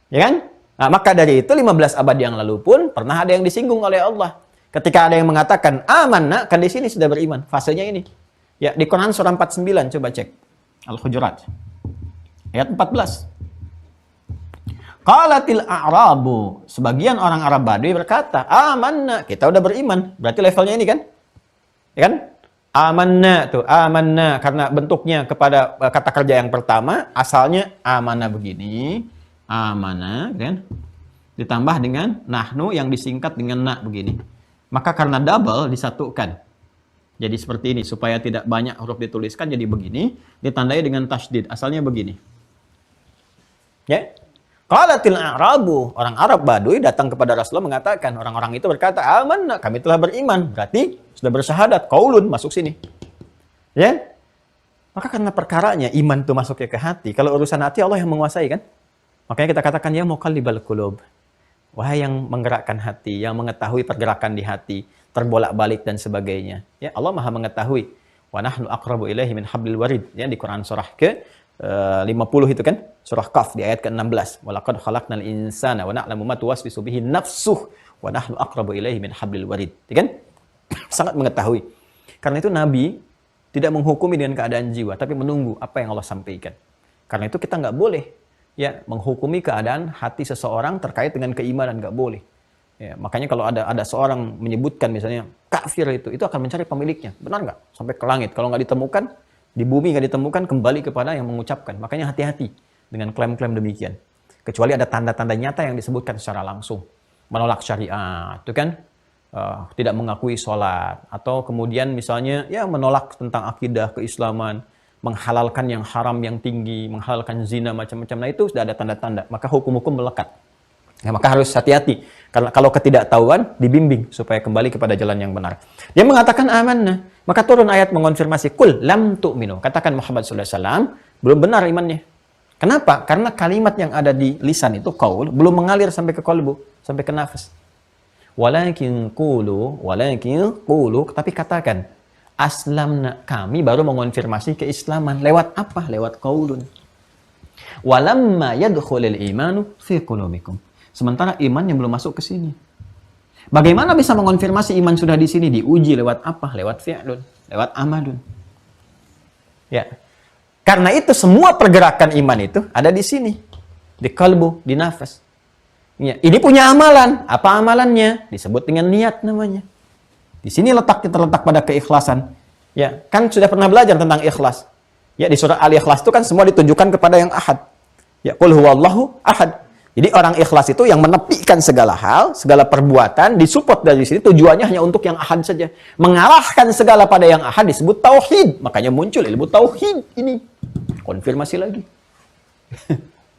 Ya kan? Nah, maka dari itu 15 abad yang lalu pun pernah ada yang disinggung oleh Allah. Ketika ada yang mengatakan amanna, kan di sini sudah beriman. Fasenya ini. Ya, di Quran surah 49 coba cek. Al-Hujurat. Ayat 14. Qalatil a'rabu. Sebagian orang Arab Badui berkata, amanna. Kita udah beriman. Berarti levelnya ini kan? Ya kan? Amanna tuh, amanna. Karena bentuknya kepada kata kerja yang pertama, asalnya amanah begini. Amanah, kan? Ditambah dengan nahnu yang disingkat dengan na begini. Maka karena double disatukan. Jadi seperti ini, supaya tidak banyak huruf dituliskan, jadi begini, ditandai dengan tasydid, asalnya begini. Ya. Qalatil a'rabu, orang Arab Badui datang kepada Rasulullah mengatakan, orang-orang itu berkata, amanna, kami telah beriman, berarti sudah bersyahadat, qaulun, masuk sini. Ya. Maka karena perkaranya, iman itu masuknya ke hati, kalau urusan hati Allah yang menguasai kan? Makanya kita katakan, ya muqallibal qulub. Wahai yang menggerakkan hati, yang mengetahui pergerakan di hati, terbolak-balik dan sebagainya. Ya, Allah Maha mengetahui. Wa nahnu aqrabu ilaihi min hablil warid. Ya, di Quran surah ke 50 itu kan, surah Qaf di ayat ke-16. Wa laqad khalaqnal insana wa na'lamu ma tuwaswisu bihi nafsuh wa nahnu aqrabu ilaihi min hablil warid. Ya kan? Sangat mengetahui. Karena itu Nabi tidak menghukumi dengan keadaan jiwa, tapi menunggu apa yang Allah sampaikan. Karena itu kita nggak boleh ya menghukumi keadaan hati seseorang terkait dengan keimanan, nggak boleh. Ya, makanya kalau ada seorang menyebutkan misalnya kafir itu akan mencari pemiliknya. Benar nggak? Sampai ke langit. Kalau nggak ditemukan, di bumi nggak ditemukan, kembali kepada yang mengucapkan. Makanya hati-hati dengan klaim-klaim demikian. Kecuali ada tanda-tanda nyata yang disebutkan secara langsung. Menolak syariat, itu kan? Tidak mengakui sholat. Atau kemudian misalnya ya menolak tentang akidah keislaman. Menghalalkan yang haram yang tinggi. Menghalalkan zina macam-macam. Nah itu sudah ada tanda-tanda. Maka hukum-hukum melekat. Ya, maka harus hati-hati. Karena kalau ketidaktahuan, dibimbing supaya kembali kepada jalan yang benar. Dia mengatakan amanah. Maka turun ayat mengonfirmasi. Kul lam tu'minu. Katakan Muhammad SAW, belum benar imannya. Kenapa? Karena kalimat yang ada di lisan itu, qaul, belum mengalir sampai ke qalbu, sampai ke nafas. Walakin qulu, tapi katakan, aslamna, kami baru mengonfirmasi keislaman. Lewat apa? Lewat qaulun. Walamma yadkhulul imanu fi qulubikum. Sementara iman yang belum masuk ke sini. Bagaimana bisa mengonfirmasi iman sudah di sini? Diuji lewat apa? Lewat fi'lun, lewat amalun. Ya. Karena itu semua pergerakan iman itu ada di sini. Di kalbu, di nafas. Ya. Ini punya amalan. Apa amalannya? Disebut dengan niat namanya. Di sini terletak pada keikhlasan. Ya, kan sudah pernah belajar tentang ikhlas. Ya, di surah Al-Ikhlas itu kan semua ditujukan kepada yang ahad. Ya, qul huwallahu ahad. Jadi orang ikhlas itu yang menepikan segala hal, segala perbuatan, disupport dari sini tujuannya hanya untuk yang ahad saja. Mengarahkan segala pada yang ahad disebut tauhid. Makanya muncul ilmu tauhid ini. Konfirmasi lagi.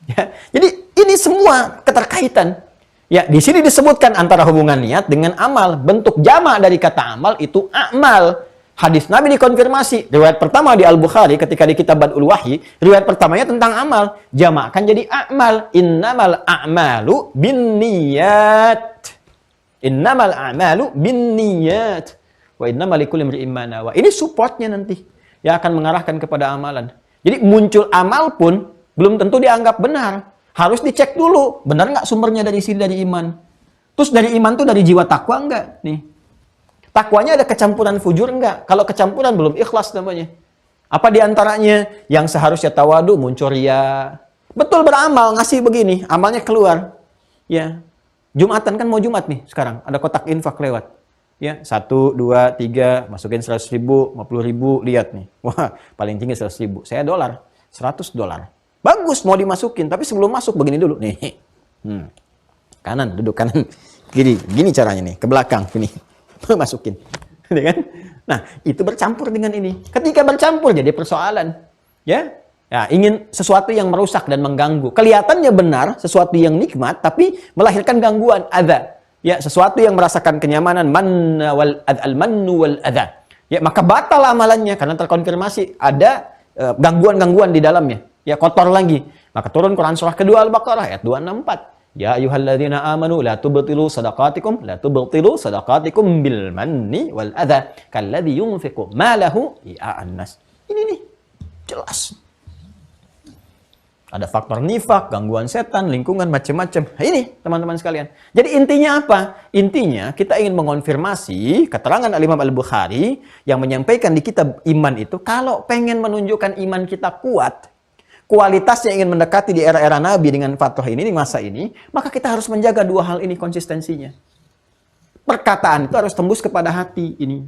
Ya, jadi ini semua keterkaitan. Ya, di sini disebutkan antara hubungan niat dengan amal. Bentuk jamak dari kata amal itu a'mal. Hadis Nabi dikonfirmasi. Riwayat pertama di Al-Bukhari ketika di kitab Bad'ul Wahyi, riwayat pertamanya tentang amal. Jamakkan jadi a'mal. Innamal a'malu binniyat. Innamal a'malu binniyat. Wa innamal likulli imri'in ma nawa. Ini supportnya nanti yang akan mengarahkan kepada amalan. Jadi muncul amal pun belum tentu dianggap benar. Harus dicek dulu. Benar nggak sumbernya dari sini, dari iman. Terus dari iman tuh dari jiwa takwa nggak? Nih. Takwanya ada kecampuran fujur enggak? Kalau kecampuran belum ikhlas namanya. Apa diantaranya? Yang seharusnya tawadu muncul riya. Betul beramal, ngasih begini, amalnya keluar. Ya, Jumatan kan mau Jumat nih sekarang. Ada kotak infak lewat. Ya, 1, 2, 3, masukin 100 ribu, 50 ribu, lihat nih. Wah, paling tinggi 100 ribu. Saya dolar, 100 dolar. Bagus mau dimasukin, tapi sebelum masuk begini dulu. Nih. Kanan, duduk kanan. Gini caranya nih, ke belakang. Gini. Masukin, kan? Nah, itu bercampur dengan ini. Ketika bercampur jadi persoalan, ya, ingin sesuatu yang merusak dan mengganggu. Kelihatannya benar, sesuatu yang nikmat, tapi melahirkan gangguan, adza. Ya, sesuatu yang merasakan kenyamanan, al-mannu wal adza. Ya, maka batal amalannya karena terkonfirmasi ada gangguan-gangguan di dalamnya. Ya, kotor lagi. Maka turun Quran surah kedua Al-Baqarah ayat 264. Ya ayyuhalladzina amanu la tubtilu sadaqatikum bil manni wal adza kalladzi yunfiqu malahu ria'an nas. Ini nih jelas. Ada faktor nifak, gangguan setan, lingkungan macam-macam. Nah, ini teman-teman sekalian. Jadi intinya apa? Intinya kita ingin mengonfirmasi keterangan Al-Imam Al-Bukhari yang menyampaikan di kitab iman itu kalau pengen menunjukkan iman kita kuat, kualitasnya ingin mendekati di era-era Nabi dengan Fathah ini, di masa ini, maka kita harus menjaga dua hal ini konsistensinya. Perkataan itu harus tembus kepada hati ini.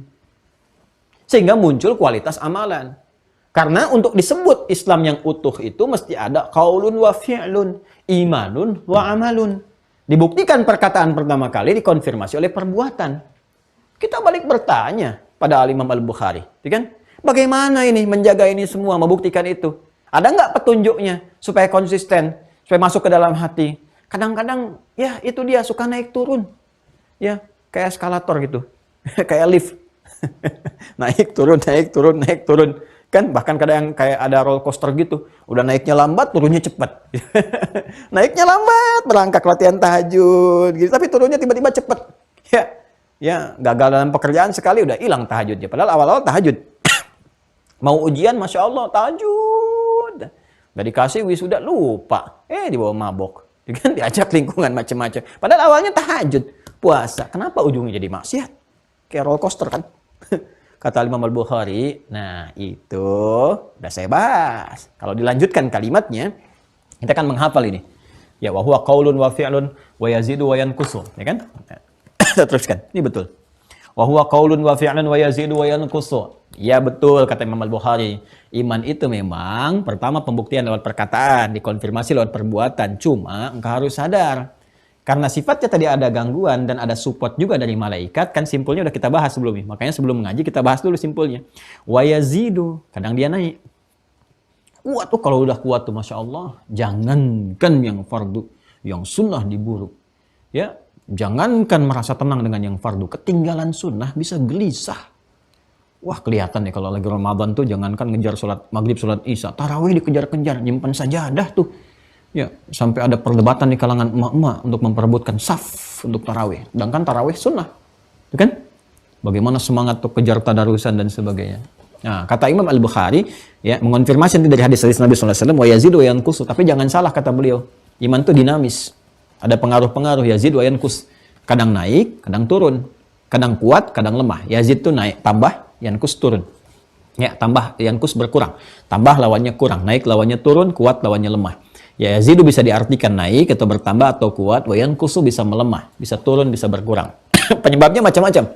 Sehingga muncul kualitas amalan. Karena untuk disebut Islam yang utuh itu mesti ada qaulun wa fi'lun, imanun wa amalun. Dibuktikan perkataan pertama kali dikonfirmasi oleh perbuatan. Kita balik bertanya pada Imam Al-Bukhari, kan? Bagaimana ini menjaga ini semua, membuktikan itu? Ada nggak petunjuknya supaya konsisten, supaya masuk ke dalam hati? Kadang-kadang ya itu dia suka naik turun. Ya, kayak eskalator gitu. Kayak lift. Naik turun, naik turun, naik turun. Kan bahkan kadang kayak ada roller coaster gitu. Udah naiknya lambat, turunnya cepat. Naiknya lambat, berangkat latihan tahajud gitu, tapi turunnya tiba-tiba cepat. Ya, gagal dalam pekerjaan sekali udah hilang tahajudnya. Padahal awal-awal tahajud. Mau ujian, Masya Allah, tahajud. Udah dikasih wisuda, lupa. Dibawa mabok. Kan diajak lingkungan macam-macam. Padahal awalnya tahajud, puasa. Kenapa ujungnya jadi maksiat? Kayak roller coaster kan? Kata Imam Al-Bukhari, nah itu udah saya bahas. Kalau dilanjutkan kalimatnya, kita akan menghafal ini. Ya, wa huwa qaulun wa fi'lun wa yazidu wa yanqusu, ya kan? Kita teruskan. Ini betul. Wa huwa qaulun wa fi'lun wa yazidu wa yanqusu. Ya betul kata Imam Al-Bukhari. Iman itu memang pertama pembuktian lewat perkataan, dikonfirmasi lewat perbuatan. Cuma engkau harus sadar. Karena sifatnya tadi ada gangguan dan ada support juga dari malaikat, kan simpulnya udah kita bahas sebelumnya. Makanya sebelum mengaji kita bahas dulu simpulnya. Wa yazidu, kadang dia naik. Kuat tuh kalau udah kuat tuh Masya Allah. Jangankan yang fardu, yang sunnah diburu. Ya, jangankan merasa tenang dengan yang fardu. Ketinggalan sunnah bisa gelisah. Wah kelihatan nih kalau lagi Ramadan tuh jangankan ngejar sholat maghrib, sholat isya. Tarawih dikejar-kejar, nyimpan sajadah tuh. Ya, sampai ada perdebatan di kalangan emak-emak untuk memperebutkan saf untuk tarawih. Sedangkan tarawih sunnah. Itu kan? Bagaimana semangat untuk kejar tadarusan dan sebagainya. Nah, kata Imam Al-Bukhari, ya, mengonfirmasi dari hadis-hadis Nabi SAW, wa yazidu wa yanqusu. Tapi jangan salah kata beliau. Iman itu dinamis. Ada pengaruh-pengaruh, yazid wa yanqus. Kadang naik, kadang turun. Kadang kuat, kadang lemah. Yazid itu naik, tambah, yanqus turun. Ya, tambah, yanqus berkurang. Tambah lawannya kurang, naik lawannya turun, kuat lawannya lemah. Ya, yazidu bisa diartikan naik atau bertambah atau kuat, wa yanqusu bisa melemah, bisa turun, bisa berkurang. Penyebabnya macam-macam.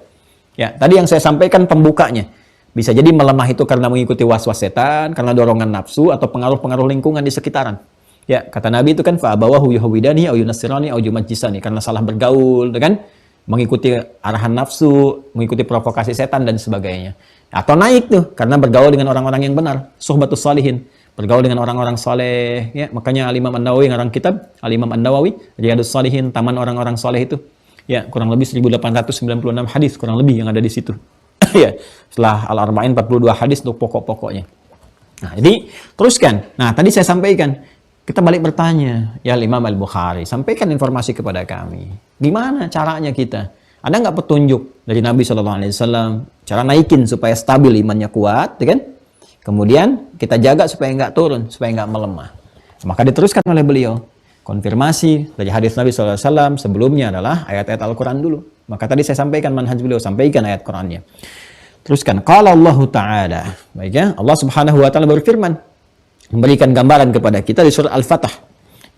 Ya, tadi yang saya sampaikan pembukanya. Bisa jadi melemah itu karena mengikuti was-was setan, karena dorongan nafsu atau pengaruh-pengaruh lingkungan di sekitaran. Ya, kata Nabi itu kan fa abawahu yuhawidani au yunassirani au yumajjisani, karena salah bergaul, kan? Mengikuti arahan nafsu, mengikuti provokasi setan dan sebagainya. Atau naik tuh karena bergaul dengan orang-orang yang benar, suhbatus salihin. Bergaul dengan orang-orang saleh, ya. Makanya Al-Imam An-Nawawi ngarang kitab Al-Imam An-Nawawi Riyadhus Shalihin, taman orang-orang saleh itu. Ya, kurang lebih 1896 hadis kurang lebih yang ada di situ. Ya, setelah Al-Arba'in 42 hadis untuk pokok-pokoknya. Nah, jadi teruskan. Nah, tadi saya sampaikan, kita balik bertanya, ya Imam Al-Bukhari, sampaikan informasi kepada kami. Gimana caranya kita? Ada nggak petunjuk dari Nabi SAW cara naikin supaya stabil imannya kuat, ya kan? Kemudian kita jaga supaya nggak turun, supaya nggak melemah. Maka diteruskan oleh beliau. Konfirmasi dari hadis Nabi SAW sebelumnya adalah ayat-ayat Al-Quran dulu. Maka tadi saya sampaikan manhaj beliau, sampaikan ayat Qurannya. Teruskan. Qala Allah Ta'ala. Baik ya, Allah Subhanahu Wa Ta'ala berfirman. Memberikan gambaran kepada kita di surah Al-Fatah.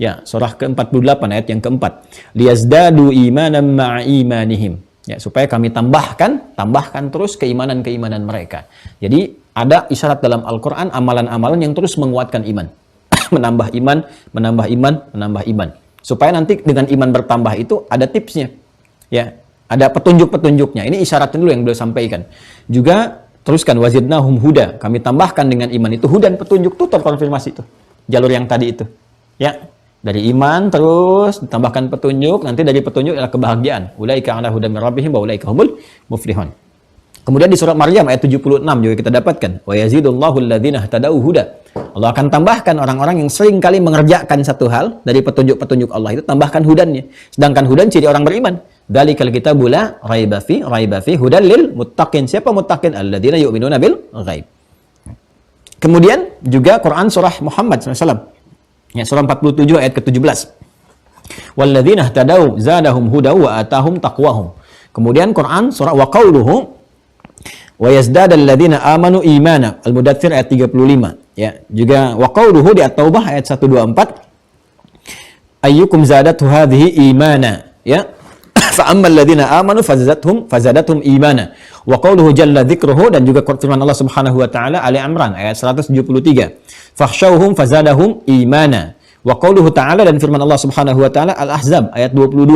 Ya, surah ke-48 ayat yang keempat. Liyazdadu imanan ma'a imanihim. Ya, supaya kami tambahkan terus keimanan-keimanan mereka. Jadi ada isyarat dalam Al-Quran, amalan-amalan yang terus menguatkan iman. menambah iman. Supaya nanti dengan iman bertambah itu ada tipsnya. Ya, ada petunjuk-petunjuknya. Ini isyarat dulu yang beliau sampaikan. Juga teruskan, wazidnahum huda. Kami tambahkan dengan iman itu hudan, petunjuk, itu terkonfirmasi itu. Jalur yang tadi itu. Ya, dari iman terus ditambahkan petunjuk, nanti dari petunjuk adalah kebahagiaan. Ulaika ala hudan min rabbihim wa ulaika humul muflihun. Kemudian di surat Maryam ayat 76 juga kita dapatkan, wa yazidullahu alladhina ihtadau huda. Allah akan tambahkan orang-orang yang sering kali mengerjakan satu hal dari petunjuk-petunjuk Allah itu, tambahkan hudannya. Sedangkan hudan ciri orang beriman. Dzalikal kitabu la raiba fi hudan lil muttaqin. Siapa muttaqin? Alladzina yu'minuna bil ghaib. Kemudian juga Quran surah Muhammad SAW. Ya, surah 47 ayat ke-17. Walladzina ihtadau zadahum huda wa atahum taqwahum. Kemudian Quran surah wa qauluhu wa yazdadal ladzina amanu imana. Al-Mudaththir ayat 35. Ya, juga wa qauluhu di At-Taubah ayat 124, ayyukum zadatu hadhihi imana, ya. Fa ammal ladzina amanu fazadathum imana. Wa qauluhu jalla dzikruhu, dan juga firman Allah Subhanahu wa taala Ali Imran ayat 173. Fakhshawhum fazadahum imana. Wa qauluhu ta'ala, dan firman Allah Subhanahu wa taala Al-Ahzab ayat 22.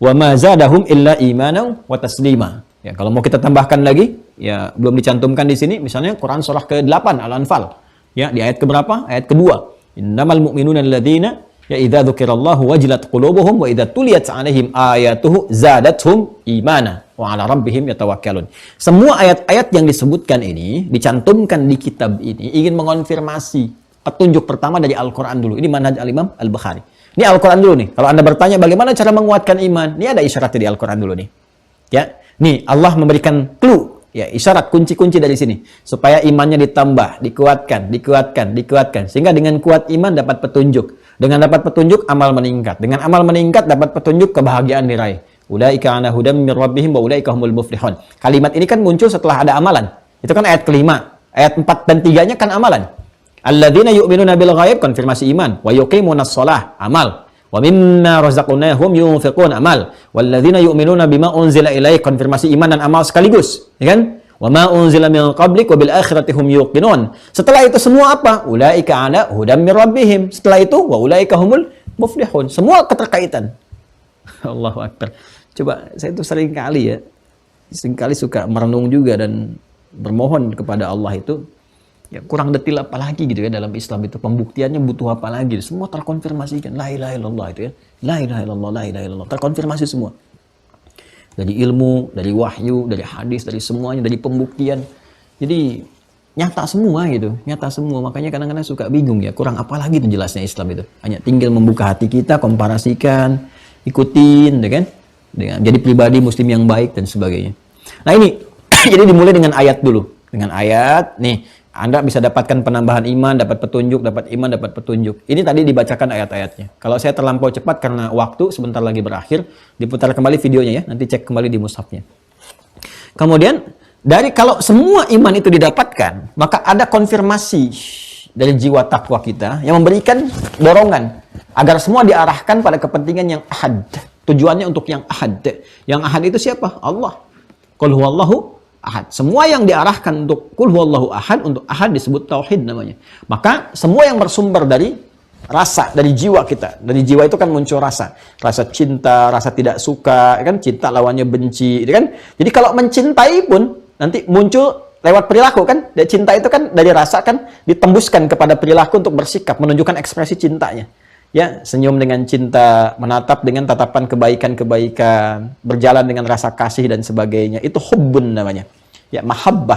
Wa ma zadahum illa imanan wa taslima. Ya, kalau mau kita tambahkan lagi, ya belum dicantumkan di sini, misalnya Quran surah ke-8 Al-Anfal. Ya, di ayat keberapa? Ayat kedua. Innamal mu'minuna alladzina ya idza dzukirallahu wajilat qulubuhum wa idza tuliyat 'alaihim ayatuhu zadatuhum imana wa 'ala rabbihim yatawakkalun. Semua ayat-ayat yang disebutkan ini, dicantumkan di kitab ini, ingin mengonfirmasi petunjuk pertama dari Al-Quran dulu. Ini manhaj Al-Imam Al-Bukhari. Ini Al-Quran dulu nih. Kalau Anda bertanya bagaimana cara menguatkan iman, ini ada isyaratnya di Al-Quran dulu nih. Ya, nih Allah memberikan clue, ya, isyarat kunci-kunci dari sini supaya imannya ditambah, dikuatkan, sehingga dengan kuat iman dapat petunjuk. Dengan dapat petunjuk amal meningkat. Dengan amal meningkat dapat petunjuk, kebahagiaan diraih. Ulaika ala hudam mir rabbihim wa ulaika humul muflihun. Kalimat ini kan muncul setelah ada amalan. Itu kan ayat kelima. Ayat 4 dan 3-nya kan amalan. Alladzina yu'minuna bil ghaib, konfirmasi iman. Wa yuqimunas shalah, amal. Wa mimma razaqnahum yunfiqun, amal. Walladzina yu'minuna bima unzila ilaik, konfirmasi iman dan amal sekaligus, ya kan? Wa ma unzila min qablik wa bil akhirati hum yuqinun. Setelah itu semua apa? Ulaika ala hudam mir rabbihim. Setelah itu wa ulaika humul muflihun. Semua keterkaitan. Allahu akbar. Coba, saya itu seringkali suka merenung juga dan bermohon kepada Allah itu, ya kurang detil apa lagi gitu ya dalam Islam itu, pembuktiannya butuh apa lagi, semua terkonfirmasikan, la ilaha illallah itu ya, la ilaha illallah, la ilaha illallah, terkonfirmasi semua dari ilmu, dari wahyu, dari hadis, dari semuanya, dari pembuktian. Jadi nyata semua gitu, nyata semua. Makanya kadang-kadang suka bingung ya, kurang apa lagi itu jelasnya Islam itu. Hanya tinggal membuka hati kita, komparasikan, ikutin, ya kan? Dengan jadi pribadi muslim yang baik dan sebagainya. Nah ini jadi dimulai dengan ayat dulu. Dengan ayat nih, Anda bisa dapatkan penambahan iman, dapat petunjuk, dapat iman, dapat petunjuk. Ini tadi dibacakan ayat-ayatnya. Kalau saya terlampau cepat karena waktu sebentar lagi berakhir, diputar kembali videonya ya, nanti cek kembali di mushafnya. Kemudian dari kalau semua iman itu didapatkan, maka ada konfirmasi dari jiwa takwa kita yang memberikan dorongan agar semua diarahkan pada kepentingan yang ahad. Tujuannya untuk yang ahad. Yang ahad itu siapa? Allah. Qul huwallahu ahad. Semua yang diarahkan untuk qul huwallahu ahad, untuk ahad disebut tauhid namanya. Maka semua yang bersumber dari rasa, dari jiwa kita. Dari jiwa itu kan muncul rasa. Rasa cinta, rasa tidak suka, kan cinta lawannya benci, kan? Jadi kalau mencintai pun nanti muncul lewat perilaku kan? Cinta itu kan dari rasa kan ditembuskan kepada perilaku untuk bersikap, menunjukkan ekspresi cintanya. Ya, senyum dengan cinta, menatap dengan tatapan kebaikan-kebaikan, berjalan dengan rasa kasih dan sebagainya. Itu hubbun namanya. Ya, mahabbah.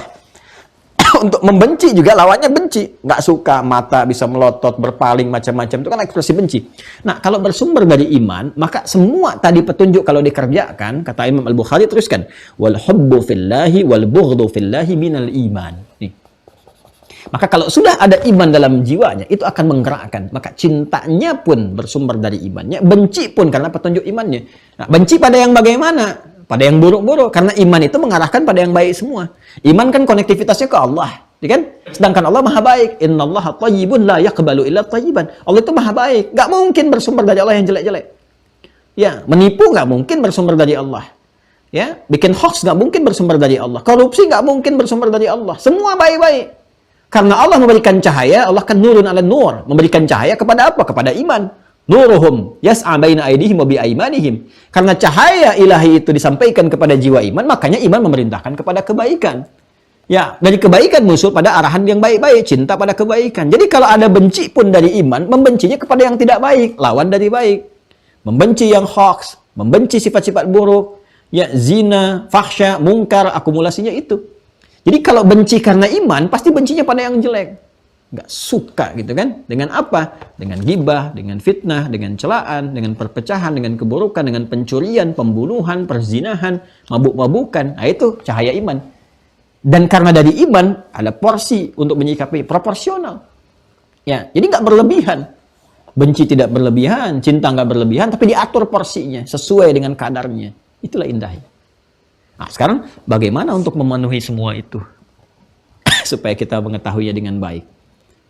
Untuk membenci juga lawannya benci. Nggak suka, mata bisa melotot, berpaling, macam-macam. Itu kan ekspresi benci. Nah, kalau bersumber dari iman, maka semua tadi petunjuk kalau dikerjakan, kata Imam Al-Bukhari teruskan, wal hubbu fillahi wal bughdhu fillahi minal iman. Nih. Maka kalau sudah ada iman dalam jiwanya, itu akan menggerakkan. Maka cintanya pun bersumber dari imannya, benci pun karena petunjuk imannya. Nah, benci pada yang bagaimana? Pada yang buruk-buruk. Karena iman itu mengarahkan pada yang baik semua. Iman kan konektivitasnya ke Allah. Ya kan? Sedangkan Allah maha baik. Innallaha thayyibun la yaqbalu illa thayyiban. Allah itu maha baik. Gak mungkin bersumber dari Allah yang jelek-jelek. Ya, menipu gak mungkin bersumber dari Allah. Ya, bikin hoax gak mungkin bersumber dari Allah. Korupsi gak mungkin bersumber dari Allah. Semua baik-baik. Karena Allah memberikan cahaya, Allah kan nurun ala nur. Memberikan cahaya kepada apa? Kepada iman. Nuruhum yas'a baina aydihim wa bi aymanihim. Karena cahaya ilahi itu disampaikan kepada jiwa iman, makanya iman memerintahkan kepada kebaikan. Ya, dari kebaikan muncul pada arahan yang baik-baik, cinta pada kebaikan. Jadi kalau ada benci pun dari iman, membencinya kepada yang tidak baik, lawan dari baik. Membenci yang hoax, membenci sifat-sifat buruk, ya zina, fahsya, mungkar, akumulasinya itu. Jadi kalau benci karena iman, pasti bencinya pada yang jelek. Nggak suka gitu kan. Dengan apa? Dengan gibah, dengan fitnah, dengan celaan, dengan perpecahan, dengan keburukan, dengan pencurian, pembunuhan, perzinahan, mabuk-mabukan. Nah itu cahaya iman. Dan karena dari iman, ada porsi untuk menyikapi proporsional. Ya, jadi nggak berlebihan. Benci tidak berlebihan, cinta nggak berlebihan, tapi diatur porsinya, sesuai dengan kadarnya. Itulah indahnya. Nah, sekarang bagaimana untuk memenuhi semua itu supaya kita mengetahuinya dengan baik?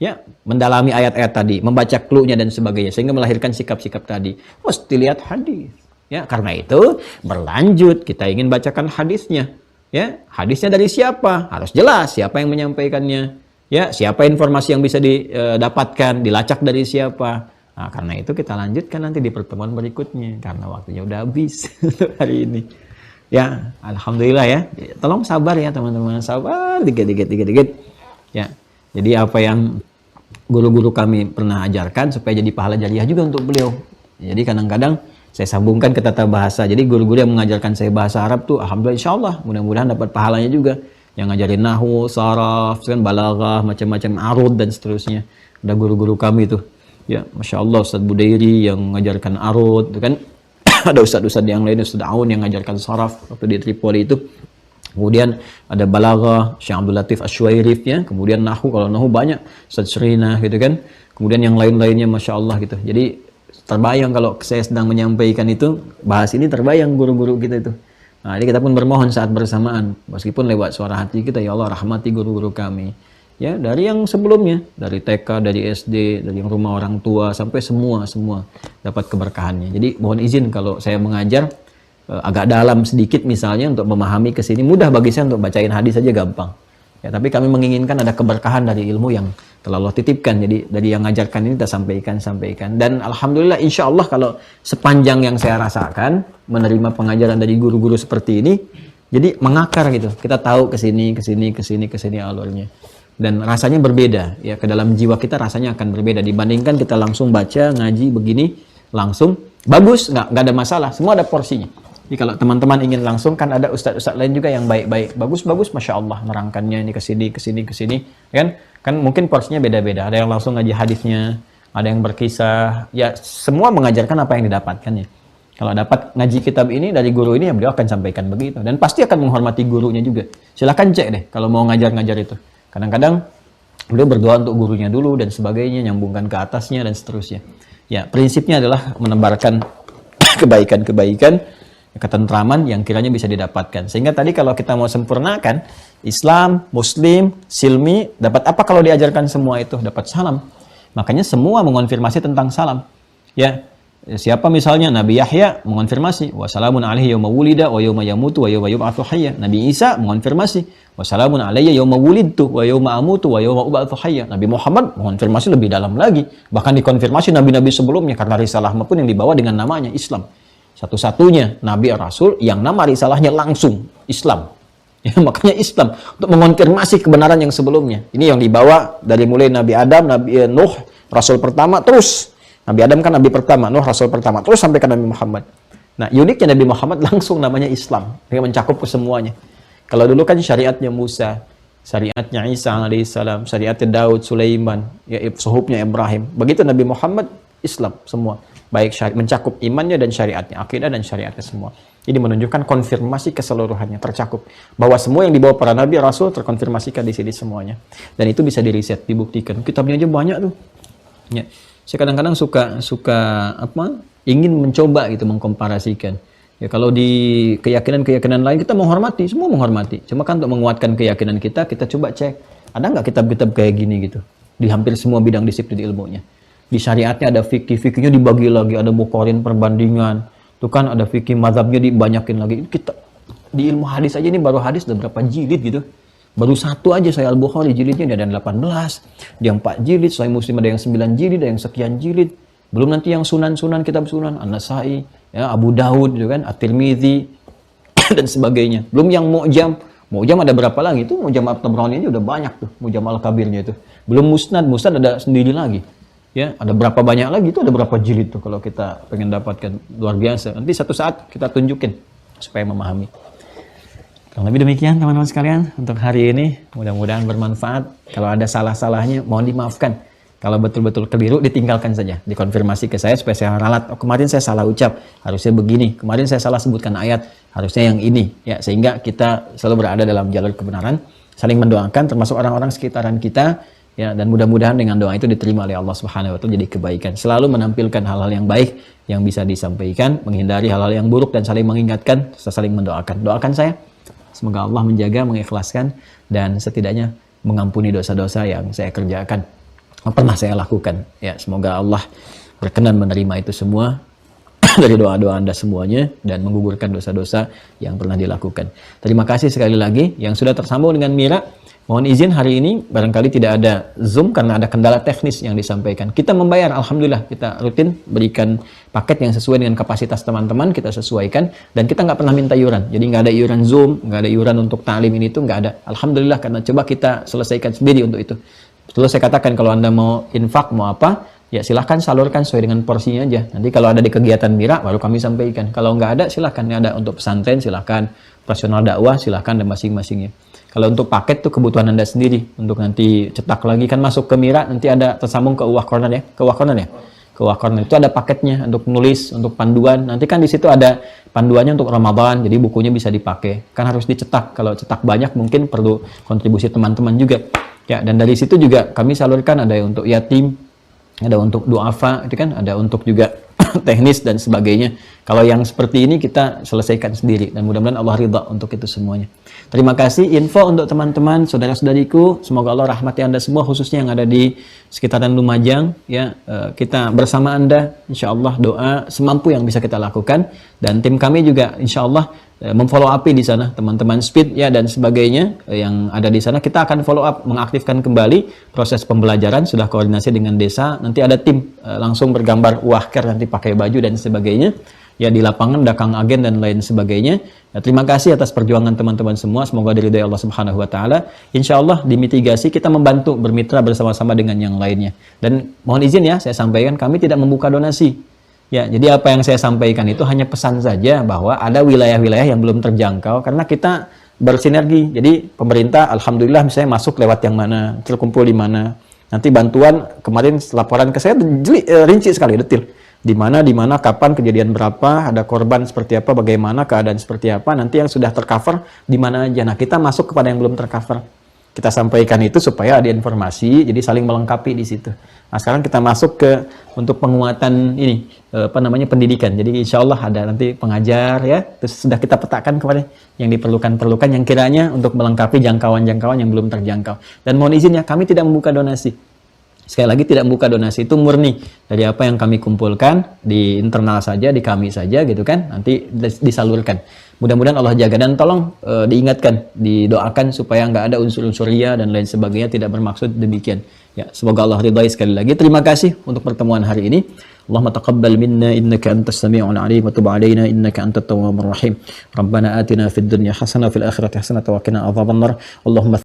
Ya, mendalami ayat-ayat tadi, membaca clue-nya dan sebagainya sehingga melahirkan sikap-sikap tadi. Mesti lihat hadis. Ya, karena itu berlanjut kita ingin bacakan hadisnya. Ya, hadisnya dari siapa? Harus jelas siapa yang menyampaikannya. Ya, siapa informasi yang bisa didapatkan, dilacak dari siapa. Nah, karena itu kita lanjutkan nanti di pertemuan berikutnya karena waktunya udah habis untuk hari ini. Ya, alhamdulillah ya. Tolong sabar ya teman-teman, sabar dikit. Ya. Jadi apa yang guru-guru kami pernah ajarkan supaya jadi pahala jariah juga untuk beliau. Jadi kadang-kadang saya sambungkan ke tata bahasa. Jadi guru-guru yang mengajarkan saya bahasa Arab tuh alhamdulillah insyaallah mudah-mudahan dapat pahalanya juga. Yang ngajarin nahwu, saraf, kan balaghah, macam-macam arud dan seterusnya. Ada guru-guru kami tuh. Ya, Masya Allah Ustaz Budairi yang mengajarkan arud, kan. Ada ustaz-ustaz yang lain, Ustaz Aun yang mengajarkan saraf waktu di Tripoli itu. Kemudian ada balaghah, Syekh Abdul Latif Asywairif ya. Kemudian nahwu, kalau nahwu banyak Ustaz Srina gitu kan. Kemudian yang lain-lainnya Masya Allah gitu. Jadi terbayang kalau saya sedang menyampaikan itu, bahas ini terbayang guru-guru kita itu. Nah, jadi kita pun bermohon saat bersamaan, meskipun lewat suara hati kita, ya Allah rahmati guru-guru kami. Ya, dari yang sebelumnya, dari TK, dari SD, dari rumah orang tua, sampai semua dapat keberkahannya. Jadi mohon izin kalau saya mengajar, agak dalam sedikit misalnya untuk memahami ke sini, mudah bagi saya untuk bacain hadis saja gampang. Ya, tapi kami menginginkan ada keberkahan dari ilmu yang telah Allah titipkan. Jadi dari yang ngajarkan ini kita sampaikan. Dan alhamdulillah insya Allah kalau sepanjang yang saya rasakan menerima pengajaran dari guru-guru seperti ini, jadi mengakar gitu. Kita tahu ke sini alurnya. Dan rasanya berbeda ya, ke dalam jiwa kita rasanya akan berbeda dibandingkan kita langsung baca ngaji begini langsung bagus, nggak ada masalah, semua ada porsinya. Jadi kalau teman-teman ingin langsung, kan ada ustadz-ustadz lain juga yang baik-baik, bagus, Masya Allah, nerangkannya ini ke sini, kan mungkin porsinya beda-beda. Ada yang langsung ngaji hadisnya, ada yang berkisah, ya semua mengajarkan apa yang didapatkannya. Kalau dapat ngaji kitab ini dari guru ini, ya beliau akan sampaikan begitu, dan pasti akan menghormati gurunya juga. Silahkan cek deh kalau mau ngajar-ngajar itu. Kadang-kadang beliau berdoa untuk gurunya dulu dan sebagainya, nyambungkan ke atasnya dan seterusnya. Ya, prinsipnya adalah menebarkan kebaikan-kebaikan, ketentraman yang kiranya bisa didapatkan. Sehingga tadi kalau kita mau sempurnakan Islam, Muslim, Silmi, dapat apa kalau diajarkan semua itu? Dapat salam. Makanya semua mengonfirmasi tentang salam. Ya, siapa misalnya Nabi Yahya mengonfirmasi wassalamun alaihi yauma wulida wa yauma yamutu wa yauma yub'atsu hayya. Nabi Isa mengonfirmasi wassalamun alayya yauma wulidtu wa yauma amutu wa yauma ub'atsu hayya. Nabi Muhammad mengonfirmasi lebih dalam lagi, bahkan dikonfirmasi nabi-nabi sebelumnya, karena risalah pun yang dibawa dengan namanya Islam. Satu-satunya nabi rasul yang nama risalahnya langsung Islam. Ya, makanya Islam untuk mengonfirmasi kebenaran yang sebelumnya. Ini yang dibawa dari mulai Nabi Adam, Nabi Nuh, rasul pertama, terus Nabi Adam kan nabi pertama, Nuh rasul pertama, terus sampai ke Nabi Muhammad. Nah, uniknya Nabi Muhammad langsung namanya Islam, dia mencakup ke semuanya. Kalau dulu kan syariatnya Musa, syariatnya Isa alaihissalam, syariatnya Daud, Sulaiman, ya suhubnya Ibrahim. Begitu Nabi Muhammad, Islam semua. Baik syariat, mencakup imannya dan syariatnya, akidah dan syariatnya semua. Jadi menunjukkan konfirmasi keseluruhannya, tercakup. Bahwa semua yang dibawa para nabi, rasul terkonfirmasikan di sini semuanya. Dan itu bisa diriset, dibuktikan. Kitabnya aja banyak tuh. Ya. Saya kadang-kadang suka ingin mencoba gitu mengkomparasikan. Ya, kalau di keyakinan-keyakinan lain kita menghormati, semua menghormati. Cuma kan untuk menguatkan keyakinan kita coba cek, ada nggak kitab-kitab kayak gini gitu di hampir semua bidang disiplin ilmunya. Di syariatnya ada fikih-fikihnya dibagi lagi, ada muqarin perbandingan. Tuh kan ada fikih mazhabnya dibanyakin lagi. Kita di ilmu hadis aja ini baru hadis ada berapa jilid gitu. Baru satu aja Sahih Al-Bukhari jilidnya ada 18, dia 4 jilid, Sahih Muslim ada yang 9 jilid, ada yang sekian jilid. Belum nanti yang sunan-sunan, kitab sunan, An-Nasai, ya, Abu Daud, gitu kan, At-Tirmidzi, dan sebagainya. Belum yang Mu'jam ada berapa lagi? Itu Mu'jam At-Tabrani aja udah banyak tuh, Mu'jam Al-Kabirnya itu. Belum Musnad ada sendiri lagi. Ya, ada berapa banyak lagi, itu ada berapa jilid tuh kalau kita pengen dapatkan, luar biasa. Nanti satu saat kita tunjukin supaya memahami. Kurang lebih demikian teman-teman sekalian untuk hari ini, mudah-mudahan bermanfaat. Kalau ada salah-salahnya mohon dimaafkan. Kalau betul-betul keliru ditinggalkan saja, dikonfirmasi ke saya supaya saya ralat. Oh, kemarin saya salah ucap, harusnya begini. Kemarin saya salah sebutkan ayat, harusnya yang ini. Ya, sehingga kita selalu berada dalam jalur kebenaran, saling mendoakan termasuk orang-orang sekitaran kita. Ya, dan mudah-mudahan dengan doa itu diterima oleh Allah Subhanahu wa taala jadi kebaikan. Selalu menampilkan hal-hal yang baik yang bisa disampaikan, menghindari hal-hal yang buruk dan saling mengingatkan, saling mendoakan. Doakan saya semoga Allah menjaga, mengikhlaskan dan setidaknya mengampuni dosa-dosa yang saya kerjakan. pernah saya lakukan. Ya, semoga Allah berkenan menerima itu semua dari doa-doa Anda semuanya dan menggugurkan dosa-dosa yang pernah dilakukan. Terima kasih sekali lagi yang sudah tersambung dengan Mira. Mohon izin hari ini barangkali tidak ada Zoom karena ada kendala teknis yang disampaikan. Kita membayar, alhamdulillah, kita rutin berikan paket yang sesuai dengan kapasitas teman-teman, kita sesuaikan, dan kita nggak pernah minta iuran. Jadi nggak ada iuran Zoom, nggak ada iuran untuk ta'lim ini itu nggak ada. Alhamdulillah, karena coba kita selesaikan sendiri untuk itu. Terus saya katakan kalau Anda mau infak, mau apa, ya silahkan salurkan sesuai dengan porsinya aja. Nanti kalau ada di kegiatan Mira, baru kami sampaikan. Kalau nggak ada, silahkan. Ini ada untuk pesantren, silahkan. Operasional dakwah, silahkan, dan masing-masingnya. Kalau untuk paket tuh kebutuhan Anda sendiri. Untuk nanti cetak lagi, kan masuk ke Mira, nanti ada tersambung ke Uwah Corner ya. Ke Uwah Corner ya? Ke Uwah Corner itu ada paketnya untuk nulis, untuk panduan. Nanti kan di situ ada panduannya untuk Ramadan, jadi bukunya bisa dipakai. Kan harus dicetak. Kalau cetak banyak mungkin perlu kontribusi teman-teman juga. Ya, dan dari situ juga kami salurkan, ada untuk yatim, ada untuk duafa, itu kan, ada untuk juga teknis dan sebagainya. Kalau yang seperti ini kita selesaikan sendiri dan mudah-mudahan Allah ridha untuk itu semuanya. Terima kasih info untuk teman-teman, saudara-saudariku. Semoga Allah rahmati Anda semua, khususnya yang ada di sekitaran Lumajang. Ya, kita bersama Anda, insya Allah doa semampu yang bisa kita lakukan. Dan tim kami juga insya Allah memfollow up di sana, teman-teman speed ya dan sebagainya yang ada di sana. Kita akan follow up, mengaktifkan kembali proses pembelajaran, sudah koordinasi dengan desa. Nanti ada tim langsung bergambar wahker, nanti pakai baju dan sebagainya. Ya di lapangan, dakang agen dan lain sebagainya. Ya, terima kasih atas perjuangan teman-teman semua. Semoga diridhai Allah Subhanahu wa taala. Insya Allah di mitigasi kita membantu bermitra bersama-sama dengan yang lainnya. Dan mohon izin ya, saya sampaikan kami tidak membuka donasi. Ya, jadi apa yang saya sampaikan itu hanya pesan saja bahwa ada wilayah-wilayah yang belum terjangkau karena kita bersinergi. Jadi pemerintah alhamdulillah misalnya masuk lewat yang mana, terkumpul di mana. Nanti bantuan kemarin laporan ke saya rinci sekali, detail. Di mana, kapan, kejadian berapa, ada korban seperti apa, bagaimana, keadaan seperti apa, nanti yang sudah tercover di mana aja. Nah, kita masuk kepada yang belum tercover. Kita sampaikan itu supaya ada informasi, jadi saling melengkapi di situ. Nah, sekarang kita masuk ke untuk penguatan ini, pendidikan. Jadi insya Allah ada nanti pengajar ya, terus sudah kita petakan kepada yang diperlukan yang kiranya untuk melengkapi jangkauan-jangkauan yang belum terjangkau. Dan mohon izin ya, kami tidak membuka donasi. Sekali lagi tidak membuka donasi, itu murni dari apa yang kami kumpulkan di internal saja, di kami saja gitu kan, nanti disalurkan. Mudah-mudahan Allah jaga dan tolong diingatkan, didoakan supaya nggak ada unsur-unsur ria dan lain sebagainya, tidak bermaksud demikian. Ya, semoga Allah ridhai sekali lagi. Terima kasih untuk pertemuan hari ini. Allahumma taqabbal minna innaka antas sami'ul 'alim wa tub 'alaina innaka antat tawwabur rahim. Rabbana atina fid dunya hasanah wa fil akhirati hasanah wa qina adzabannar. Allahumma